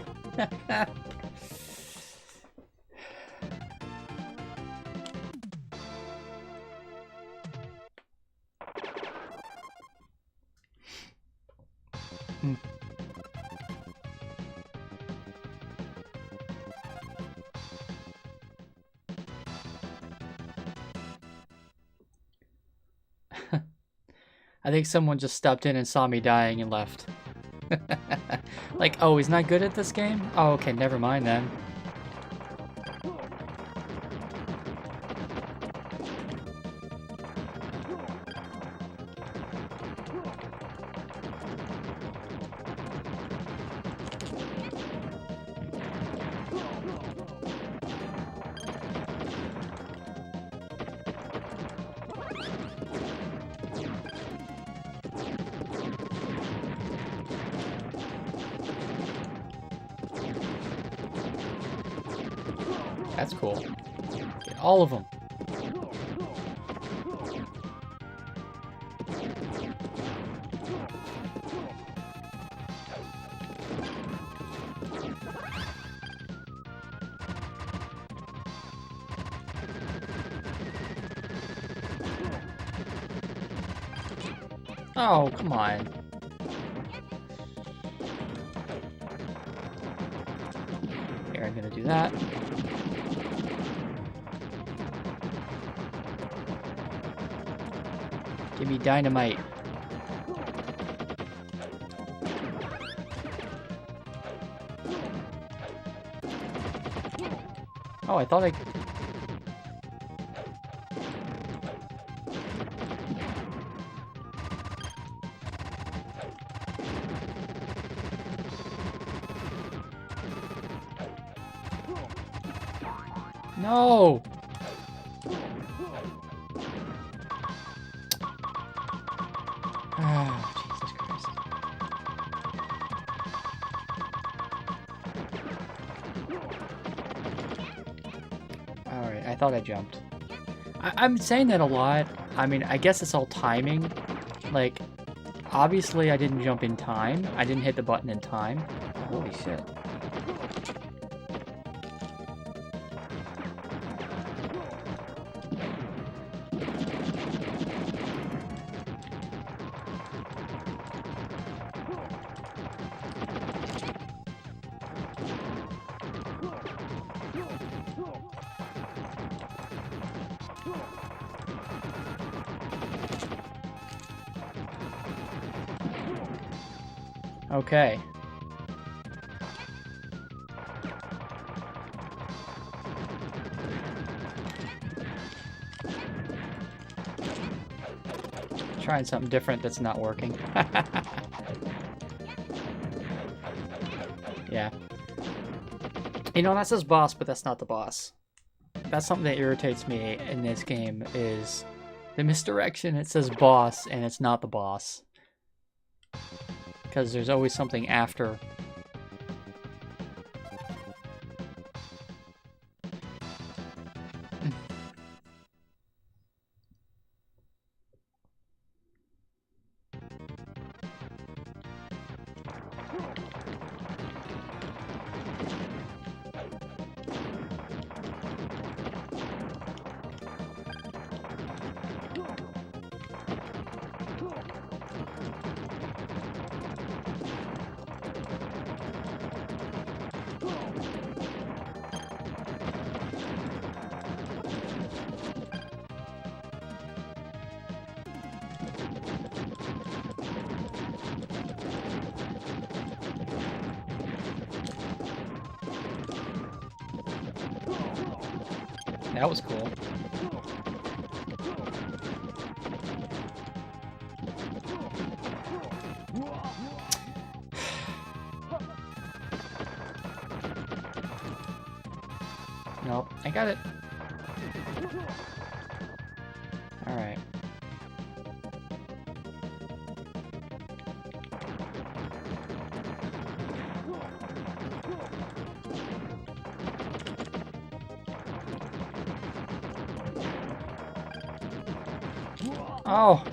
I think someone just stepped in and saw me dying and left. Like, oh, he's not good at this game? Oh, okay, never mind then. That's cool. Get all of them. Oh, come on. Here, I'm gonna do that. Give me dynamite. Oh, I thought I... No! Ah, Jesus Christ. Alright, I thought I jumped. I'm saying that a lot. I mean, I guess it's all timing. Like, obviously I didn't jump in time. I didn't hit the button in time. Holy shit. Okay. Trying something different that's not working. Yeah. You know, that says boss, but that's not the boss. That's something that irritates me in this game is the misdirection. It says boss, and it's not the boss. Because there's always something after. That was cool. Nope, I got it. All right. Oh.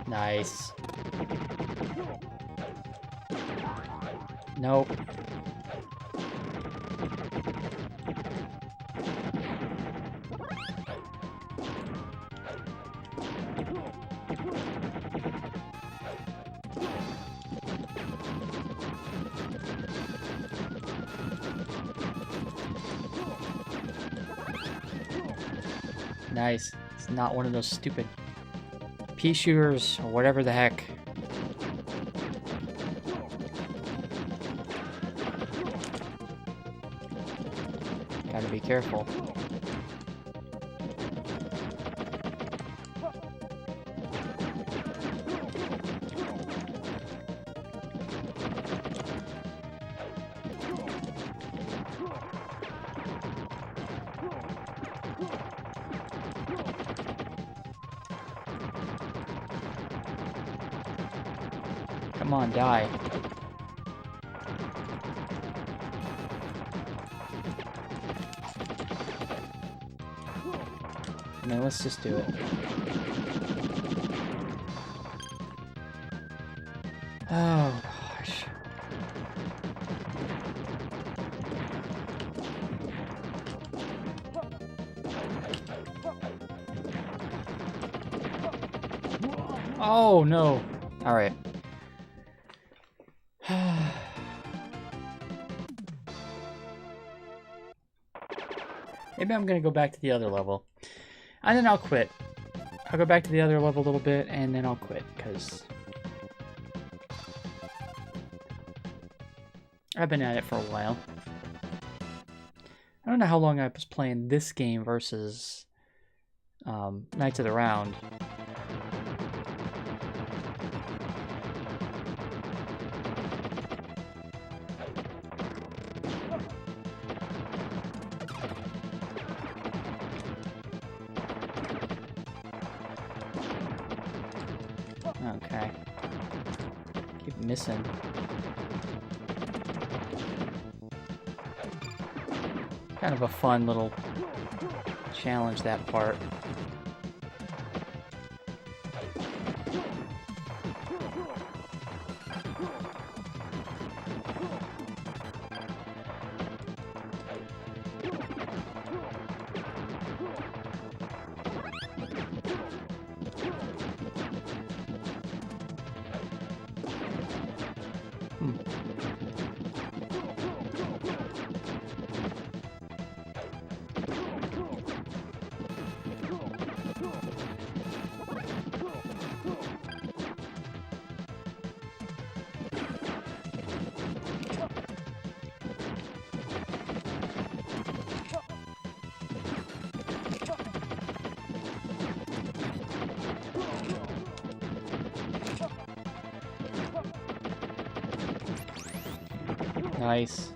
Nice. Nope. Nice. It's not one of those stupid pea shooters or whatever the heck. Gotta be careful. Come on, die. I mean, let's just do it. Oh, gosh. Oh, no. All right. Maybe I'm going to go back to the other level. And then I'll quit. I'll go back to the other level a little bit, and then I'll quit, because I've been at it for a while. I don't know how long I was playing this game versus Knights of the Round. Okay. Keep missing. Kind of a fun little challenge, that part. Nice.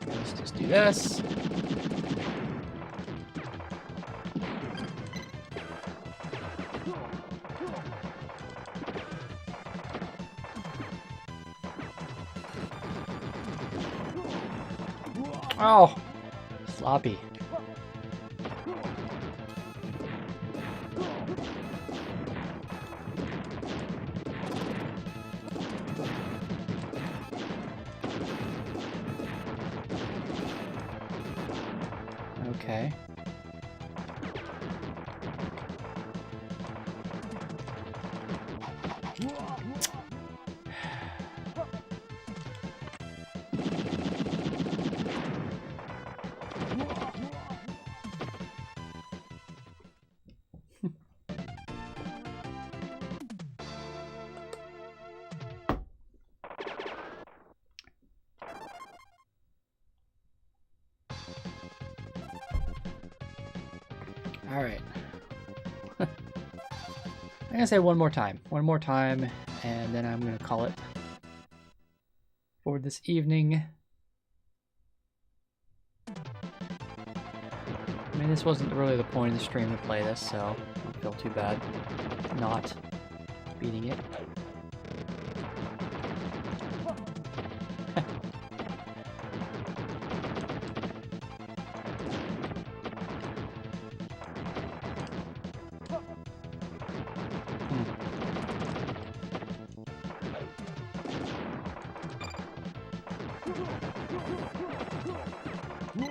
Let's just do this. Oh, sloppy. Okay. All right. I'm gonna say one more time, and then I'm gonna call it for this evening. I mean, this wasn't really the point of the stream to play this, so I don't feel too bad not beating it.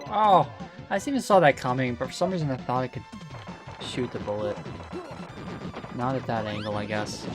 Oh, I even saw that coming, but for some reason I thought I could shoot the bullet. Not at that angle, I guess.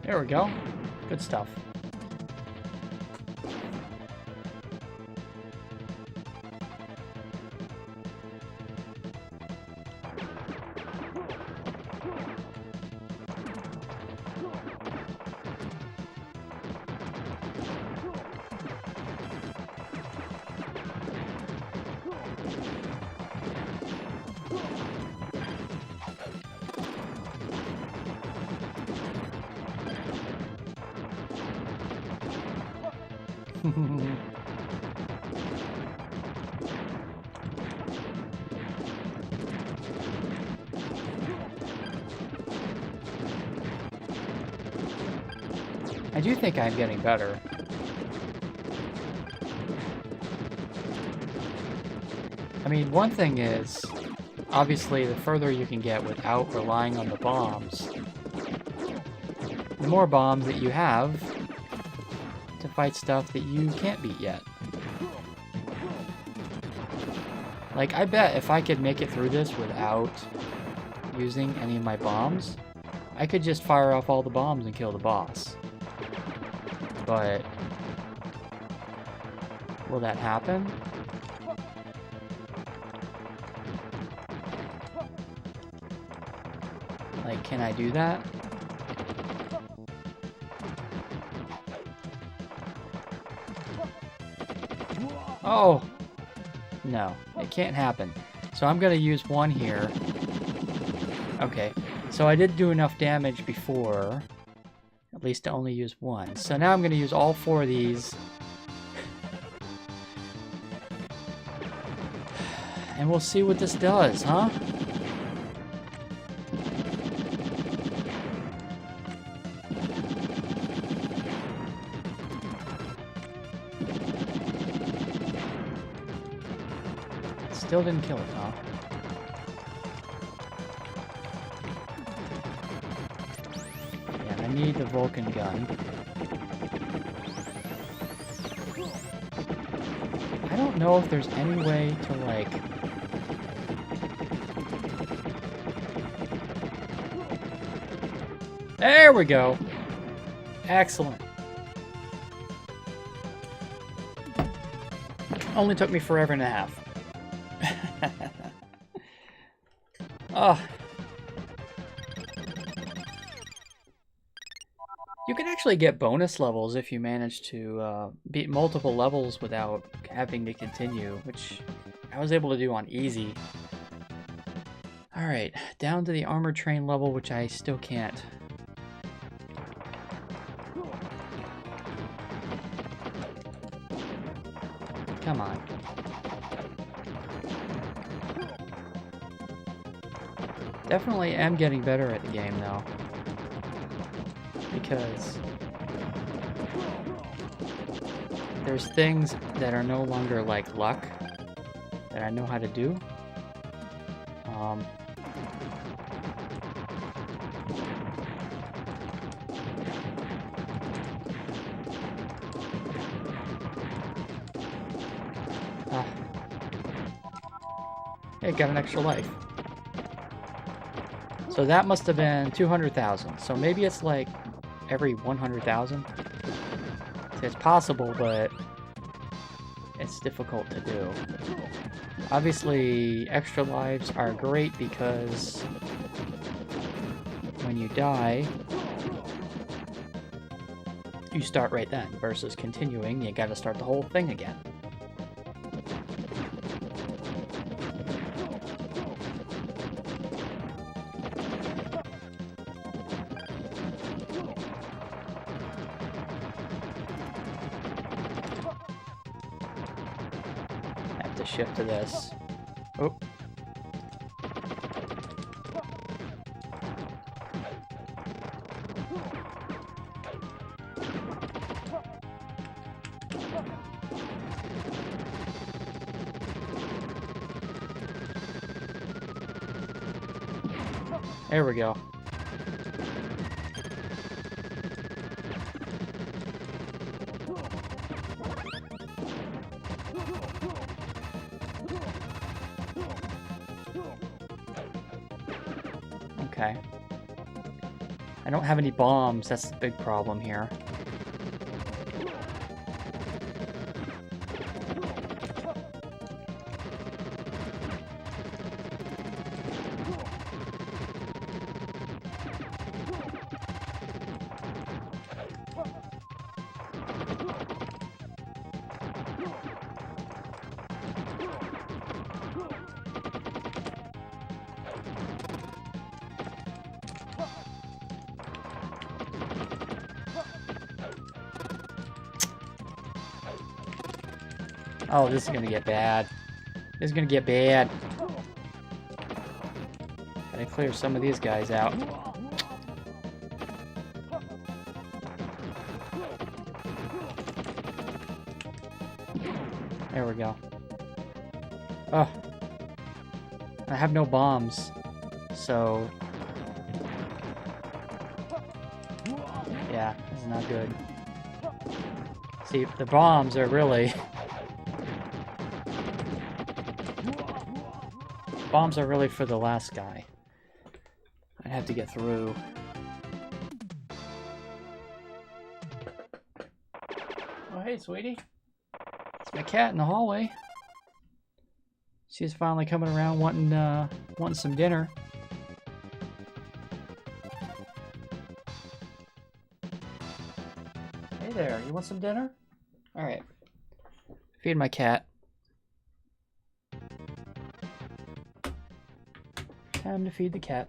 There we go. Good stuff. I do think I'm getting better. I mean, one thing is, obviously, the further you can get without relying on the bombs, the more bombs that you have to fight stuff that you can't beat yet. Like, I bet if I could make it through this without using any of my bombs, I could just fire off all the bombs and kill the boss. But will that happen? Like, can I do that? Oh! No, it can't happen. So I'm gonna use one here. Okay, so I did do enough damage before, at least to only use one. So now I'm gonna use all four of these. And we'll see what this does, huh? Still didn't kill it, huh? Yeah, I need the Vulcan gun. I don't know if there's any way to, like... There we go! Excellent. Only took me forever and a half. Oh. You can actually get bonus levels if you manage to beat multiple levels without having to continue, which I was able to do on easy. Alright, down to the armored train level, which I still can't. Come on. Definitely am getting better at the game, though. Because there's things that are no longer like luck that I know how to do. Hey, got an extra life. So that must have been 200,000. So maybe it's like every 100,000. It's possible, but it's difficult to do. Obviously, extra lives are great because when you die, you start right then. Versus continuing, you gotta start the whole thing again. have to shift to this. Oh. There we go. Okay. I don't have any bombs, that's the big problem here. Oh, this is gonna get bad. This is gonna get bad. Gotta clear some of these guys out. There we go. Oh. I have no bombs. So... yeah, this is not good. See, the bombs are really... bombs are really for the last guy. I'd have to get through. Oh, hey, sweetie. It's my cat in the hallway. She's finally coming around wanting some dinner. Hey there, you want some dinner? Alright. Feed my cat. Time to feed the cat.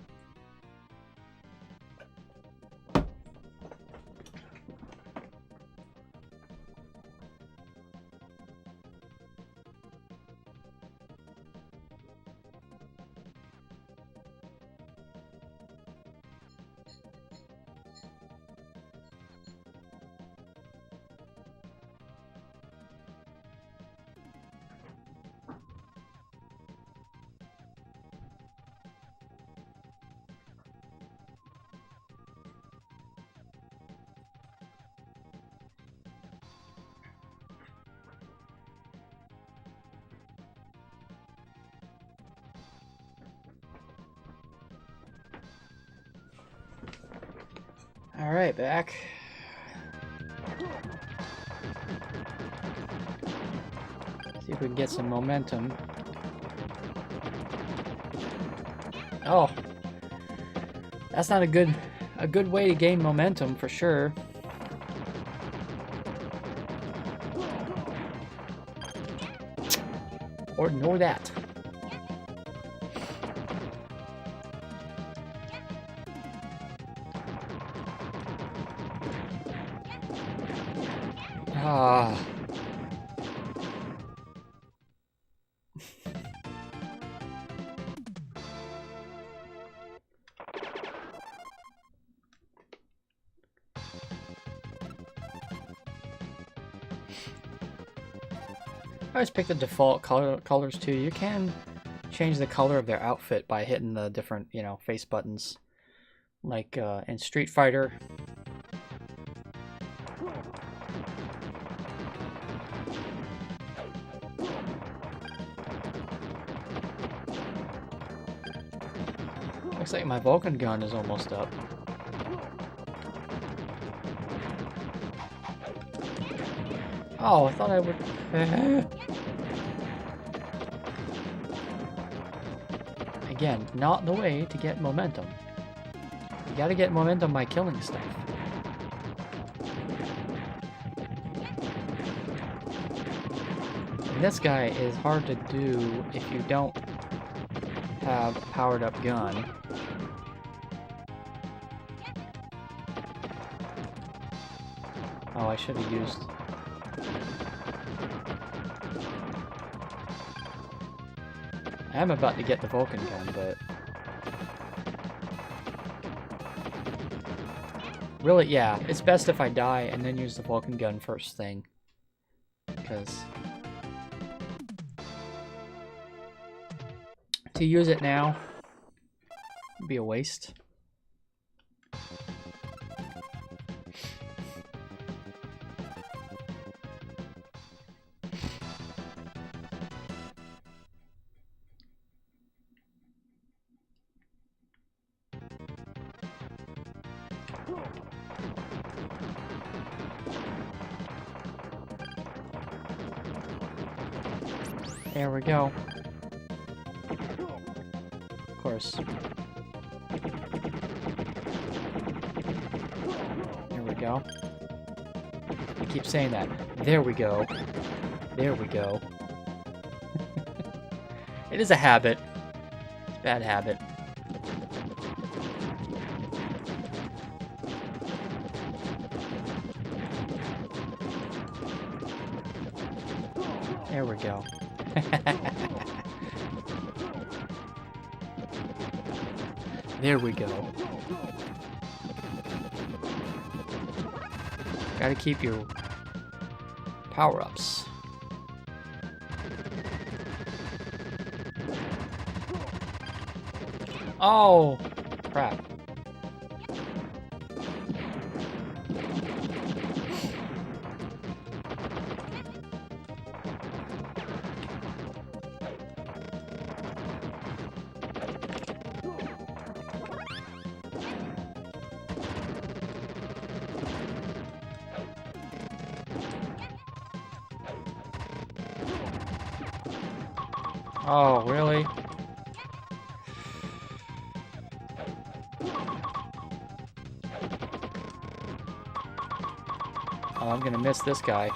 Alright, back. See if we can get some momentum. Oh. That's not a good way to gain momentum for sure. Or ignore that. Ah. I always pick the default colors too. You can change the color of their outfit by hitting the different, face buttons. Like in Street Fighter. Looks like my Vulcan gun is almost up. Oh, I thought I would... Again, not the way to get momentum. You gotta get momentum by killing stuff. And this guy is hard to do if you don't have a powered up gun. Oh, I should have used... I'm about to get the Vulcan gun, but... Really, yeah, it's best if I die and then use the Vulcan gun first thing. Because... to use it now would be a waste. There we go. Of course. There we go. I keep saying that. There we go. There we go. It is a habit. It's a bad habit. There we go. There we go. Gotta keep your power-ups. Oh, crap. Oh, really? Oh, I'm gonna miss this guy.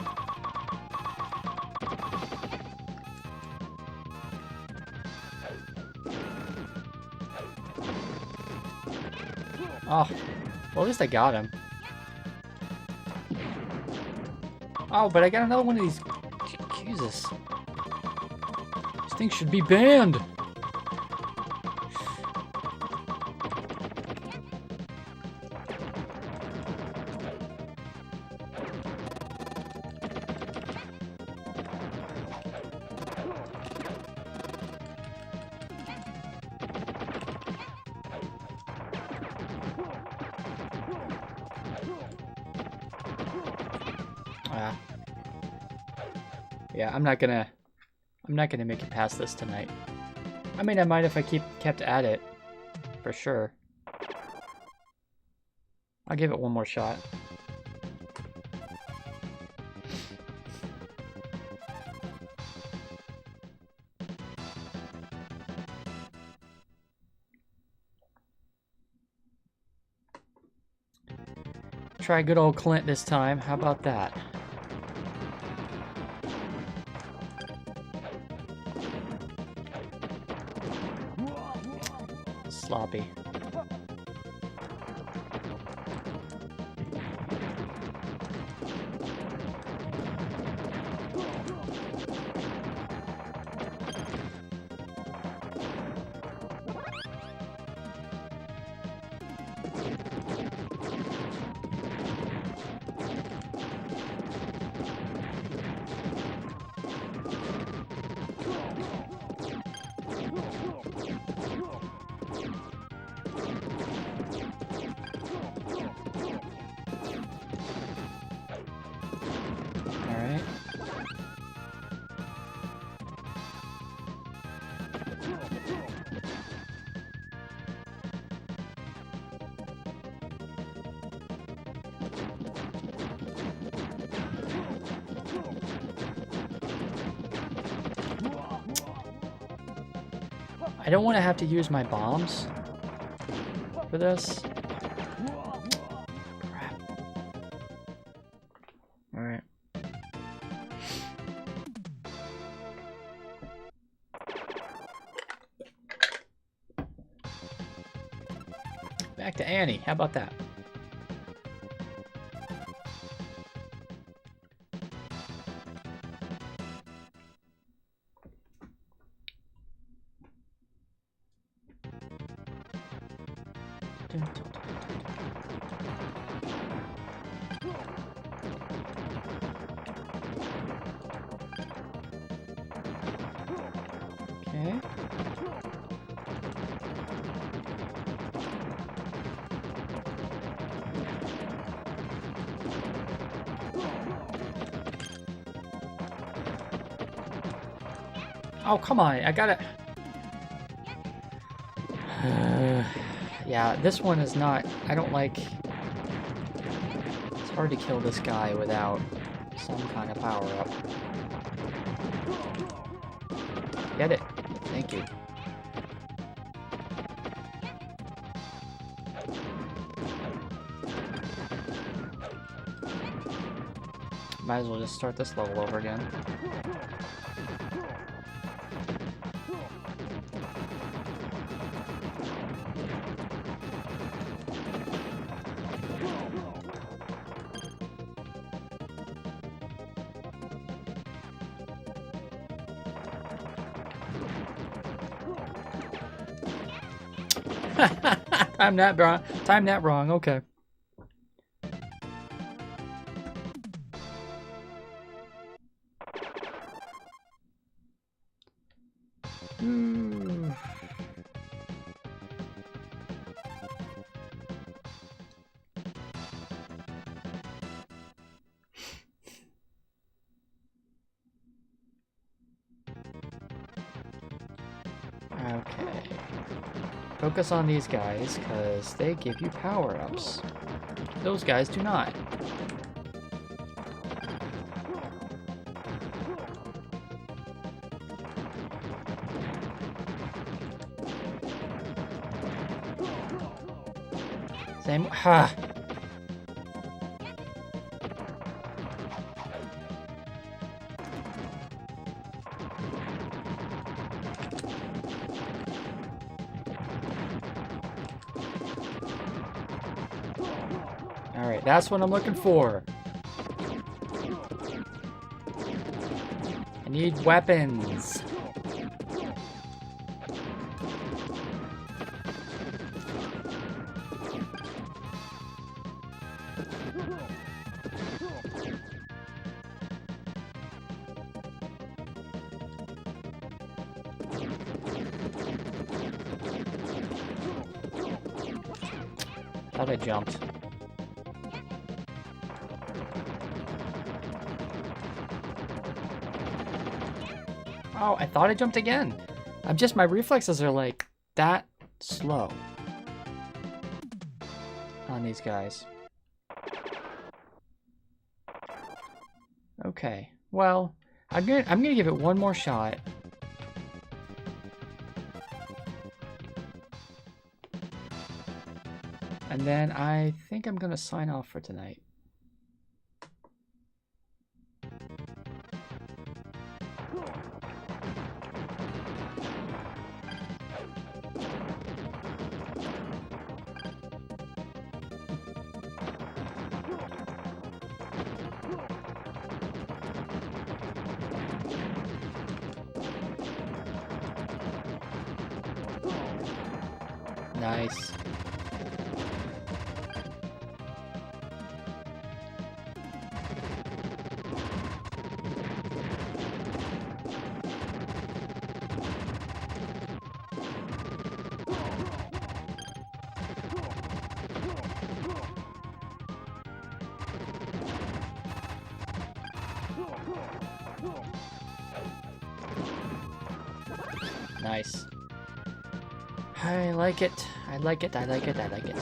Oh, well, at least I got him. Oh, but I got another one of these. Jesus. These things should be banned. Yeah, I'm not gonna make it past this tonight. I mean, I might if I kept at it, for sure. I'll give it one more shot. Try good old Clint this time. How about that? Sloppy. I don't want to have to use my bombs for this. Crap. Alright. Back to Annie. How about that? Okay. Oh, come on. I gotta... yeah, this one is not... I don't like... It's hard to kill this guy without some kind of power-up. Get it. Thank you. Might as well just start this level over again. Time that wrong. Okay. Okay. Focus on these guys, because they give you power-ups. Those guys do not. Same... Ha! Alright, that's what I'm looking for. I need weapons. Thought I jumped. Oh, I thought I jumped again. My reflexes are like that slow on these guys. Okay, well, I'm gonna give it one more shot. And then I think I'm gonna sign off for tonight. Nice. Nice. I like it. I like it. I like it. I like it.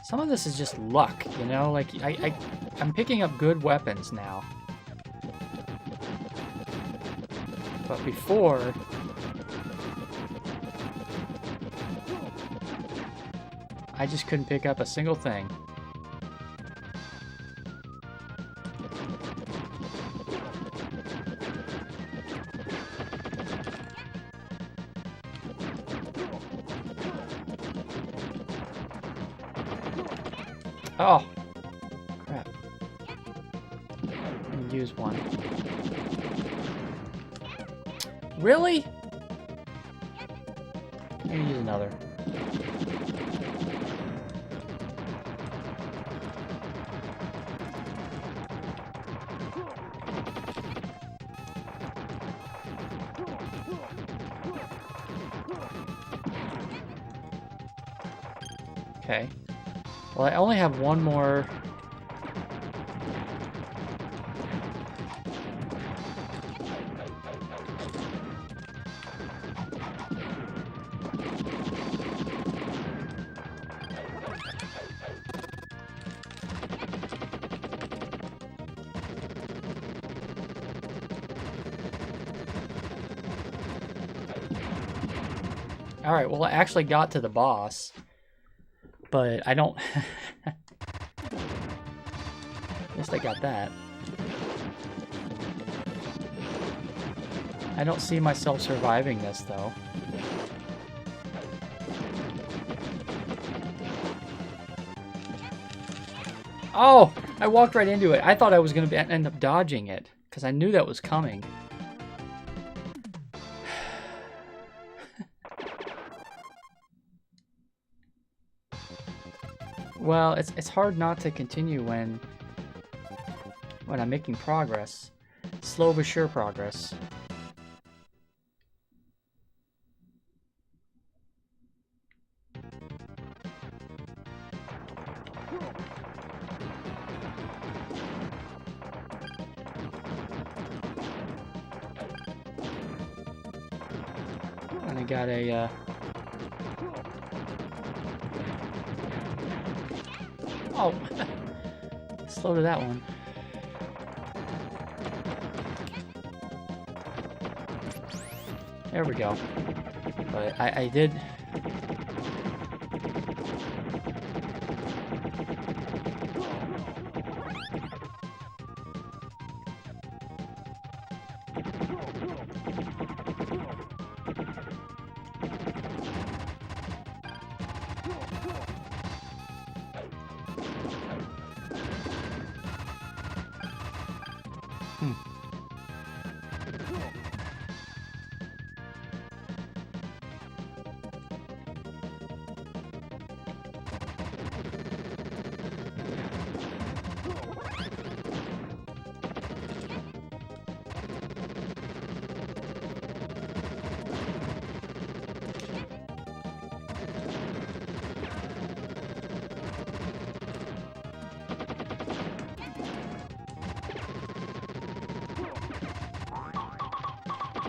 Some of this is just luck, you know? Like, I'm picking up good weapons now. But before... I just couldn't pick up a single thing. Oh, crap. Let me use one. Really? Let me use another. Okay. Well, I only have one more. All right, well, I actually got to the boss, but I don't... At least I got that. I don't see myself surviving this, though. Oh! I walked right into it. I thought I was going to end up dodging it, because I knew that was coming. Well, it's hard not to continue when I'm making progress. Slow but sure progress. And I got a oh, slow to that one. There we go. But I did.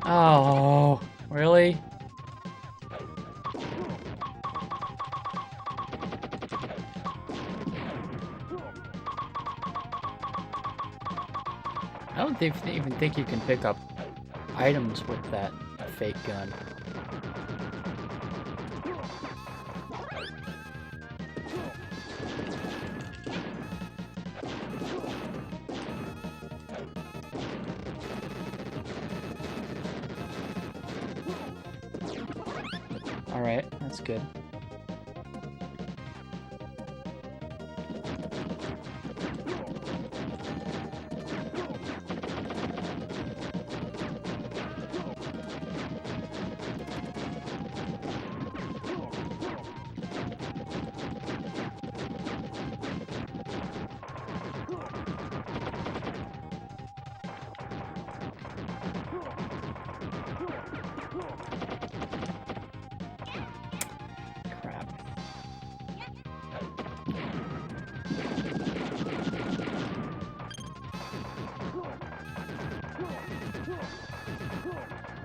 Oh, really? I don't even think you can pick up items with that fake gun. Alright, that's good.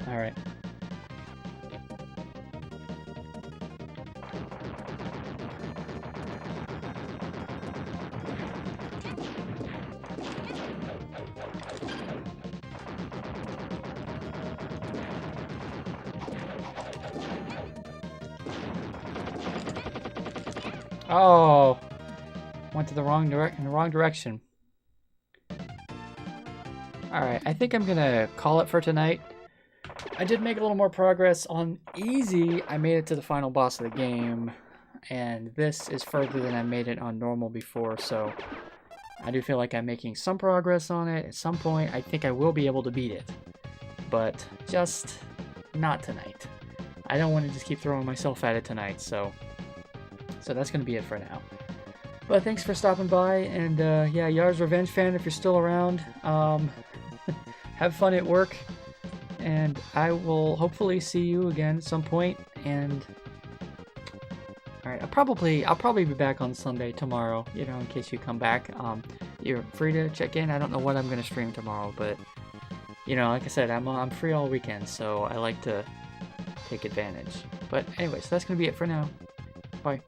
All right. Oh, went to the wrong direction. Alright, I think I'm gonna call it for tonight. I did make a little more progress on easy. I made it to the final boss of the game, and this is further than I made it on normal before, so I do feel like I'm making some progress on it. At some point, I think I will be able to beat it, but just not tonight. I don't want to just keep throwing myself at it tonight, so that's gonna be it for now. But thanks for stopping by, and yeah, Yar's Revenge fan, if you're still around, have fun at work, and I will hopefully see you again at some point. And all right, I'll probably be back on Sunday tomorrow, you know, in case you come back. You're free to check in. I don't know what I'm gonna stream tomorrow, but you know, like I said, I'm free all weekend, so I like to take advantage. But anyways, that's gonna be it for now. Bye.